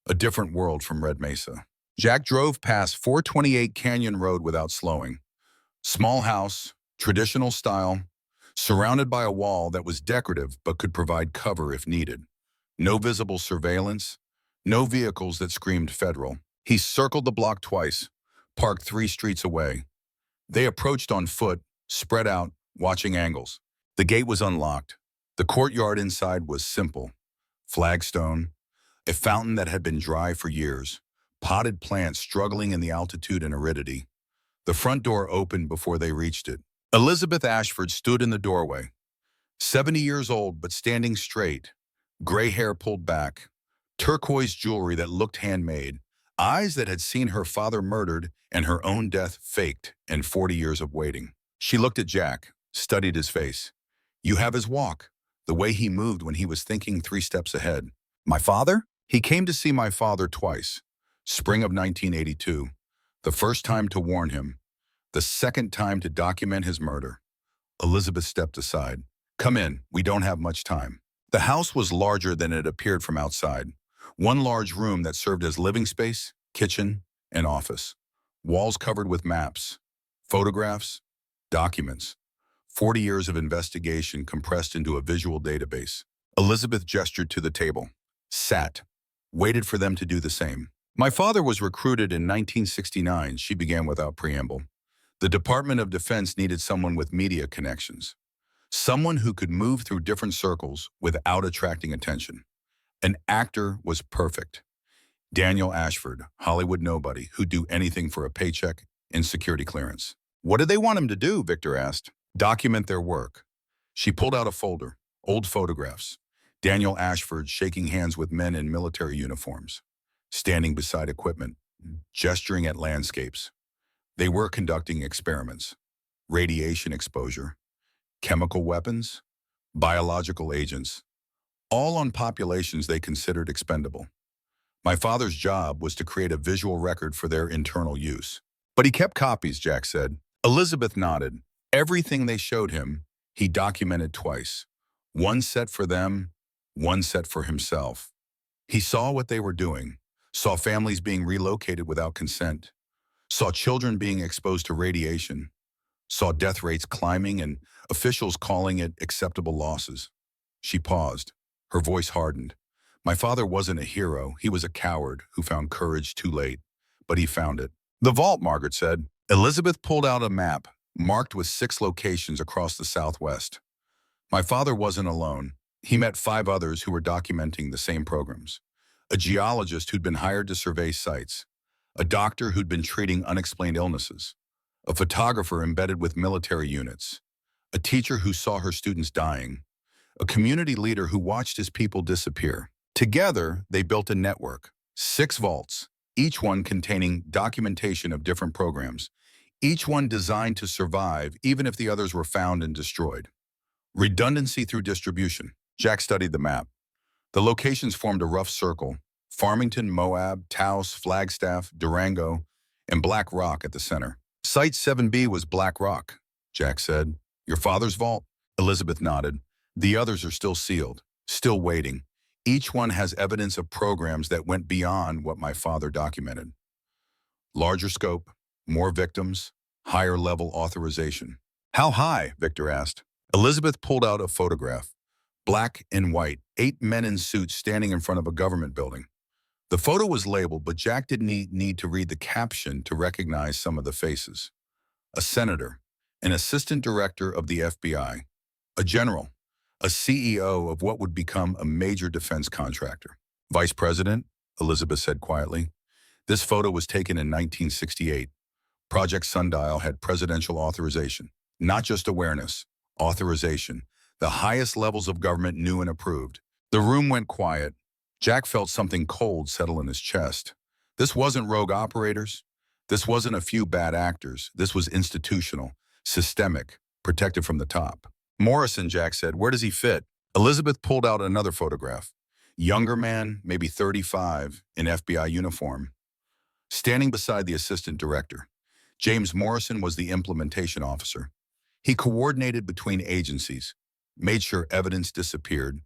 A different world from Red Mesa. Jack drove past 428 Canyon Road without slowing. Small house, traditional style, surrounded by a wall that was decorative but could provide cover if needed. No visible surveillance, no vehicles that screamed federal. He circled the block twice, parked 3 streets away. They approached on foot, spread out, watching angles. The gate was unlocked. The courtyard inside was simple. Flagstone, a fountain that had been dry for years, potted plants struggling in the altitude and aridity. The front door opened before they reached it. Elizabeth Ashford stood in the doorway, 70 years old but standing straight, gray hair pulled back, turquoise jewelry that looked handmade, eyes that had seen her father murdered and her own death faked, and 40 years of waiting. She looked at Jack, studied his face. You have his walk, the way he moved when he was thinking 3 steps ahead. My father? He came to see my father twice. Spring of 1982. The first time to warn him. The second time to document his murder. Elizabeth stepped aside. Come in, we don't have much time. The house was larger than it appeared from outside. One large room that served as living space, kitchen, and office. Walls covered with maps, photographs, documents. 40 years of investigation compressed into a visual database. Elizabeth gestured to the table, sat, waited for them to do the same. My father was recruited in 1969, she began without preamble. The Department of Defense needed someone with media connections. Someone who could move through different circles without attracting attention. An actor was perfect. Daniel Ashford, Hollywood nobody, who'd do anything for a paycheck and security clearance. What did they want him to do, Victor asked. Document their work. She pulled out a folder, old photographs. Daniel Ashford shaking hands with men in military uniforms, standing beside equipment, gesturing at landscapes. They were conducting experiments, radiation exposure, chemical weapons, biological agents, all on populations they considered expendable. My father's job was to create a visual record for their internal use. But he kept copies, Jack said. Elizabeth nodded. Everything they showed him, he documented twice. One set for them, one set for himself. He saw what they were doing, saw families being relocated without consent, saw children being exposed to radiation, saw death rates climbing and officials calling it acceptable losses. She paused. Her voice hardened. My father wasn't a hero. He was a coward who found courage too late. But he found it. The vault, Margaret said. Elizabeth pulled out a map, marked with 6 locations across the Southwest. My father wasn't alone. He met 5 others who were documenting the same programs. A geologist who'd been hired to survey sites. A doctor who'd been treating unexplained illnesses. A photographer embedded with military units. A teacher who saw her students dying. A community leader who watched his people disappear. Together, they built a network. 6 vaults, each one containing documentation of different programs, each one designed to survive even if the others were found and destroyed. Redundancy through distribution. Jack studied the map. The locations formed a rough circle: Farmington, Moab, Taos, Flagstaff, Durango, and Black Rock at the center. Site 7B was Black Rock, Jack said. Your father's vault? Elizabeth nodded. The others are still sealed, still waiting. Each one has evidence of programs that went beyond what my father documented. Larger scope, more victims, higher level authorization. How high? Victor asked. Elizabeth pulled out a photograph. Black and white, 8 men in suits standing in front of a government building. The photo was labeled, but Jack didn't need to read the caption to recognize some of the faces. A senator, an assistant director of the FBI, a general, a CEO of what would become a major defense contractor. Vice President, Elizabeth said quietly. This photo was taken in 1968. Project Sundial had presidential authorization, not just awareness, authorization. The highest levels of government knew and approved. The room went quiet. Jack felt something cold settle in his chest. This wasn't rogue operators. This wasn't a few bad actors. This was institutional, systemic, protected from the top. Morrison, Jack said, where does he fit? Elizabeth pulled out another photograph. Younger man, maybe 35, in FBI uniform, standing beside the assistant director. James Morrison was the implementation officer. He coordinated between agencies, made sure evidence disappeared,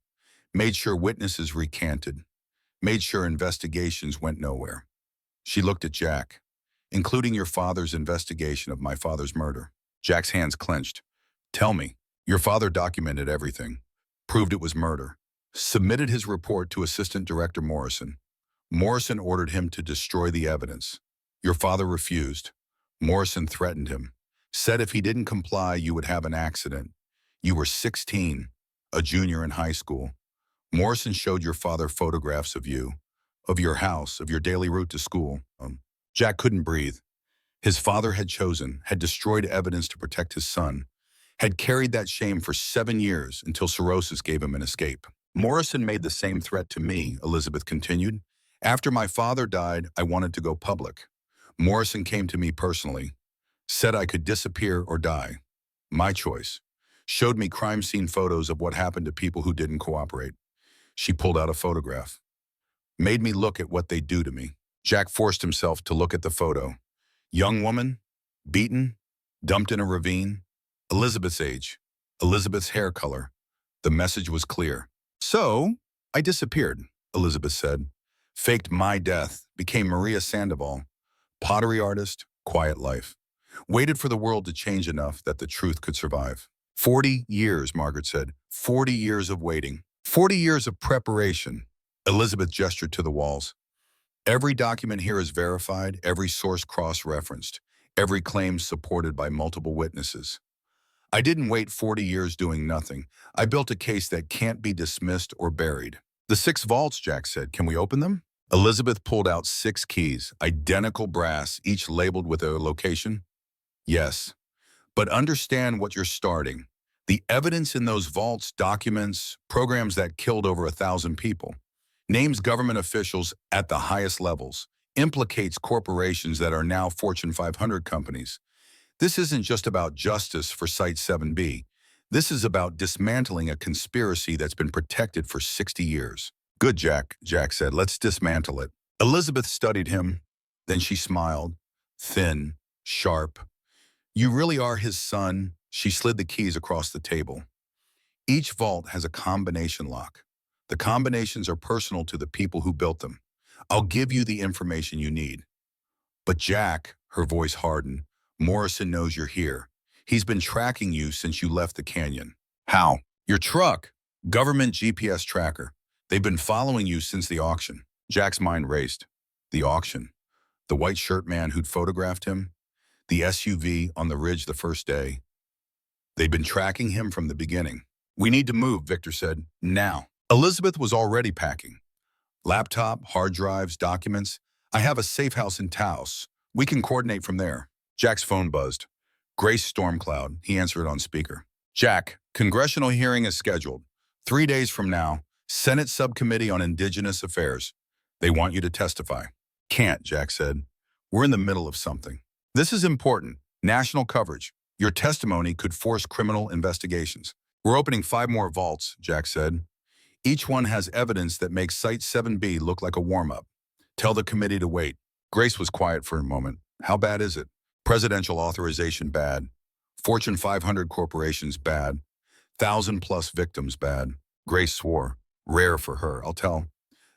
made sure witnesses recanted, made sure investigations went nowhere. She looked at Jack. Including your father's investigation of my father's murder. Jack's hands clenched. Tell me, your father documented everything, proved it was murder, submitted his report to Assistant Director Morrison. Morrison ordered him to destroy the evidence. Your father refused. Morrison threatened him, said if he didn't comply, you would have an accident. You were 16, a junior in high school. Morrison showed your father photographs of you, of your house, of your daily route to school. Jack couldn't breathe. His father had chosen, had destroyed evidence to protect his son, had carried that shame for 7 years until cirrhosis gave him an escape. Morrison made the same threat to me, Elizabeth continued. After my father died, I wanted to go public. Morrison came to me personally, said I could disappear or die. My choice. Showed me crime scene photos of what happened to people who didn't cooperate. She pulled out a photograph. Made me look at what they'd do to me. Jack forced himself to look at the photo. Young woman, beaten, dumped in a ravine. Elizabeth's age, Elizabeth's hair color. The message was clear. So, I disappeared, Elizabeth said. Faked my death, became Maria Sandoval. Pottery artist, quiet life. Waited for the world to change enough that the truth could survive. 40 years, Margaret said. 40 years of waiting. 40 years of preparation. Elizabeth gestured to the walls. Every document here is verified, every source cross-referenced, every claim supported by multiple witnesses. I didn't wait 40 years doing nothing. I built a case that can't be dismissed or buried. The 6 vaults, Jack said. Can we open them? Elizabeth pulled out 6 keys, identical brass, each labeled with a location. Yes, but understand what you're starting. The evidence in those vaults documents programs that killed over 1,000 people. Names government officials at the highest levels, implicates corporations that are now Fortune 500 companies. This isn't just about justice for Site 7B. This is about dismantling a conspiracy that's been protected for 60 years. Good, Jack, Jack said. Let's dismantle it. Elizabeth studied him. Then she smiled, thin, sharp. You really are his son. She slid the keys across the table. Each vault has a combination lock. The combinations are personal to the people who built them. I'll give you the information you need. But Jack, her voice hardened, Morrison knows you're here. He's been tracking you since you left the canyon. How? Your truck. Government GPS tracker. They've been following you since the auction. Jack's mind raced. The auction. The white shirt man who'd photographed him. The SUV on the ridge the first day. They'd been tracking him from the beginning. We need to move, Victor said. Now. Elizabeth was already packing. Laptop, hard drives, documents. I have a safe house in Taos. We can coordinate from there. Jack's phone buzzed. Grace Stormcloud. He answered on speaker. Jack, congressional hearing is scheduled. 3 days from now, Senate Subcommittee on Indigenous Affairs. They want you to testify. Can't, Jack said. We're in the middle of something. This is important. National coverage. Your testimony could force criminal investigations. We're opening 5 more vaults, Jack said. Each one has evidence that makes Site 7B look like a warm-up. Tell the committee to wait. Grace was quiet for a moment. How bad is it? Presidential authorization bad. Fortune 500 corporations bad. 1,000+ victims bad. Grace swore. Rare for her, I'll tell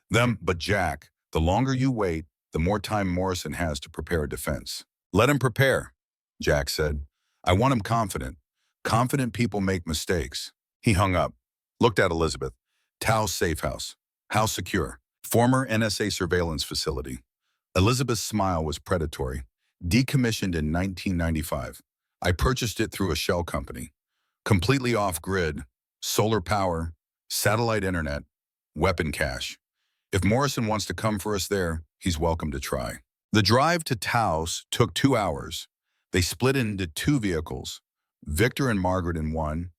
them. But Jack, the longer you wait, the more time Morrison has to prepare a defense. Let him prepare, Jack said. I want him confident. Confident people make mistakes. He hung up, looked at Elizabeth. Tao's safe house. How secure? Former NSA surveillance facility. Elizabeth's smile was predatory. Decommissioned in 1995. I purchased it through a shell company. Completely off-grid, solar power, satellite internet, weapon cache. If Morrison wants to come for us there, he's welcome to try. The drive to Taos took 2 hours. They split into 2 vehicles, Victor and Margaret in one,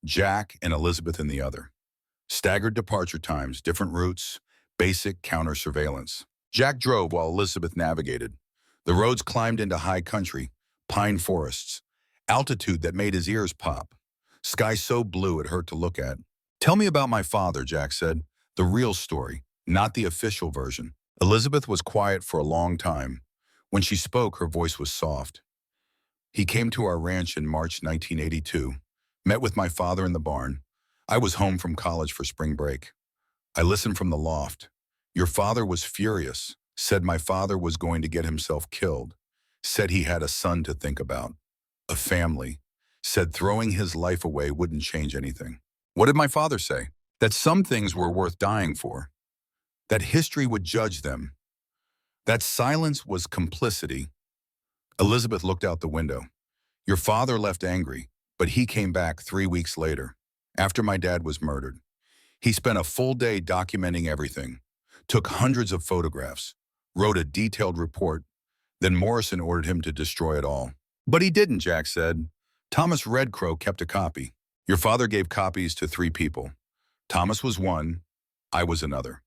Jack and Elizabeth in the other. Staggered departure times, different routes, basic counter-surveillance. Jack drove while Elizabeth navigated. The roads climbed into high country, pine forests, altitude that made his ears pop. Sky so blue it hurt to look at. Tell me about my father, Jack said. The real story, not the official version. Elizabeth was quiet for a long time. When she spoke, her voice was soft. He came to our ranch in March 1982, met with my father in the barn. I was home from college for spring break. I listened from the loft. Your father was furious, said my father was going to get himself killed, said he had a son to think about, a family, said throwing his life away wouldn't change anything. What did my father say? That some things were worth dying for, that history would judge them, that silence was complicity. Elizabeth looked out the window. Your father left angry, but he came back 3 weeks later, after my dad was murdered. He spent a full day documenting everything, took hundreds of photographs, wrote a detailed report, then Morrison ordered him to destroy it all. But he didn't, Jack said. Thomas Red Crow kept a copy. Your father gave copies to 3 people. Thomas was one, I was another.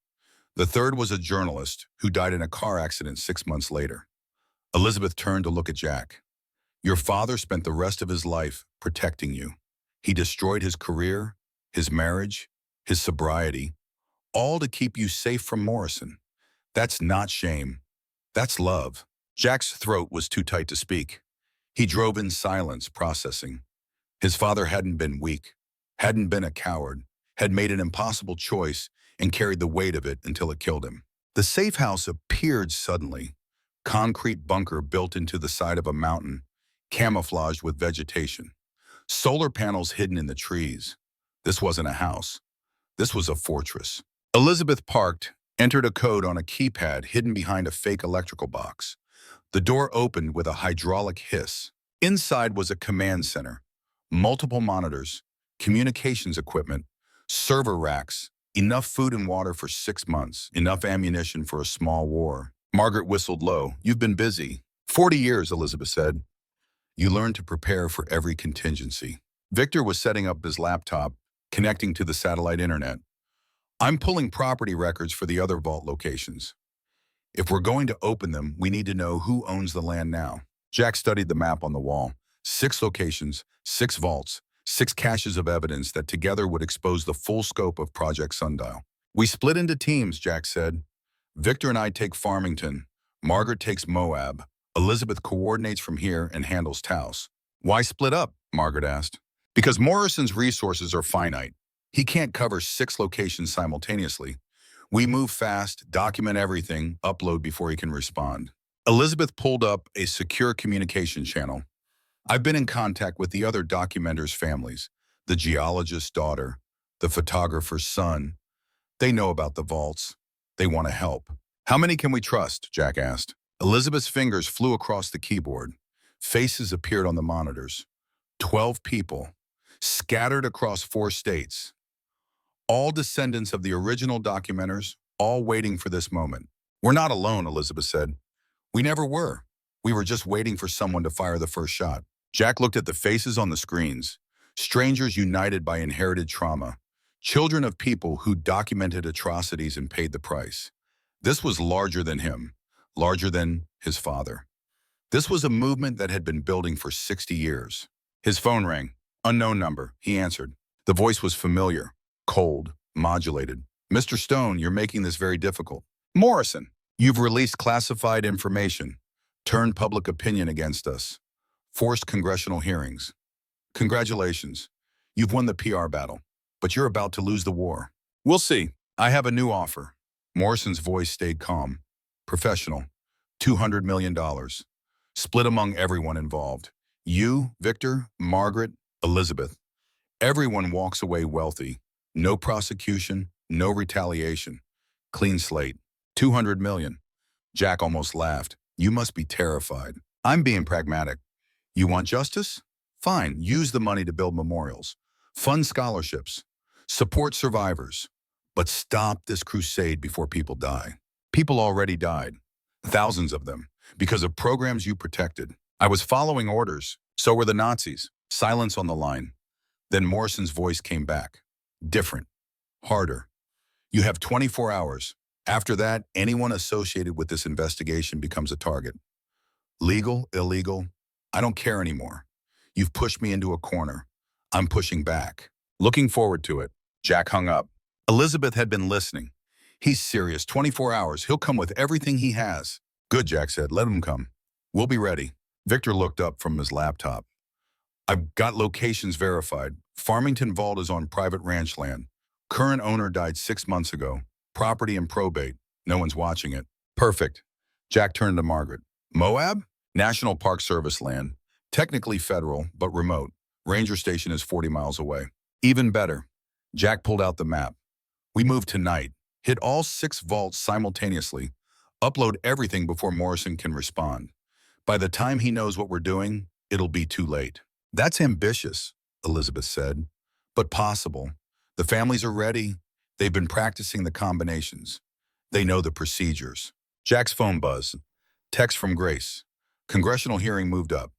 The third was a journalist who died in a car accident 6 months later. Elizabeth turned to look at Jack. Your father spent the rest of his life protecting you. He destroyed his career, his marriage, his sobriety, all to keep you safe from Morrison. That's not shame. That's love. Jack's throat was too tight to speak. He drove in silence, processing. His father hadn't been weak, hadn't been a coward, had made an impossible choice and carried the weight of it until it killed him. The safe house appeared suddenly. Concrete bunker built into the side of a mountain, camouflaged with vegetation. Solar panels hidden in the trees. This wasn't a house. This was a fortress. Elizabeth parked, entered a code on a keypad hidden behind a fake electrical box. The door opened with a hydraulic hiss. Inside was a command center. Multiple monitors, communications equipment, server racks, enough food and water for 6 months, enough ammunition for a small war. Margaret whistled low. You've been busy. 40 years, Elizabeth said. You learned to prepare for every contingency. Victor was setting up his laptop, connecting to the satellite internet. I'm pulling property records for the other vault locations. If we're going to open them, we need to know who owns the land now. Jack studied the map on the wall. 6 locations, 6 vaults, 6 caches of evidence that together would expose the full scope of Project Sundial. We split into teams, Jack said. Victor and I take Farmington. Margaret takes Moab. Elizabeth coordinates from here and handles Taos. Why split up? Margaret asked. Because Morrison's resources are finite. He can't cover 6 locations simultaneously. We move fast, document everything, upload before he can respond. Elizabeth pulled up a secure communication channel. I've been in contact with the other documenters' families, the geologist's daughter, the photographer's son. They know about the vaults. They want to help. How many can we trust? Jack asked. Elizabeth's fingers flew across the keyboard. Faces appeared on the monitors. 12 people, scattered across 4 states. All descendants of the original documenters, all waiting for this moment. We're not alone, Elizabeth said. We never were. We were just waiting for someone to fire the first shot. Jack looked at the faces on the screens. Strangers united by inherited trauma. Children of people who documented atrocities and paid the price. This was larger than him, larger than his father. This was a movement that had been building for 60 years. His phone rang. Unknown number. He answered. The voice was familiar, cold, modulated. Mr. Stone, you're making this very difficult. Morrison, you've released classified information, turned public opinion against us, forced congressional hearings. Congratulations. You've won the PR battle, but you're about to lose the war. We'll see. I have a new offer. Morrison's voice stayed calm, professional. $200 million. Split among everyone involved. You, Victor, Margaret, Elizabeth. Everyone walks away wealthy. No prosecution, no retaliation. Clean slate. 200 million. Jack almost laughed. You must be terrified. I'm being pragmatic. You want justice? Fine, use the money to build memorials, fund scholarships, support survivors. But stop this crusade before people die. People already died. Thousands of them, because of programs you protected. I was following orders. So were the Nazis. Silence on the line. Then Morrison's voice came back. Different. Harder. You have 24 hours. After that, anyone associated with this investigation becomes a target. Legal, illegal, I don't care anymore. You've pushed me into a corner. I'm pushing back. Looking forward to it. Jack hung up. Elizabeth had been listening. He's serious. 24 hours. He'll come with everything he has. Good, Jack said. Let him come. We'll be ready. Victor looked up from his laptop. I've got locations verified. Farmington Vault is on private ranch land. Current owner died 6 months ago. Property in probate. No one's watching it. Perfect. Jack turned to Margaret. Moab? National Park Service land. Technically federal, but remote. Ranger station is 40 miles away. Even better. Jack pulled out the map. We move tonight. Hit all 6 vaults simultaneously. Upload everything before Morrison can respond. By the time he knows what we're doing, it'll be too late. That's ambitious, Elizabeth said, but possible. The families are ready. They've been practicing the combinations. They know the procedures. Jack's phone buzzed. Text from Grace. Congressional hearing moved up.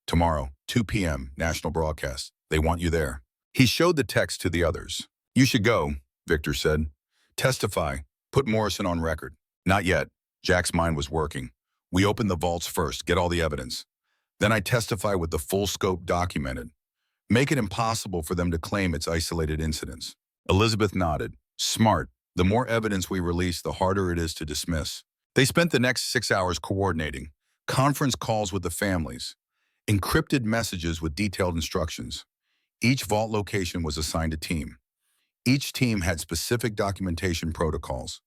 Tomorrow, 2 p.m., national broadcast. They want you there. He showed the text to the others. You should go, Victor said. Testify. Put Morrison on record. Not yet. Jack's mind was working. We open the vaults first, get all the evidence. Then I testify with the full scope documented. Make it impossible for them to claim it's isolated incidents. Elizabeth nodded. Smart. The more evidence we release, the harder it is to dismiss. They spent the next 6 hours coordinating. Conference calls with the families. Encrypted messages with detailed instructions. Each vault location was assigned a team. Each team had specific documentation protocols.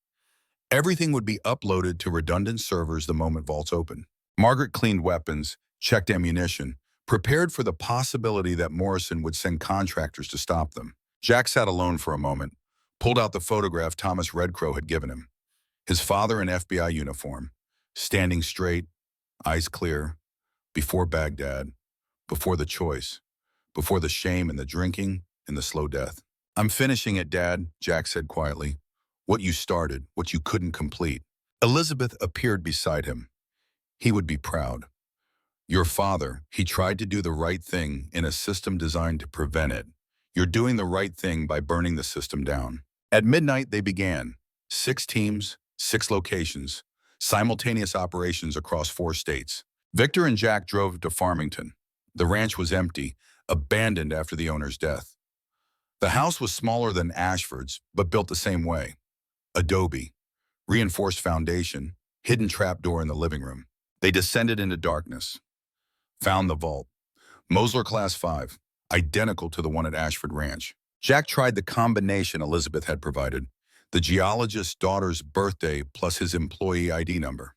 Everything would be uploaded to redundant servers the moment vaults opened. Margaret cleaned weapons, checked ammunition, prepared for the possibility that Morrison would send contractors to stop them. Jack sat alone for a moment, pulled out the photograph Thomas Redcrow had given him. His father in FBI uniform, standing straight, eyes clear, before Baghdad, before the choice, before the shame and the drinking and the slow death. I'm finishing it, Dad, Jack said quietly. What you started, what you couldn't complete. Elizabeth appeared beside him. He would be proud. Your father, he tried to do the right thing in a system designed to prevent it. You're doing the right thing by burning the system down. At midnight, they began. 6 teams, 6 locations, simultaneous operations across 4 states. Victor and Jack drove to Farmington. The ranch was empty, abandoned after the owner's death. The house was smaller than Ashford's, but built the same way. Adobe, reinforced foundation, hidden trapdoor in the living room. They descended into darkness. Found the vault. Mosler Class 5, identical to the one at Ashford Ranch. Jack tried the combination Elizabeth had provided, the geologist's daughter's birthday plus his employee ID number.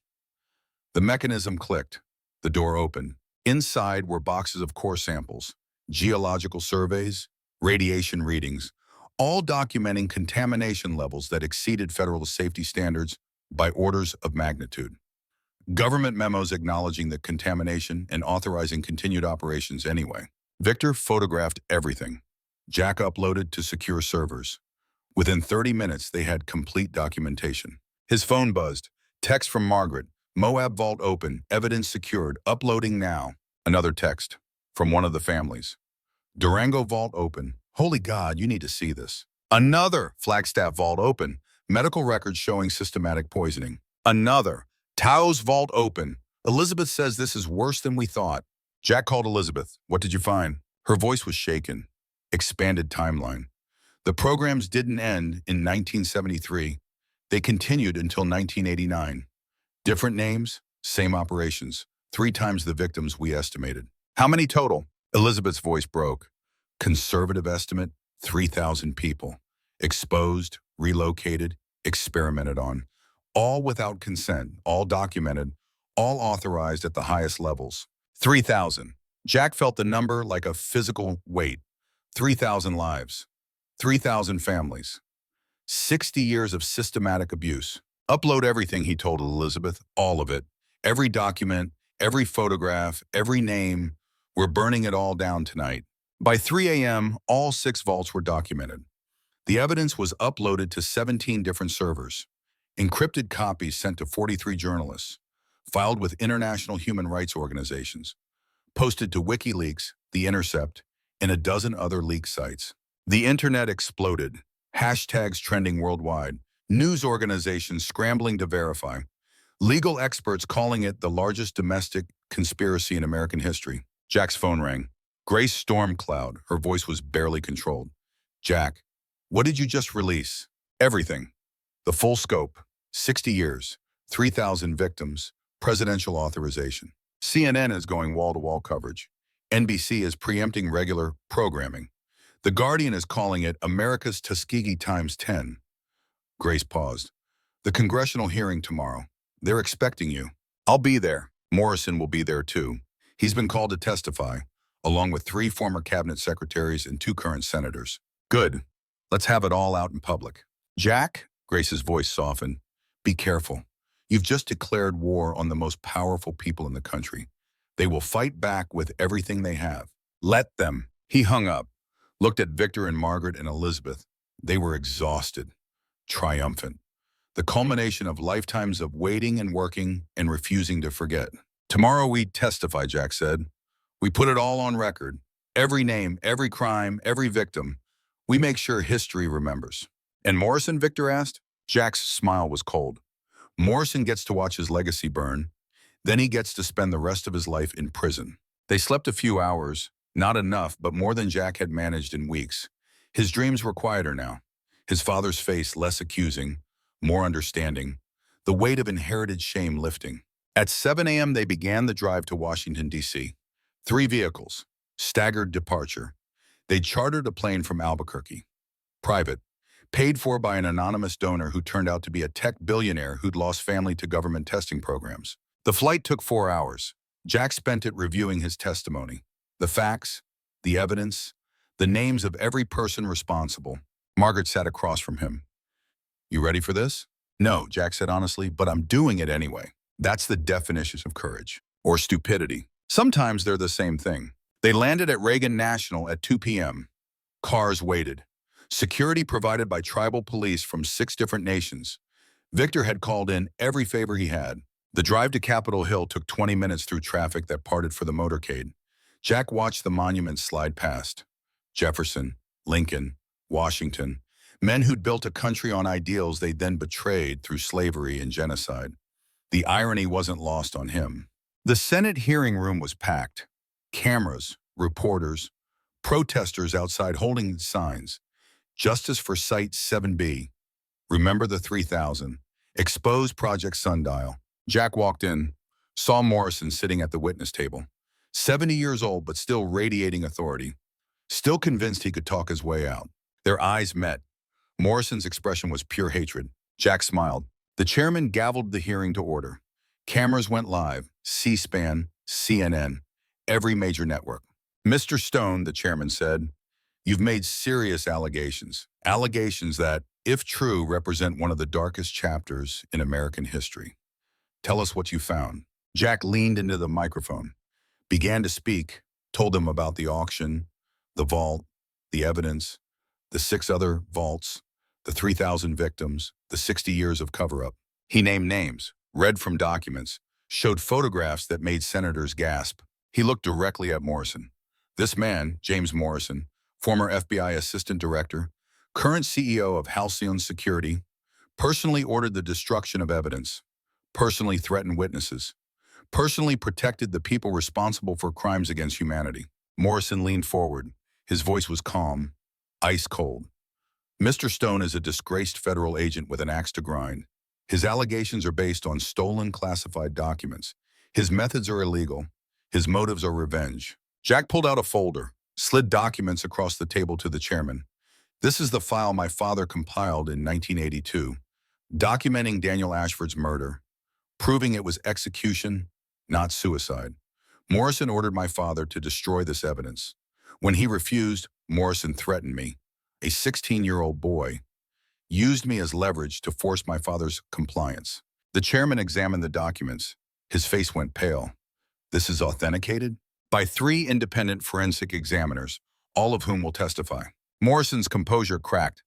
The mechanism clicked. The door opened. Inside were boxes of core samples, geological surveys, radiation readings, all documenting contamination levels that exceeded federal safety standards by orders of magnitude. Government memos acknowledging the contamination and authorizing continued operations anyway. Victor photographed everything. Jack uploaded to secure servers. Within 30 minutes, they had complete documentation. His phone buzzed. Text from Margaret. Moab vault open. Evidence secured. Uploading now. Another text from one of the families. Durango vault open. Holy God, you need to see this. Another Flagstaff vault open. Medical records showing systematic poisoning. Another Taos vault open. Elizabeth says this is worse than we thought. Jack called Elizabeth. What did you find? Her voice was shaken. Expanded timeline. The programs didn't end in 1973. They continued until 1989. Different names, same operations. 3 times the victims we estimated. How many total? Elizabeth's voice broke. Conservative estimate, 3,000 people. Exposed, relocated, experimented on. All without consent, all documented, all authorized at the highest levels. 3,000. Jack felt the number like a physical weight. 3,000 lives. 3,000 families. 60 years of systematic abuse. Upload everything, he told Elizabeth, all of it. Every document, every photograph, every name. We're burning it all down tonight. By 3 a.m., all 6 vaults were documented. The evidence was uploaded to 17 different servers. Encrypted copies sent to 43 journalists. Filed with international human rights organizations. Posted to WikiLeaks, The Intercept, and a dozen other leak sites. The internet exploded. Hashtags trending worldwide. News organizations scrambling to verify. Legal experts calling it the largest domestic conspiracy in American history. Jack's phone rang. Grace Stormcloud, her voice was barely controlled. Jack, what did you just release? Everything. The full scope. 60 years. 3,000 victims. Presidential authorization. CNN is going wall-to-wall coverage. NBC is preempting regular programming. The Guardian is calling it America's Tuskegee times 10. Grace paused. The congressional hearing tomorrow. They're expecting you. I'll be there. Morrison will be there too. He's been called to testify, along with 3 former cabinet secretaries and 2 current senators. Good. Let's have it all out in public. Jack, Grace's voice softened, be careful. You've just declared war on the most powerful people in the country. They will fight back with everything they have. Let them. He hung up, looked at Victor and Margaret and Elizabeth. They were exhausted, triumphant. The culmination of lifetimes of waiting and working and refusing to forget. Tomorrow we testify, Jack said. We put it all on record. Every name, every crime, every victim. We make sure history remembers. And Morrison, Victor asked? Jack's smile was cold. Morrison gets to watch his legacy burn. Then he gets to spend the rest of his life in prison. They slept a few hours, not enough, but more than Jack had managed in weeks. His dreams were quieter now. His father's face less accusing, more understanding, the weight of inherited shame lifting. At 7 a.m. they began the drive to Washington, D.C. 3 vehicles, staggered departure. They chartered a plane from Albuquerque. Private, paid for by an anonymous donor who turned out to be a tech billionaire who'd lost family to government testing programs. The flight took 4 hours. Jack spent it reviewing his testimony. The facts, the evidence, the names of every person responsible. Margaret sat across from him. You ready for this? No, Jack said honestly, but I'm doing it anyway. That's the definition of courage. Or stupidity. Sometimes they're the same thing. They landed at Reagan National at 2 p.m. Cars waited. Security provided by tribal police from 6 different nations. Victor had called in every favor he had. The drive to Capitol Hill took 20 minutes through traffic that parted for the motorcade. Jack watched the monuments slide past. Jefferson, Lincoln, Washington, men who'd built a country on ideals they'd then betrayed through slavery and genocide. The irony wasn't lost on him. The Senate hearing room was packed. Cameras, reporters, protesters outside holding signs. Justice for Site 7B. Remember the 3,000. Expose Project Sundial. Jack walked in, saw Morrison sitting at the witness table. 70 years old, but still radiating authority. Still convinced he could talk his way out. Their eyes met. Morrison's expression was pure hatred. Jack smiled. The chairman gavelled the hearing to order. Cameras went live. C-SPAN, CNN, every major network. Mr. Stone, the chairman said, you've made serious allegations. Allegations that, if true, represent one of the darkest chapters in American history. Tell us what you found. Jack leaned into the microphone, began to speak, told them about the auction, the vault, the evidence, the 6 other vaults, the 3,000 victims, the 60 years of cover-up. He named names, read from documents, showed photographs that made senators gasp. He looked directly at Morrison. This man, James Morrison, former FBI assistant director, current CEO of Halcyon Security, personally ordered the destruction of evidence, personally threatened witnesses, personally protected the people responsible for crimes against humanity. Morrison leaned forward. His voice was calm, ice cold. Mr. Stone is a disgraced federal agent with an axe to grind. His allegations are based on stolen classified documents. His methods are illegal. His motives are revenge. Jack pulled out a folder, slid documents across the table to the chairman. This is the file my father compiled in 1982, documenting Daniel Ashford's murder, proving it was execution, not suicide. Morrison ordered my father to destroy this evidence. When he refused, Morrison threatened me. A 16-year-old boy used me as leverage to force my father's compliance. The chairman examined the documents. His face went pale. This is authenticated by 3 independent forensic examiners, all of whom will testify. Morrison's composure cracked.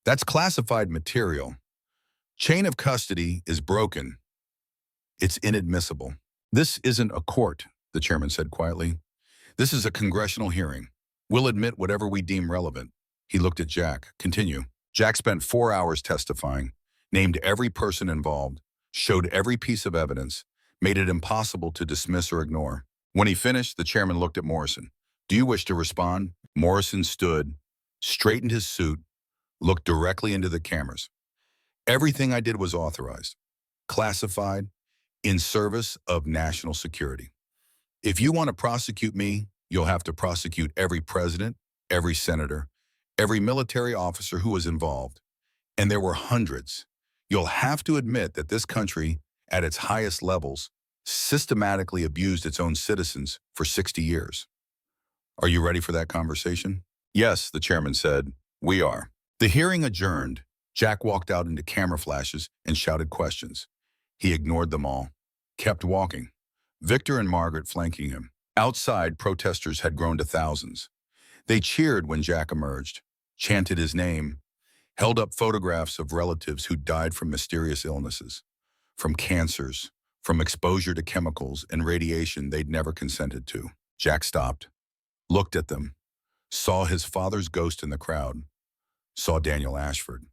That's classified material. Chain of custody is broken. It's inadmissible. This isn't a court, the chairman said quietly. This is a congressional hearing. We'll admit whatever we deem relevant. He looked at Jack. Continue. Jack spent 4 hours testifying, named every person involved, showed every piece of evidence, made it impossible to dismiss or ignore. When he finished, the chairman looked at Morrison. Do you wish to respond? Morrison stood, straightened his suit, looked directly into the cameras. Everything I did was authorized, classified, in service of national security. If you want to prosecute me, you'll have to prosecute every president, every senator, every military officer who was involved. And there were hundreds. You'll have to admit that this country, at its highest levels, systematically abused its own citizens for 60 years. Are you ready for that conversation? Yes, the chairman said. We are. The hearing adjourned. Jack walked out into camera flashes and shouted questions. He ignored them all, kept walking. Victor and Margaret flanking him. Outside, protesters had grown to thousands. They cheered when Jack emerged, chanted his name, held up photographs of relatives who died from mysterious illnesses, from cancers, from exposure to chemicals and radiation they'd never consented to. Jack stopped, looked at them, saw his father's ghost in the crowd, saw Daniel Ashford,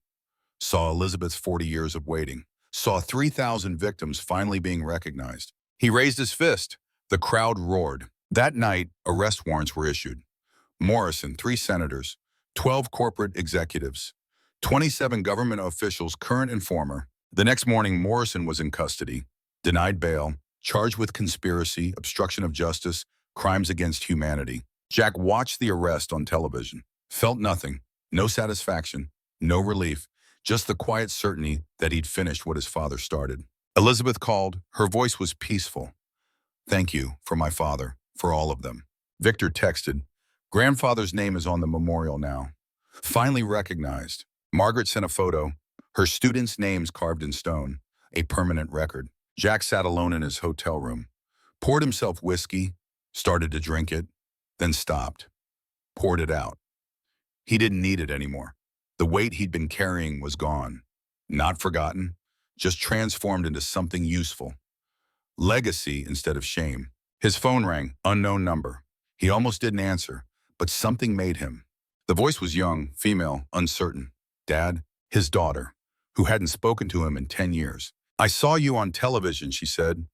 saw Elizabeth's 40 years of waiting, saw 3,000 victims finally being recognized. He raised his fist. The crowd roared. That night, arrest warrants were issued. Morrison, 3 senators, 12 corporate executives, 27 government officials, current and former. The next morning, Morrison was in custody, denied bail, charged with conspiracy, obstruction of justice, crimes against humanity. Jack watched the arrest on television, felt nothing, no satisfaction, no relief, just the quiet certainty that he'd finished what his father started. Elizabeth called. Her voice was peaceful. Thank you for my father, for all of them. Victor texted. Grandfather's name is on the memorial now. Finally recognized. Margaret sent a photo. Her students' names carved in stone. A permanent record. Jack sat alone in his hotel room. Poured himself whiskey. Started to drink it. Then stopped. Poured it out. He didn't need it anymore. The weight he'd been carrying was gone. Not forgotten. Just transformed into something useful. Legacy instead of shame. His phone rang. Unknown number. He almost didn't answer, but something made him. The voice was young, female, uncertain. Dad, his daughter, who hadn't spoken to him in 10 years. I saw you on television, she said.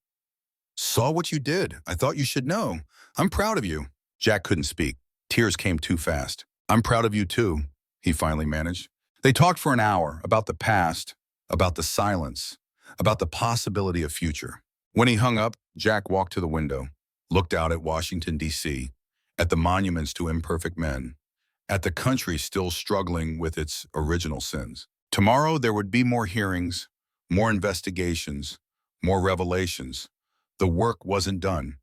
Saw what you did. I thought you should know. I'm proud of you. Jack couldn't speak. Tears came too fast. I'm proud of you too, he finally managed. They talked for an hour about the past, about the silence, about the possibility of future. When he hung up, Jack walked to the window, looked out at Washington, D.C., at the monuments to imperfect men, at the country still struggling with its original sins. Tomorrow there would be more hearings, more investigations, more revelations. The work wasn't done,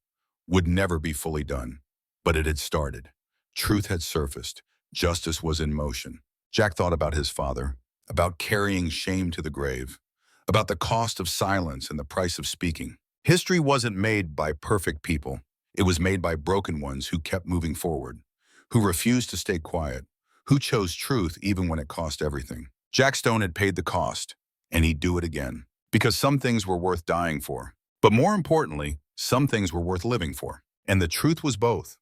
would never be fully done, but it had started. Truth had surfaced. Justice was in motion. Jack thought about his father, about carrying shame to the grave, about the cost of silence and the price of speaking. History wasn't made by perfect people. It was made by broken ones who kept moving forward, who refused to stay quiet, who chose truth even when it cost everything. Jack Stone had paid the cost, and he'd do it again, because some things were worth dying for. But more importantly, some things were worth living for. And the truth was both.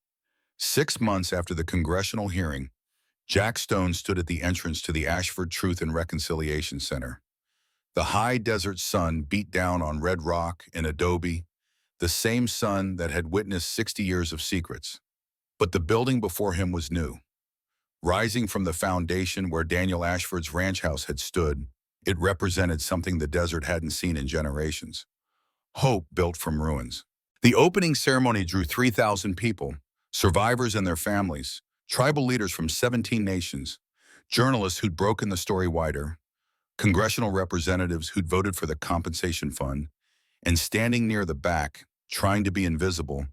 6 months after the congressional hearing, Jack Stone stood at the entrance to the Ashford Truth and Reconciliation Center. The high desert sun beat down on red rock and adobe. the same son that had witnessed 60 years of secrets. But the building before him was new. Rising from the foundation where Daniel Ashford's ranch house had stood, it represented something the desert hadn't seen in generations. Hope built from ruins. The opening ceremony drew 3,000 people, survivors and their families, tribal leaders from 17 nations, journalists who'd broken the story wider, congressional representatives who'd voted for the compensation fund, and standing near the back, trying to be invisible,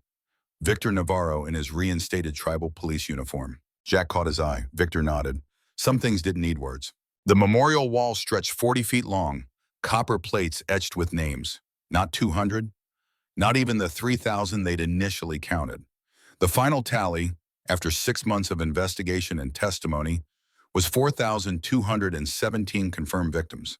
Victor Navarro in his reinstated tribal police uniform. Jack caught his eye. Victor nodded. Some things didn't need words. The memorial wall stretched 40 feet long, copper plates etched with names. Not 200, not even the 3,000 they'd initially counted. The final tally, after 6 months of investigation and testimony, was 4,217 confirmed victims.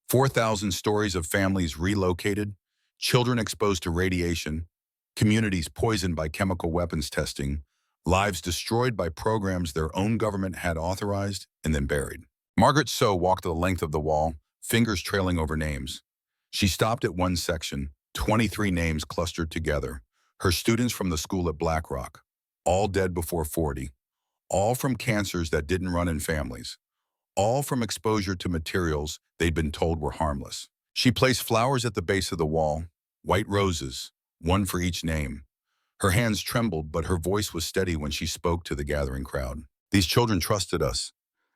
4,000 stories of families relocated, children exposed to radiation, communities poisoned by chemical weapons testing, lives destroyed by programs their own government had authorized and then buried. Margaret So walked the length of the wall, fingers trailing over names. She stopped at one section, 23 names clustered together, her students from the school at Black Rock, all dead before 40, all from cancers that didn't run in families, all from exposure to materials they'd been told were harmless. She placed flowers at the base of the wall, white roses, one for each name. Her hands trembled, but her voice was steady when she spoke to the gathering crowd. These children trusted us,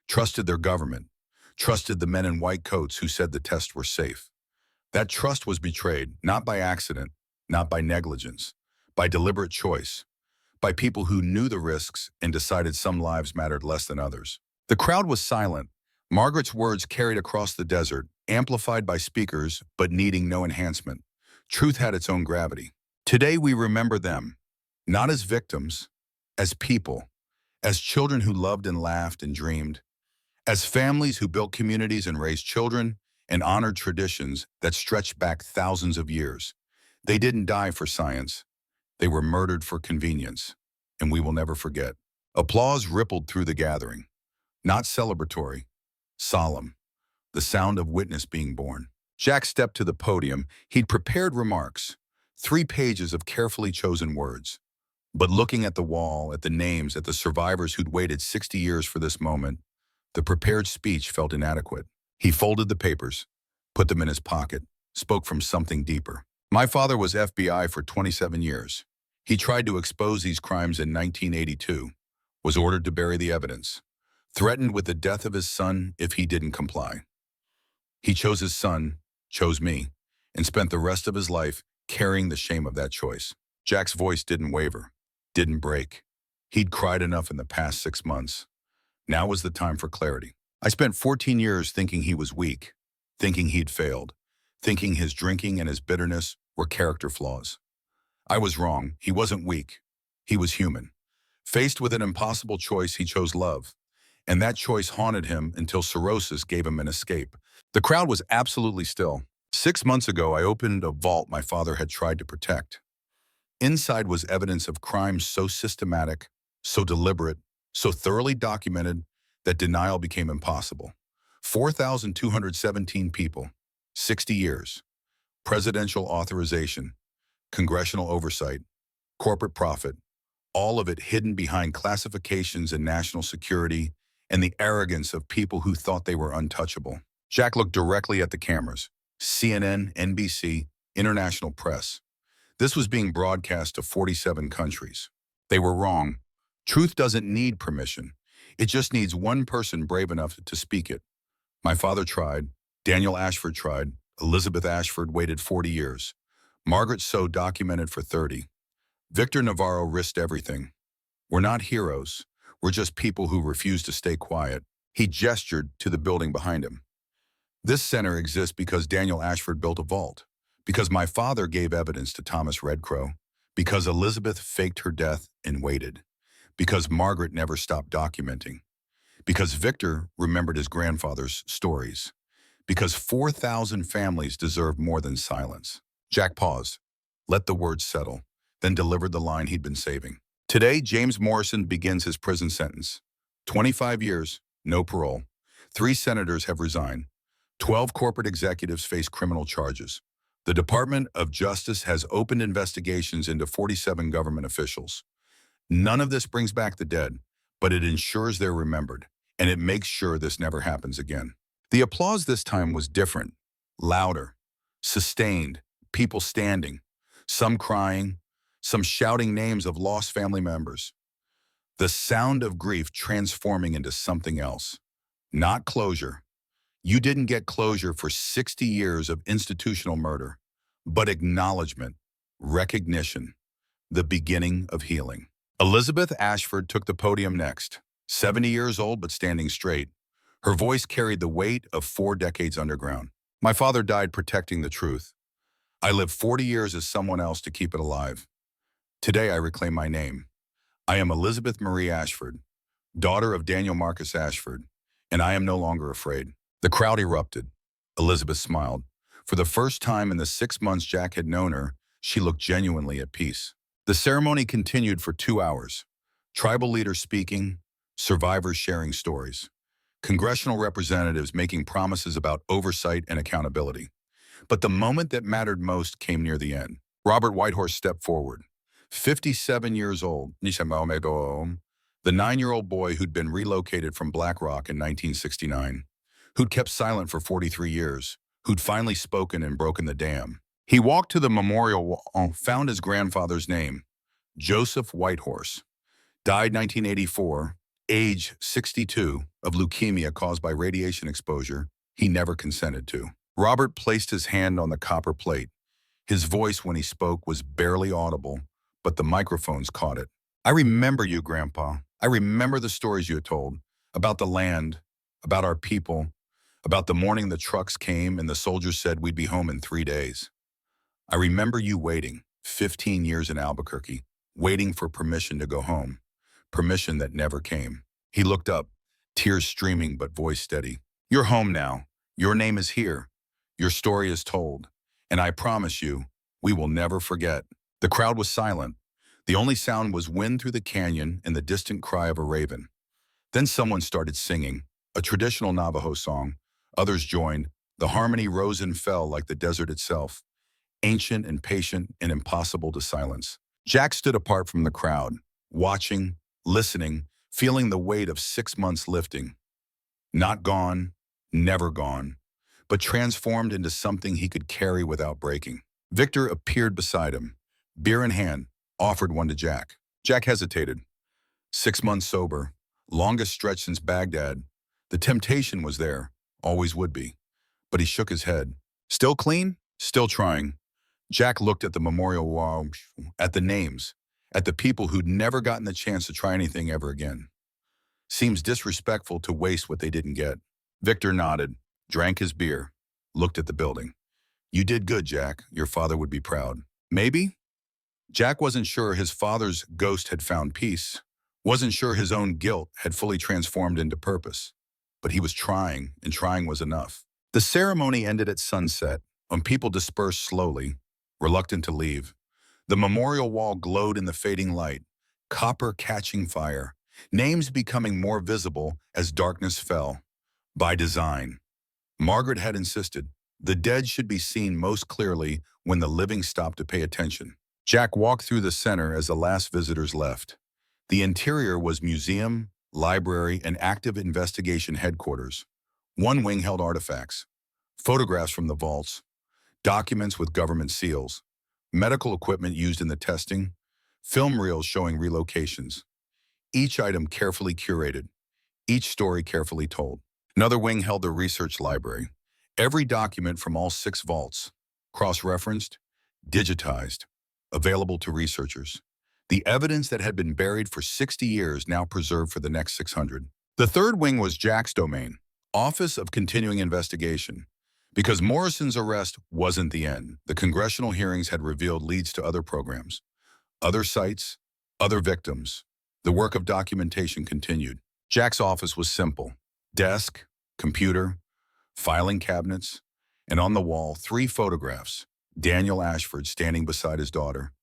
trusted their government, trusted the men in white coats who said the tests were safe. That trust was betrayed, not by accident, not by negligence, by deliberate choice, by people who knew the risks and decided some lives mattered less than others. The crowd was silent. Margaret's words carried across the desert, amplified by speakers, but needing no enhancement. Truth had its own gravity. Today we remember them, not as victims, as people, as children who loved and laughed and dreamed, as families who built communities and raised children and honored traditions that stretched back thousands of years. They didn't die for science. They were murdered for convenience, and we will never forget. Applause rippled through the gathering, not celebratory, solemn, the sound of witness being born. Jack stepped to the podium. He'd prepared remarks, 3 pages of carefully chosen words. But looking at the wall, at the names, at the survivors who'd waited 60 years for this moment, the prepared speech felt inadequate. He folded the papers, put them in his pocket, spoke from something deeper. My father was FBI for 27 years. He tried to expose these crimes in 1982, was ordered to bury the evidence, threatened with the death of his son if he didn't comply. He chose his son, chose me, and spent the rest of his life carrying the shame of that choice. Jack's voice didn't waver, didn't break. He'd cried enough in the past 6 months. Now was the time for clarity. I spent 14 years thinking he was weak, thinking he'd failed, thinking his drinking and his bitterness were character flaws. I was wrong. He wasn't weak. He was human. Faced with an impossible choice, he chose love. And that choice haunted him until cirrhosis gave him an escape. The crowd was absolutely still. 6 months ago, I opened a vault my father had tried to protect. Inside was evidence of crimes so systematic, so deliberate, so thoroughly documented that denial became impossible. 4,217 people, 60 years, presidential authorization, congressional oversight, corporate profit, all of it hidden behind classifications and national security and the arrogance of people who thought they were untouchable. Jack looked directly at the cameras. CNN, NBC, international press. This was being broadcast to 47 countries. They were wrong. Truth doesn't need permission. It just needs one person brave enough to speak it. My father tried. Daniel Ashford tried. Elizabeth Ashford waited 40 years. Margaret So documented for 30. Victor Navarro risked everything. We're not heroes. We're just people who refuse to stay quiet. He gestured to the building behind him. This center exists because Daniel Ashford built a vault, because my father gave evidence to Thomas Redcrow, because Elizabeth faked her death and waited, because Margaret never stopped documenting, because Victor remembered his grandfather's stories, because 4,000 families deserve more than silence. Jack paused, let the words settle, then delivered the line he'd been saving. Today, James Morrison begins his prison sentence. 25 years, no parole. 3 senators have resigned. 12 corporate executives face criminal charges. The Department of Justice has opened investigations into 47 government officials. None of this brings back the dead, but it ensures they're remembered, and it makes sure this never happens again. The applause this time was different, louder, sustained, people standing, some crying, some shouting names of lost family members. The sound of grief transforming into something else. Not closure. You didn't get closure for 60 years of institutional murder, but acknowledgement, recognition, the beginning of healing. Elizabeth Ashford took the podium next, 70 years old but standing straight. Her voice carried the weight of 4 decades underground. My father died protecting the truth. I lived 40 years as someone else to keep it alive. Today I reclaim my name. I am Elizabeth Marie Ashford, daughter of Daniel Marcus Ashford, and I am no longer afraid. The crowd erupted. Elizabeth smiled. For the first time in the 6 months Jack had known her, she looked genuinely at peace. The ceremony continued for 2 hours. Tribal leaders speaking, survivors sharing stories, congressional representatives making promises about oversight and accountability. But the moment that mattered most came near the end. Robert Whitehorse stepped forward. 57 years old, the 9-year-old boy who'd been relocated from Black Rock in 1969, who'd kept silent for 43 years, who'd finally spoken and broken the dam. He walked to the memorial wall, found his grandfather's name, Joseph Whitehorse, died 1984, age 62, of leukemia caused by radiation exposure he never consented to. Robert placed his hand on the copper plate. His voice when he spoke was barely audible, but the microphones caught it. I remember you, Grandpa. I remember the stories you had told about the land, about our people, about the morning the trucks came and the soldiers said we'd be home in 3 days. I remember you waiting, 15 years in Albuquerque, waiting for permission to go home, permission that never came. He looked up, tears streaming but voice steady. You're home now. Your name is here. Your story is told. And I promise you, we will never forget. The crowd was silent. The only sound was wind through the canyon and the distant cry of a raven. Then someone started singing, a traditional Navajo song. Others joined. The harmony rose and fell like the desert itself, ancient and patient and impossible to silence. Jack stood apart from the crowd, watching, listening, feeling the weight of 6 months lifting. Not gone, never gone, but transformed into something he could carry without breaking. Victor appeared beside him, beer in hand, offered one to Jack. Jack hesitated. 6 months sober, longest stretch since Baghdad. The temptation was there, always would be. But he shook his head. Still clean? Still trying. Jack looked at the memorial wall, at the names, at the people who'd never gotten the chance to try anything ever again. Seems disrespectful to waste what they didn't get. Victor nodded, drank his beer, looked at the building. You did good, Jack. Your father would be proud. Maybe? Jack wasn't sure his father's ghost had found peace, wasn't sure his own guilt had fully transformed into purpose. But he was trying, and trying was enough. The ceremony ended at sunset, when people dispersed slowly, reluctant to leave. The memorial wall glowed in the fading light, copper catching fire, names becoming more visible as darkness fell. By design. Margaret had insisted, the dead should be seen most clearly when the living stopped to pay attention. Jack walked through the center as the last visitors left. The interior was museum, library, and active investigation headquarters. One wing held artifacts, photographs from the vaults, documents with government seals, medical equipment used in the testing, film reels showing relocations. Each item carefully curated, each story carefully told. Another wing held the research library. Every document from all 6 vaults, cross-referenced, digitized, available to researchers. The evidence that had been buried for 60 years now preserved for the next 600. The third wing was Jack's domain, Office of Continuing Investigation. Because Morrison's arrest wasn't the end, the congressional hearings had revealed leads to other programs, other sites, other victims. The work of documentation continued. Jack's office was simple. Desk, computer, filing cabinets, and on the wall, 3 photographs. Daniel Ashford standing beside his daughter,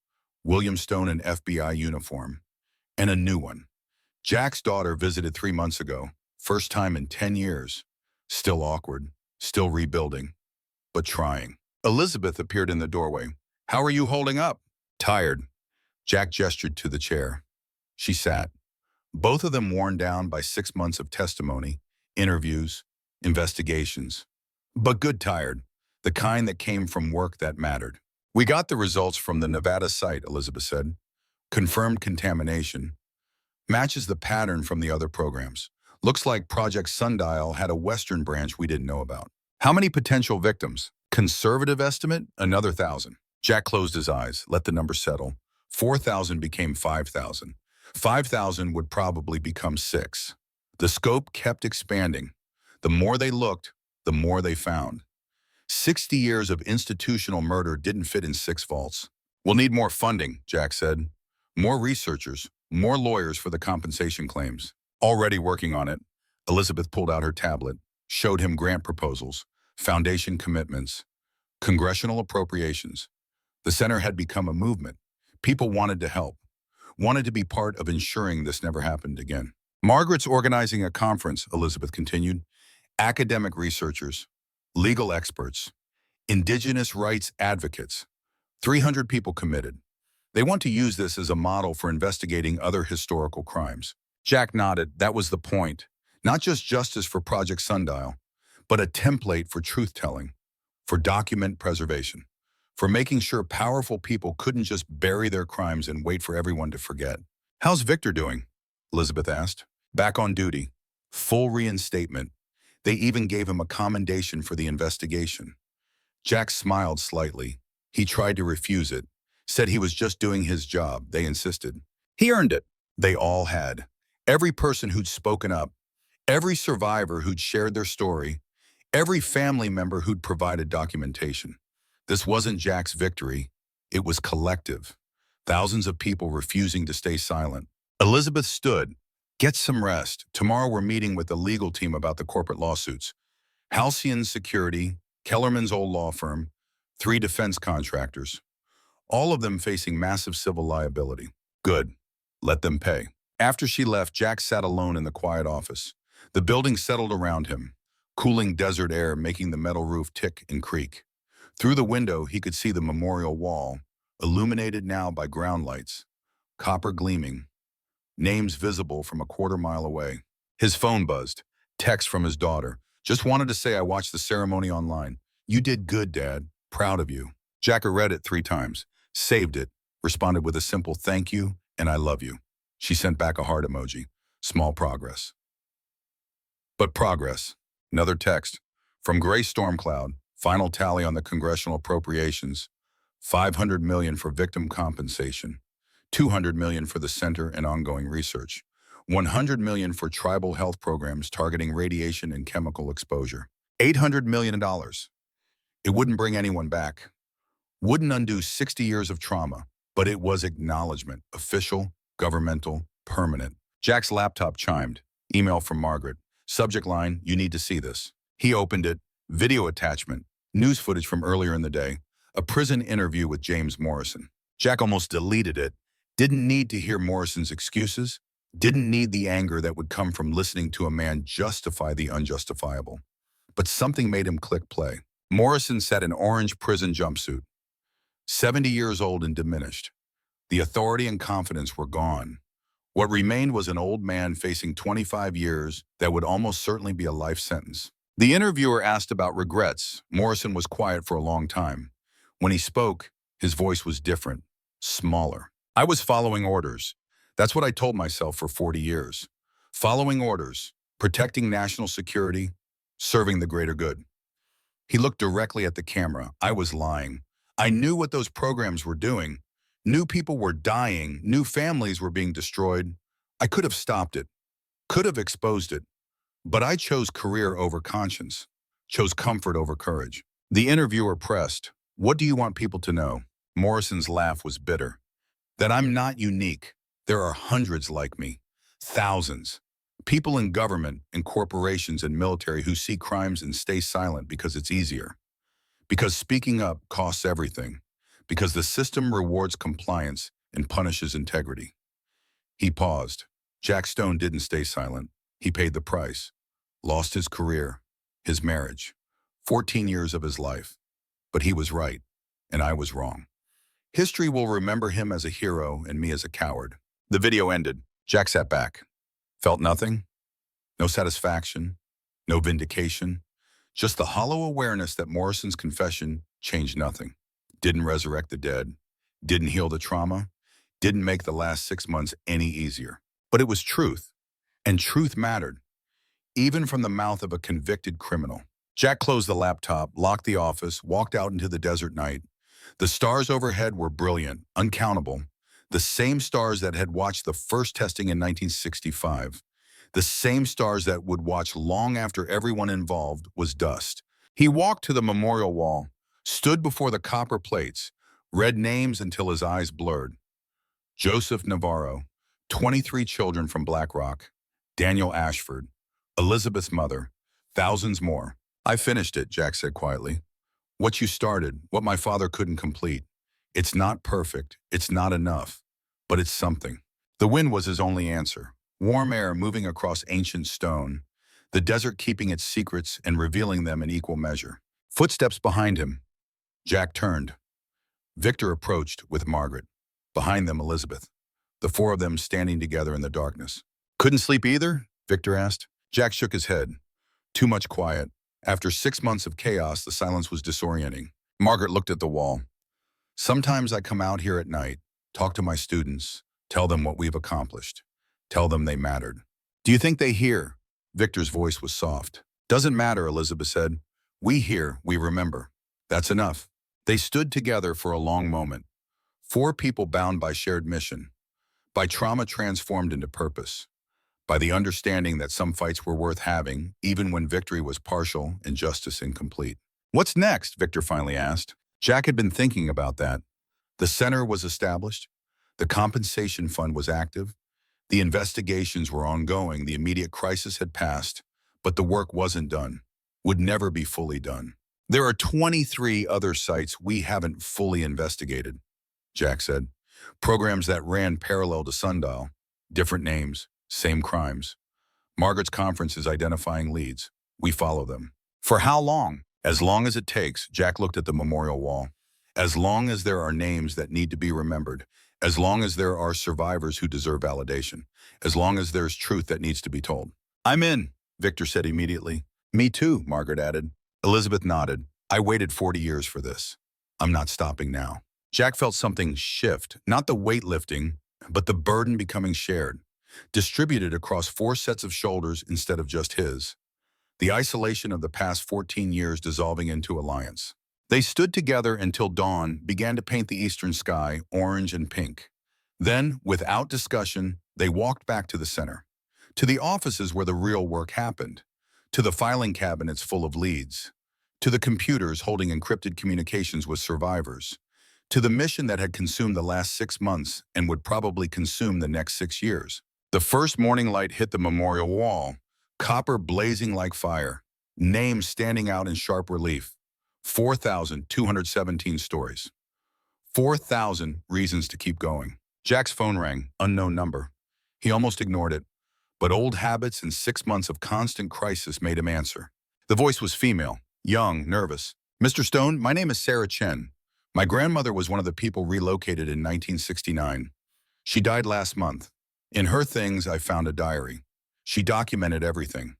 William Stone in FBI uniform, and a new one. Jack's daughter visited 3 months ago, first time in 10 years. Still awkward, still rebuilding, but trying. Elizabeth appeared in the doorway. How are you holding up? Tired. Jack gestured to the chair. She sat. Both of them worn down by 6 months of testimony, interviews, investigations. But good tired, the kind that came from work that mattered. We got the results from the Nevada site, Elizabeth said. Confirmed contamination. Matches the pattern from the other programs. Looks like Project Sundial had a Western branch we didn't know about. How many potential victims? Conservative estimate, another 1,000. Jack closed his eyes, let the number settle. 4,000 became 5,000. 5,000 would probably become 6. The scope kept expanding. The more they looked, the more they found. 60 years of institutional murder didn't fit in 6 vaults. We'll need more funding, Jack said. More researchers, more lawyers for the compensation claims. Already working on it. Elizabeth pulled out her tablet, showed him grant proposals, foundation commitments, congressional appropriations. The center had become a movement. People wanted to help, wanted to be part of ensuring this never happened again. Margaret's organizing a conference, Elizabeth continued. Academic researchers, legal experts, indigenous rights advocates. 300 people committed. They want to use this as a model for investigating other historical crimes. Jack nodded. That was the point. Not just justice for Project Sundial, but a template for truth-telling, for document preservation, for making sure powerful people couldn't just bury their crimes and wait for everyone to forget. How's Victor doing? Elizabeth asked. Back on duty. Full reinstatement. They even gave him a commendation for the investigation. Jack smiled slightly. He tried to refuse it, said he was just doing his job. They insisted. He earned it. They all had. Every person who'd spoken up, every survivor who'd shared their story, every family member who'd provided documentation. This wasn't Jack's victory. It was collective. Thousands of people refusing to stay silent. Elizabeth stood. Get some rest. Tomorrow we're meeting with the legal team about the corporate lawsuits. Halcyon Security, Kellerman's old law firm, 3 defense contractors. All of them facing massive civil liability. Good. Let them pay. After she left, Jack sat alone in the quiet office. The building settled around him, cooling desert air making the metal roof tick and creak. Through the window, he could see the memorial wall, illuminated now by ground lights, copper gleaming, names visible from a quarter-mile away. His phone buzzed. Text from his daughter. Just wanted to say I watched the ceremony online. You did good, Dad. Proud of you. Jack read it 3 times, saved it, responded with a simple thank you and I love you. She sent back a heart emoji. Small progress. But progress. Another text. From Gray Storm Cloud, final tally on the congressional appropriations. $500 million for victim compensation. $200 million for the center and ongoing research. $100 million for tribal health programs targeting radiation and chemical exposure. $800 million. It wouldn't bring anyone back. Wouldn't undo 60 years of trauma, but it was acknowledgement, official, governmental, permanent. Jack's laptop chimed. Email from Margaret. Subject line, you need to see this. He opened it. Video attachment. News footage from earlier in the day. A prison interview with James Morrison. Jack almost deleted it. Didn't need to hear Morrison's excuses. Didn't need the anger that would come from listening to a man justify the unjustifiable. But something made him click play. Morrison sat in orange prison jumpsuit. 70 years old and diminished. The authority and confidence were gone. What remained was an old man facing 25 years that would almost certainly be a life sentence. The interviewer asked about regrets. Morrison was quiet for a long time. When he spoke, his voice was different, smaller. I was following orders. That's what I told myself for 40 years. Following orders, protecting national security, serving the greater good. He looked directly at the camera. I was lying. I knew what those programs were doing. Knew people were dying. Knew families were being destroyed. I could have stopped it. Could have exposed it. But I chose career over conscience. Chose comfort over courage. The interviewer pressed, what do you want people to know? Morrison's laugh was bitter. That I'm not unique. There are hundreds like me. Thousands. People in government, in corporations, and military who see crimes and stay silent because it's easier. Because speaking up costs everything. Because the system rewards compliance and punishes integrity. He paused. Jack Stone didn't stay silent. He paid the price. Lost his career, his marriage, 14 years of his life. But he was right, and I was wrong. History will remember him as a hero and me as a coward. The video ended. Jack sat back. Felt nothing. No satisfaction. No vindication. Just the hollow awareness that Morrison's confession changed nothing. Didn't resurrect the dead. Didn't heal the trauma. Didn't make the last 6 months any easier. But it was truth. And truth mattered, even from the mouth of a convicted criminal. Jack closed the laptop, locked the office, walked out into the desert night. The stars overhead were brilliant, uncountable. The same stars that had watched the first testing in 1965. The same stars that would watch long after everyone involved was dust. He walked to the memorial wall, stood before the copper plates, read names until his eyes blurred. Joseph Navarro, 23 children from Black Rock, Daniel Ashford, Elizabeth's mother, thousands more. I finished it, Jack said quietly. What you started, what my father couldn't complete. It's not perfect, it's not enough, but it's something. The wind was his only answer. Warm air moving across ancient stone, the desert keeping its secrets and revealing them in equal measure. Footsteps behind him. Jack turned. Victor approached with Margaret. Behind them, Elizabeth. The four of them standing together in the darkness. Couldn't sleep either? Victor asked. Jack shook his head. Too much quiet. After 6 months of chaos, the silence was disorienting. Margaret looked at the wall. Sometimes I come out here at night, talk to my students, tell them what we've accomplished. Tell them they mattered. Do you think they hear? Victor's voice was soft. Doesn't matter, Elizabeth said. We hear, we remember. That's enough. They stood together for a long moment. 4 people bound by shared mission, by trauma transformed into purpose, by the understanding that some fights were worth having, even when victory was partial and justice incomplete. What's next? Victor finally asked. Jack had been thinking about that. The center was established. The compensation fund was active. The investigations were ongoing. The immediate crisis had passed, but the work wasn't done, would never be fully done. There are 23 other sites we haven't fully investigated, Jack said. Programs that ran parallel to Sundial, different names, same crimes. Margaret's conference is identifying leads. We follow them. For how long? As long as it takes, Jack looked at the memorial wall. As long as there are names that need to be remembered. As long as there are survivors who deserve validation. As long as there's truth that needs to be told. I'm in, Victor said immediately. Me too, Margaret added. Elizabeth nodded. I waited 40 years for this. I'm not stopping now. Jack felt something shift, not the weight lifting, but the burden becoming shared, distributed across 4 sets of shoulders instead of just his. The isolation of the past 14 years dissolving into alliance. They stood together until dawn began to paint the eastern sky orange and pink. Then, without discussion, they walked back to the center, to the offices where the real work happened, to the filing cabinets full of leads, to the computers holding encrypted communications with survivors, to the mission that had consumed the last 6 months and would probably consume the next 6 years. The first morning light hit the memorial wall, copper blazing like fire, names standing out in sharp relief. 4,217 stories. 4,000 reasons to keep going. Jack's phone rang, unknown number. He almost ignored it, but old habits and 6 months of constant crisis made him answer. The voice was female, young, nervous. Mr. Stone, my name is Sarah Chen. My grandmother was one of the people relocated in 1969. She died last month. In her things, I found a diary. She documented everything.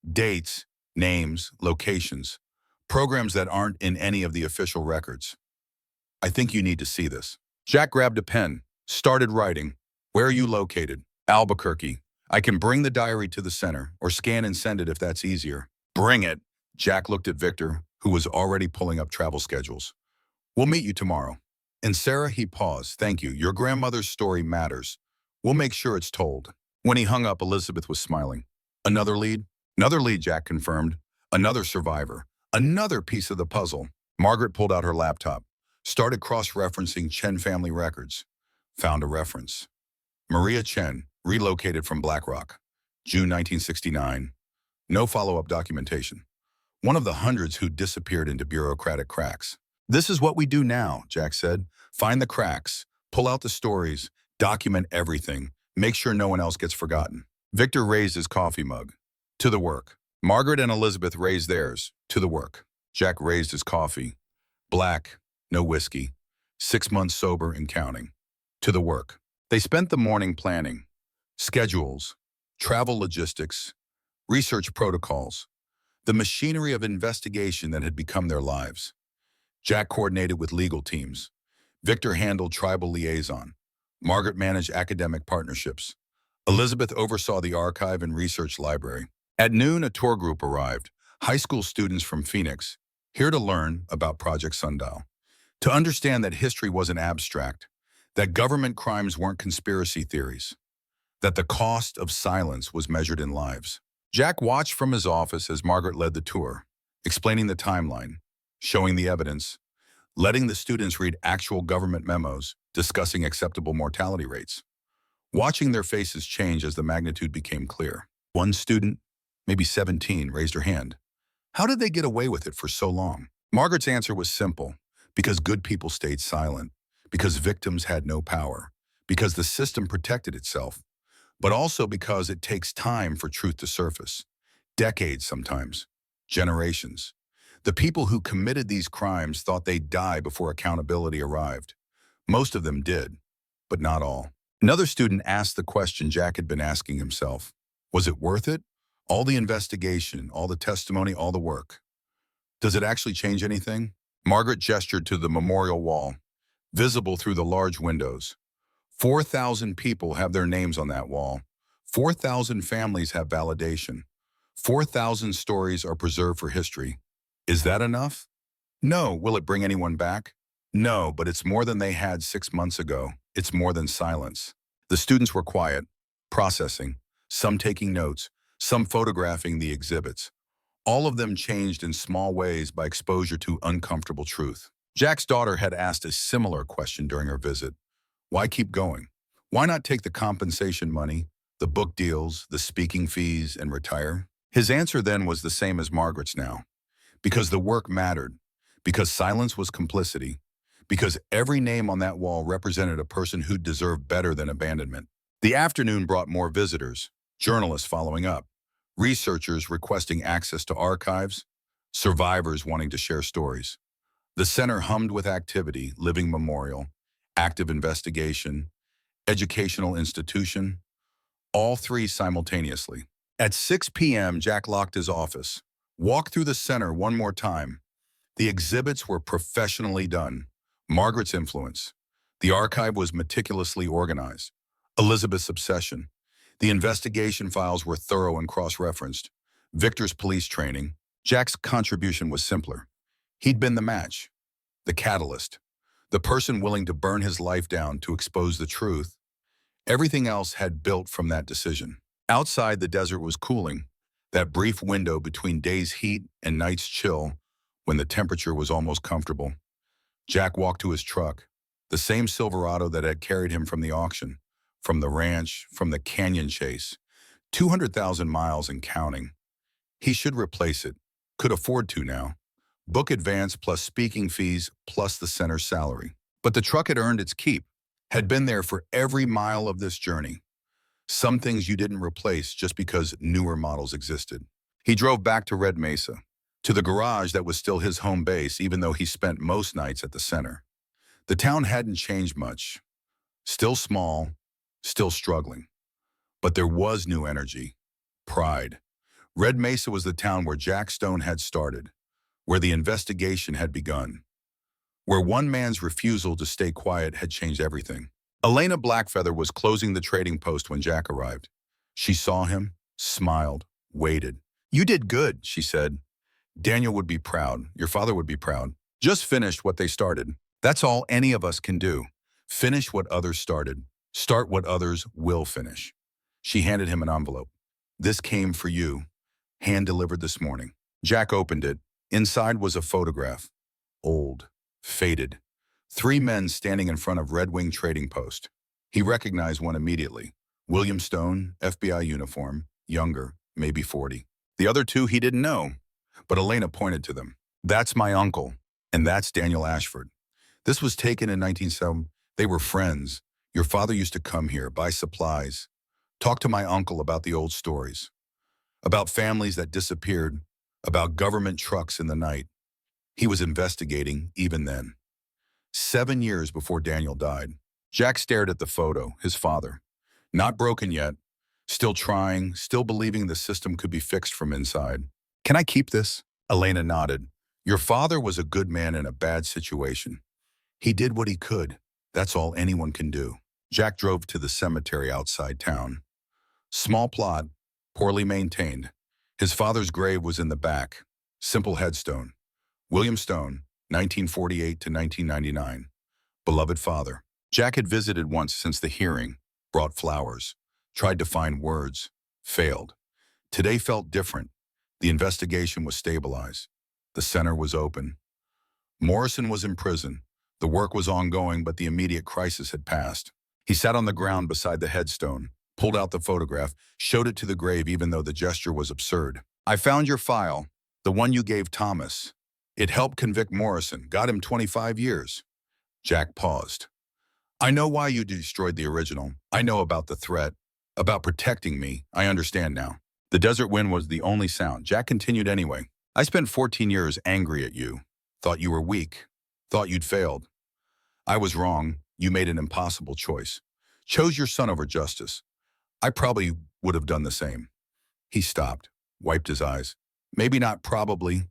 Dates, names, locations, programs that aren't in any of the official records. I think you need to see this. Jack grabbed a pen, started writing. Where are you located? Albuquerque. I can bring the diary to the center, or scan and send it if that's easier. Bring it. Jack looked at Victor, who was already pulling up travel schedules. We'll meet you tomorrow. And Sarah, he paused. Thank you. Your grandmother's story matters. We'll make sure it's told. When he hung up, Elizabeth was smiling. Another lead? Another lead, Jack confirmed. Another survivor. Another piece of the puzzle. Margaret pulled out her laptop, started cross-referencing Chen family records. Found a reference. Maria Chen, relocated from Black Rock, June 1969. No follow-up documentation. One of the hundreds who disappeared into bureaucratic cracks. This is what we do now, Jack said. Find the cracks, pull out the stories, document everything, make sure no one else gets forgotten. Victor raised his coffee mug. To the work. Margaret and Elizabeth raised theirs. To the work. Jack raised his coffee. Black, no whiskey, 6 months sober and counting. To the work. They spent the morning planning, schedules, travel logistics, research protocols, the machinery of investigation that had become their lives. Jack coordinated with legal teams. Victor handled tribal liaison. Margaret managed academic partnerships. Elizabeth oversaw the archive and research library. At noon, a tour group arrived, high school students from Phoenix, here to learn about Project Sundial. To understand that history wasn't abstract, that government crimes weren't conspiracy theories, that the cost of silence was measured in lives. Jack watched from his office as Margaret led the tour, explaining the timeline, showing the evidence, letting the students read actual government memos discussing acceptable mortality rates, watching their faces change as the magnitude became clear. One student, maybe 17, raised her hand. How did they get away with it for so long? Margaret's answer was simple: because good people stayed silent, because victims had no power, because the system protected itself, but also because it takes time for truth to surface. Decades sometimes, generations. The people who committed these crimes thought they'd die before accountability arrived. Most of them did, but not all. Another student asked the question Jack had been asking himself. Was it worth it? All the investigation, all the testimony, all the work. Does it actually change anything? Margaret gestured to the memorial wall, visible through the large windows. 4,000 people have their names on that wall. 4,000 families have validation. 4,000 stories are preserved for history. Is that enough? No. Will it bring anyone back? No, but it's more than they had 6 months ago. It's more than silence. The students were quiet, processing, some taking notes, some photographing the exhibits. All of them changed in small ways by exposure to uncomfortable truth. Jack's daughter had asked a similar question during her visit. Why keep going? Why not take the compensation money, the book deals, the speaking fees, and retire? His answer then was the same as Margaret's now. Because the work mattered, because silence was complicity, because every name on that wall represented a person who deserved better than abandonment. The afternoon brought more visitors, journalists following up, researchers requesting access to archives, survivors wanting to share stories. The center hummed with activity, living memorial, active investigation, educational institution, all three simultaneously. At 6 p.m., Jack locked his office, walked through the center one more time. The exhibits were professionally done. Margaret's influence. The archive was meticulously organized. Elizabeth's obsession. The investigation files were thorough and cross-referenced. Victor's police training. Jack's contribution was simpler. He'd been the match, the catalyst, the person willing to burn his life down to expose the truth. Everything else had built from that decision. Outside, the desert was cooling, that brief window between day's heat and night's chill when the temperature was almost comfortable. Jack walked to his truck, the same Silverado that had carried him from the auction, from the ranch, from the canyon chase, 200,000 miles and counting. He should replace it, could afford to now. Book advance plus speaking fees plus the center's salary. But the truck had earned its keep, had been there for every mile of this journey. Some things you didn't replace just because newer models existed. He drove back to Red Mesa, to the garage that was still his home base even though he spent most nights at the center. The town hadn't changed much. Still small, still struggling. But there was new energy, pride. Red Mesa was the town where Jack Stone had started, where the investigation had begun, where one man's refusal to stay quiet had changed everything. Elena Blackfeather was closing the trading post when Jack arrived. She saw him, smiled, waited. "You did good," she said. "Daniel would be proud. Your father would be proud. Just finished what they started. That's all any of us can do. Finish what others started. Start what others will finish." She handed him an envelope. "This came for you. Hand-delivered this morning." Jack opened it. Inside was a photograph. Old, faded. 3 men standing in front of Red Wing Trading Post. He recognized one immediately. William Stone, FBI uniform, younger, maybe 40. The other 2 he didn't know, but Elena pointed to them. "That's my uncle, and that's Daniel Ashford. This was taken in 1970. They were friends. Your father used to come here, buy supplies, talk to my uncle about the old stories, about families that disappeared, about government trucks in the night. He was investigating even then. 7 years before Daniel died. Jack stared at the photo, his father. Not broken yet, still trying, still believing the system could be fixed from inside. Can I keep this? Elena nodded. Your father was a good man in a bad situation. He did what he could. That's all anyone can do. Jack drove to the cemetery outside town. Small plot, poorly maintained. His father's grave was in the back. Simple headstone. William Stone, 1948 to 1999. Beloved father. Jack had visited once since the hearing, brought flowers, tried to find words, failed. Today felt different. The investigation was stabilized. The center was open. Morrison was in prison. The work was ongoing, but the immediate crisis had passed. He sat on the ground beside the headstone, pulled out the photograph, showed it to the grave even though the gesture was absurd. I found your file, the one you gave Thomas. It helped convict Morrison, got him 25 years. Jack paused. I know why you destroyed the original. I know about the threat, about protecting me. I understand now. The desert wind was the only sound. Jack continued anyway. I spent 14 years angry at you. Thought you were weak. Thought you'd failed. I was wrong. You made an impossible choice. Chose your son over justice. I probably would have done the same. He stopped, wiped his eyes. Maybe not probably,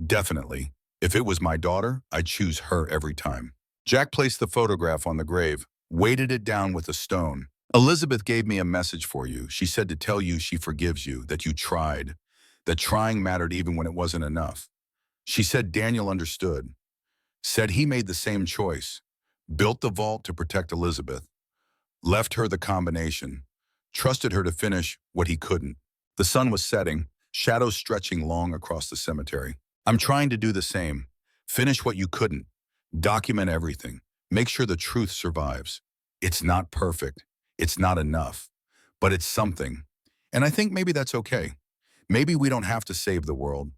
definitely. If it was my daughter, I'd choose her every time. Jack placed the photograph on the grave, weighted it down with a stone. Elizabeth gave me a message for you. She said to tell you she forgives you, that you tried, that trying mattered even when it wasn't enough. She said Daniel understood, said he made the same choice, built the vault to protect Elizabeth, left her the combination, trusted her to finish what he couldn't. The sun was setting, shadows stretching long across the cemetery. I'm trying to do the same. Finish what you couldn't. Document everything. Make sure the truth survives. It's not perfect. It's not enough. But it's something. And I think maybe that's okay. Maybe we don't have to save the world.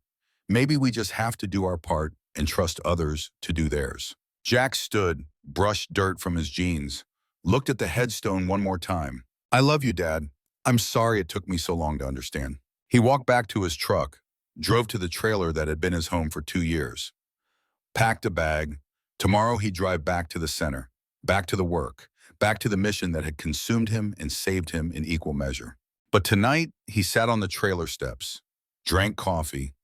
Maybe we just have to do our part and trust others to do theirs. Jack stood, brushed dirt from his jeans, looked at the headstone one more time. I love you, Dad. I'm sorry it took me so long to understand. He walked back to his truck, drove to the trailer that had been his home for 2 years, packed a bag. Tomorrow he'd drive back to the center, back to the work, back to the mission that had consumed him and saved him in equal measure. But tonight, he sat on the trailer steps, drank coffee,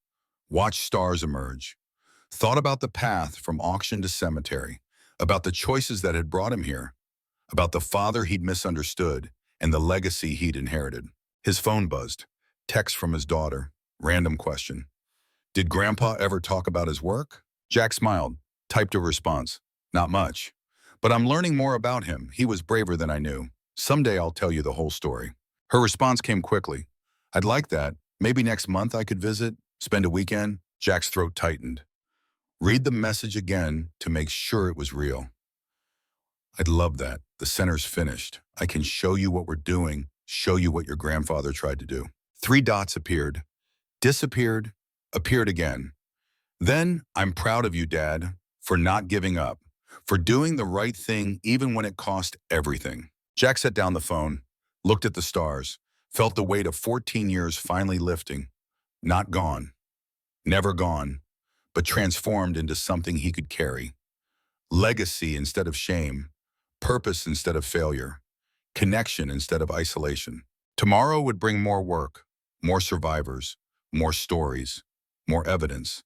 watched stars emerge, thought about the path from auction to cemetery, about the choices that had brought him here, about the father he'd misunderstood and the legacy he'd inherited. His phone buzzed, text from his daughter, random question. Did Grandpa ever talk about his work? Jack smiled, typed a response. Not much. But I'm learning more about him. He was braver than I knew. Someday I'll tell you the whole story. Her response came quickly. I'd like that. Maybe next month I could visit, spend a weekend. Jack's throat tightened. Read the message again to make sure it was real. I'd love that. The center's finished. I can show you what we're doing, show you what your grandfather tried to do. 3 dots appeared, disappeared, appeared again. Then, I'm proud of you, Dad, for not giving up, for doing the right thing even when it cost everything. Jack set down the phone, looked at the stars, felt the weight of 14 years finally lifting. Not gone, never gone, but transformed into something he could carry. Legacy instead of shame, purpose instead of failure, connection instead of isolation. Tomorrow would bring more work, more survivors, more stories, more evidence.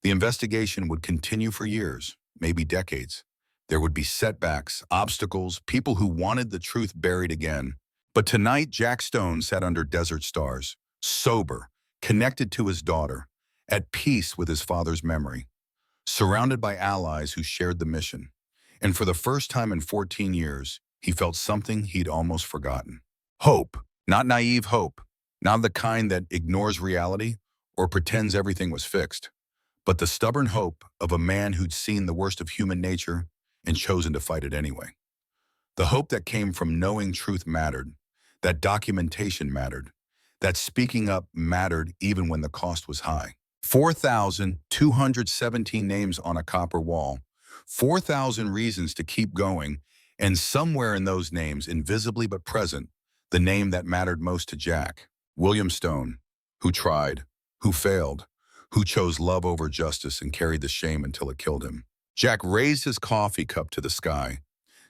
The investigation would continue for years, maybe decades. There would be setbacks, obstacles, people who wanted the truth buried again. But tonight, Jack Stone sat under desert stars, sober, connected to his daughter, at peace with his father's memory, surrounded by allies who shared the mission. And for the first time in 14 years, he felt something he'd almost forgotten. Hope, not naive hope, not the kind that ignores reality or pretends everything was fixed, but the stubborn hope of a man who'd seen the worst of human nature and chosen to fight it anyway. The hope that came from knowing truth mattered, that documentation mattered, that speaking up mattered even when the cost was high. 4,217 names on a copper wall, 4,000 reasons to keep going, and somewhere in those names, invisibly but present, the name that mattered most to Jack, William Stone, who tried, who failed, who chose love over justice and carried the shame until it killed him. Jack raised his coffee cup to the sky,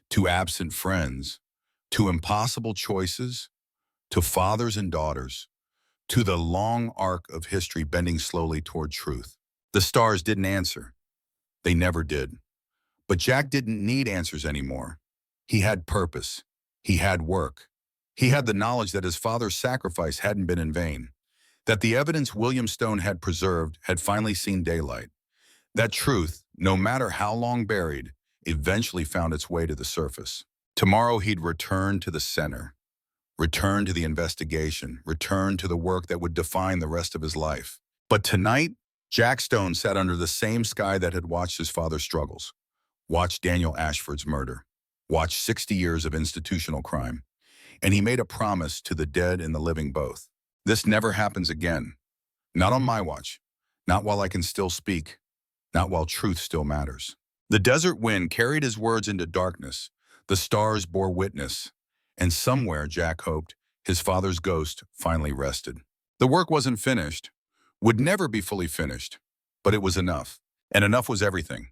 to absent friends, to impossible choices, to fathers and daughters, to the long arc of history bending slowly toward truth. The stars didn't answer. They never did. But Jack didn't need answers anymore. He had purpose. He had work. He had the knowledge that his father's sacrifice hadn't been in vain, that the evidence William Stone had preserved had finally seen daylight. That truth, no matter how long buried, eventually found its way to the surface. Tomorrow he'd return to the center, return to the investigation, return to the work that would define the rest of his life. But tonight, Jack Stone sat under the same sky that had watched his father's struggles, watched Daniel Ashford's murder, watched 60 years of institutional crime, and he made a promise to the dead and the living both. This never happens again. Not on my watch. Not while I can still speak. Not while truth still matters. The desert wind carried his words into darkness. The stars bore witness. And somewhere, Jack hoped, his father's ghost finally rested. The work wasn't finished, would never be fully finished, but it was enough. And enough was everything.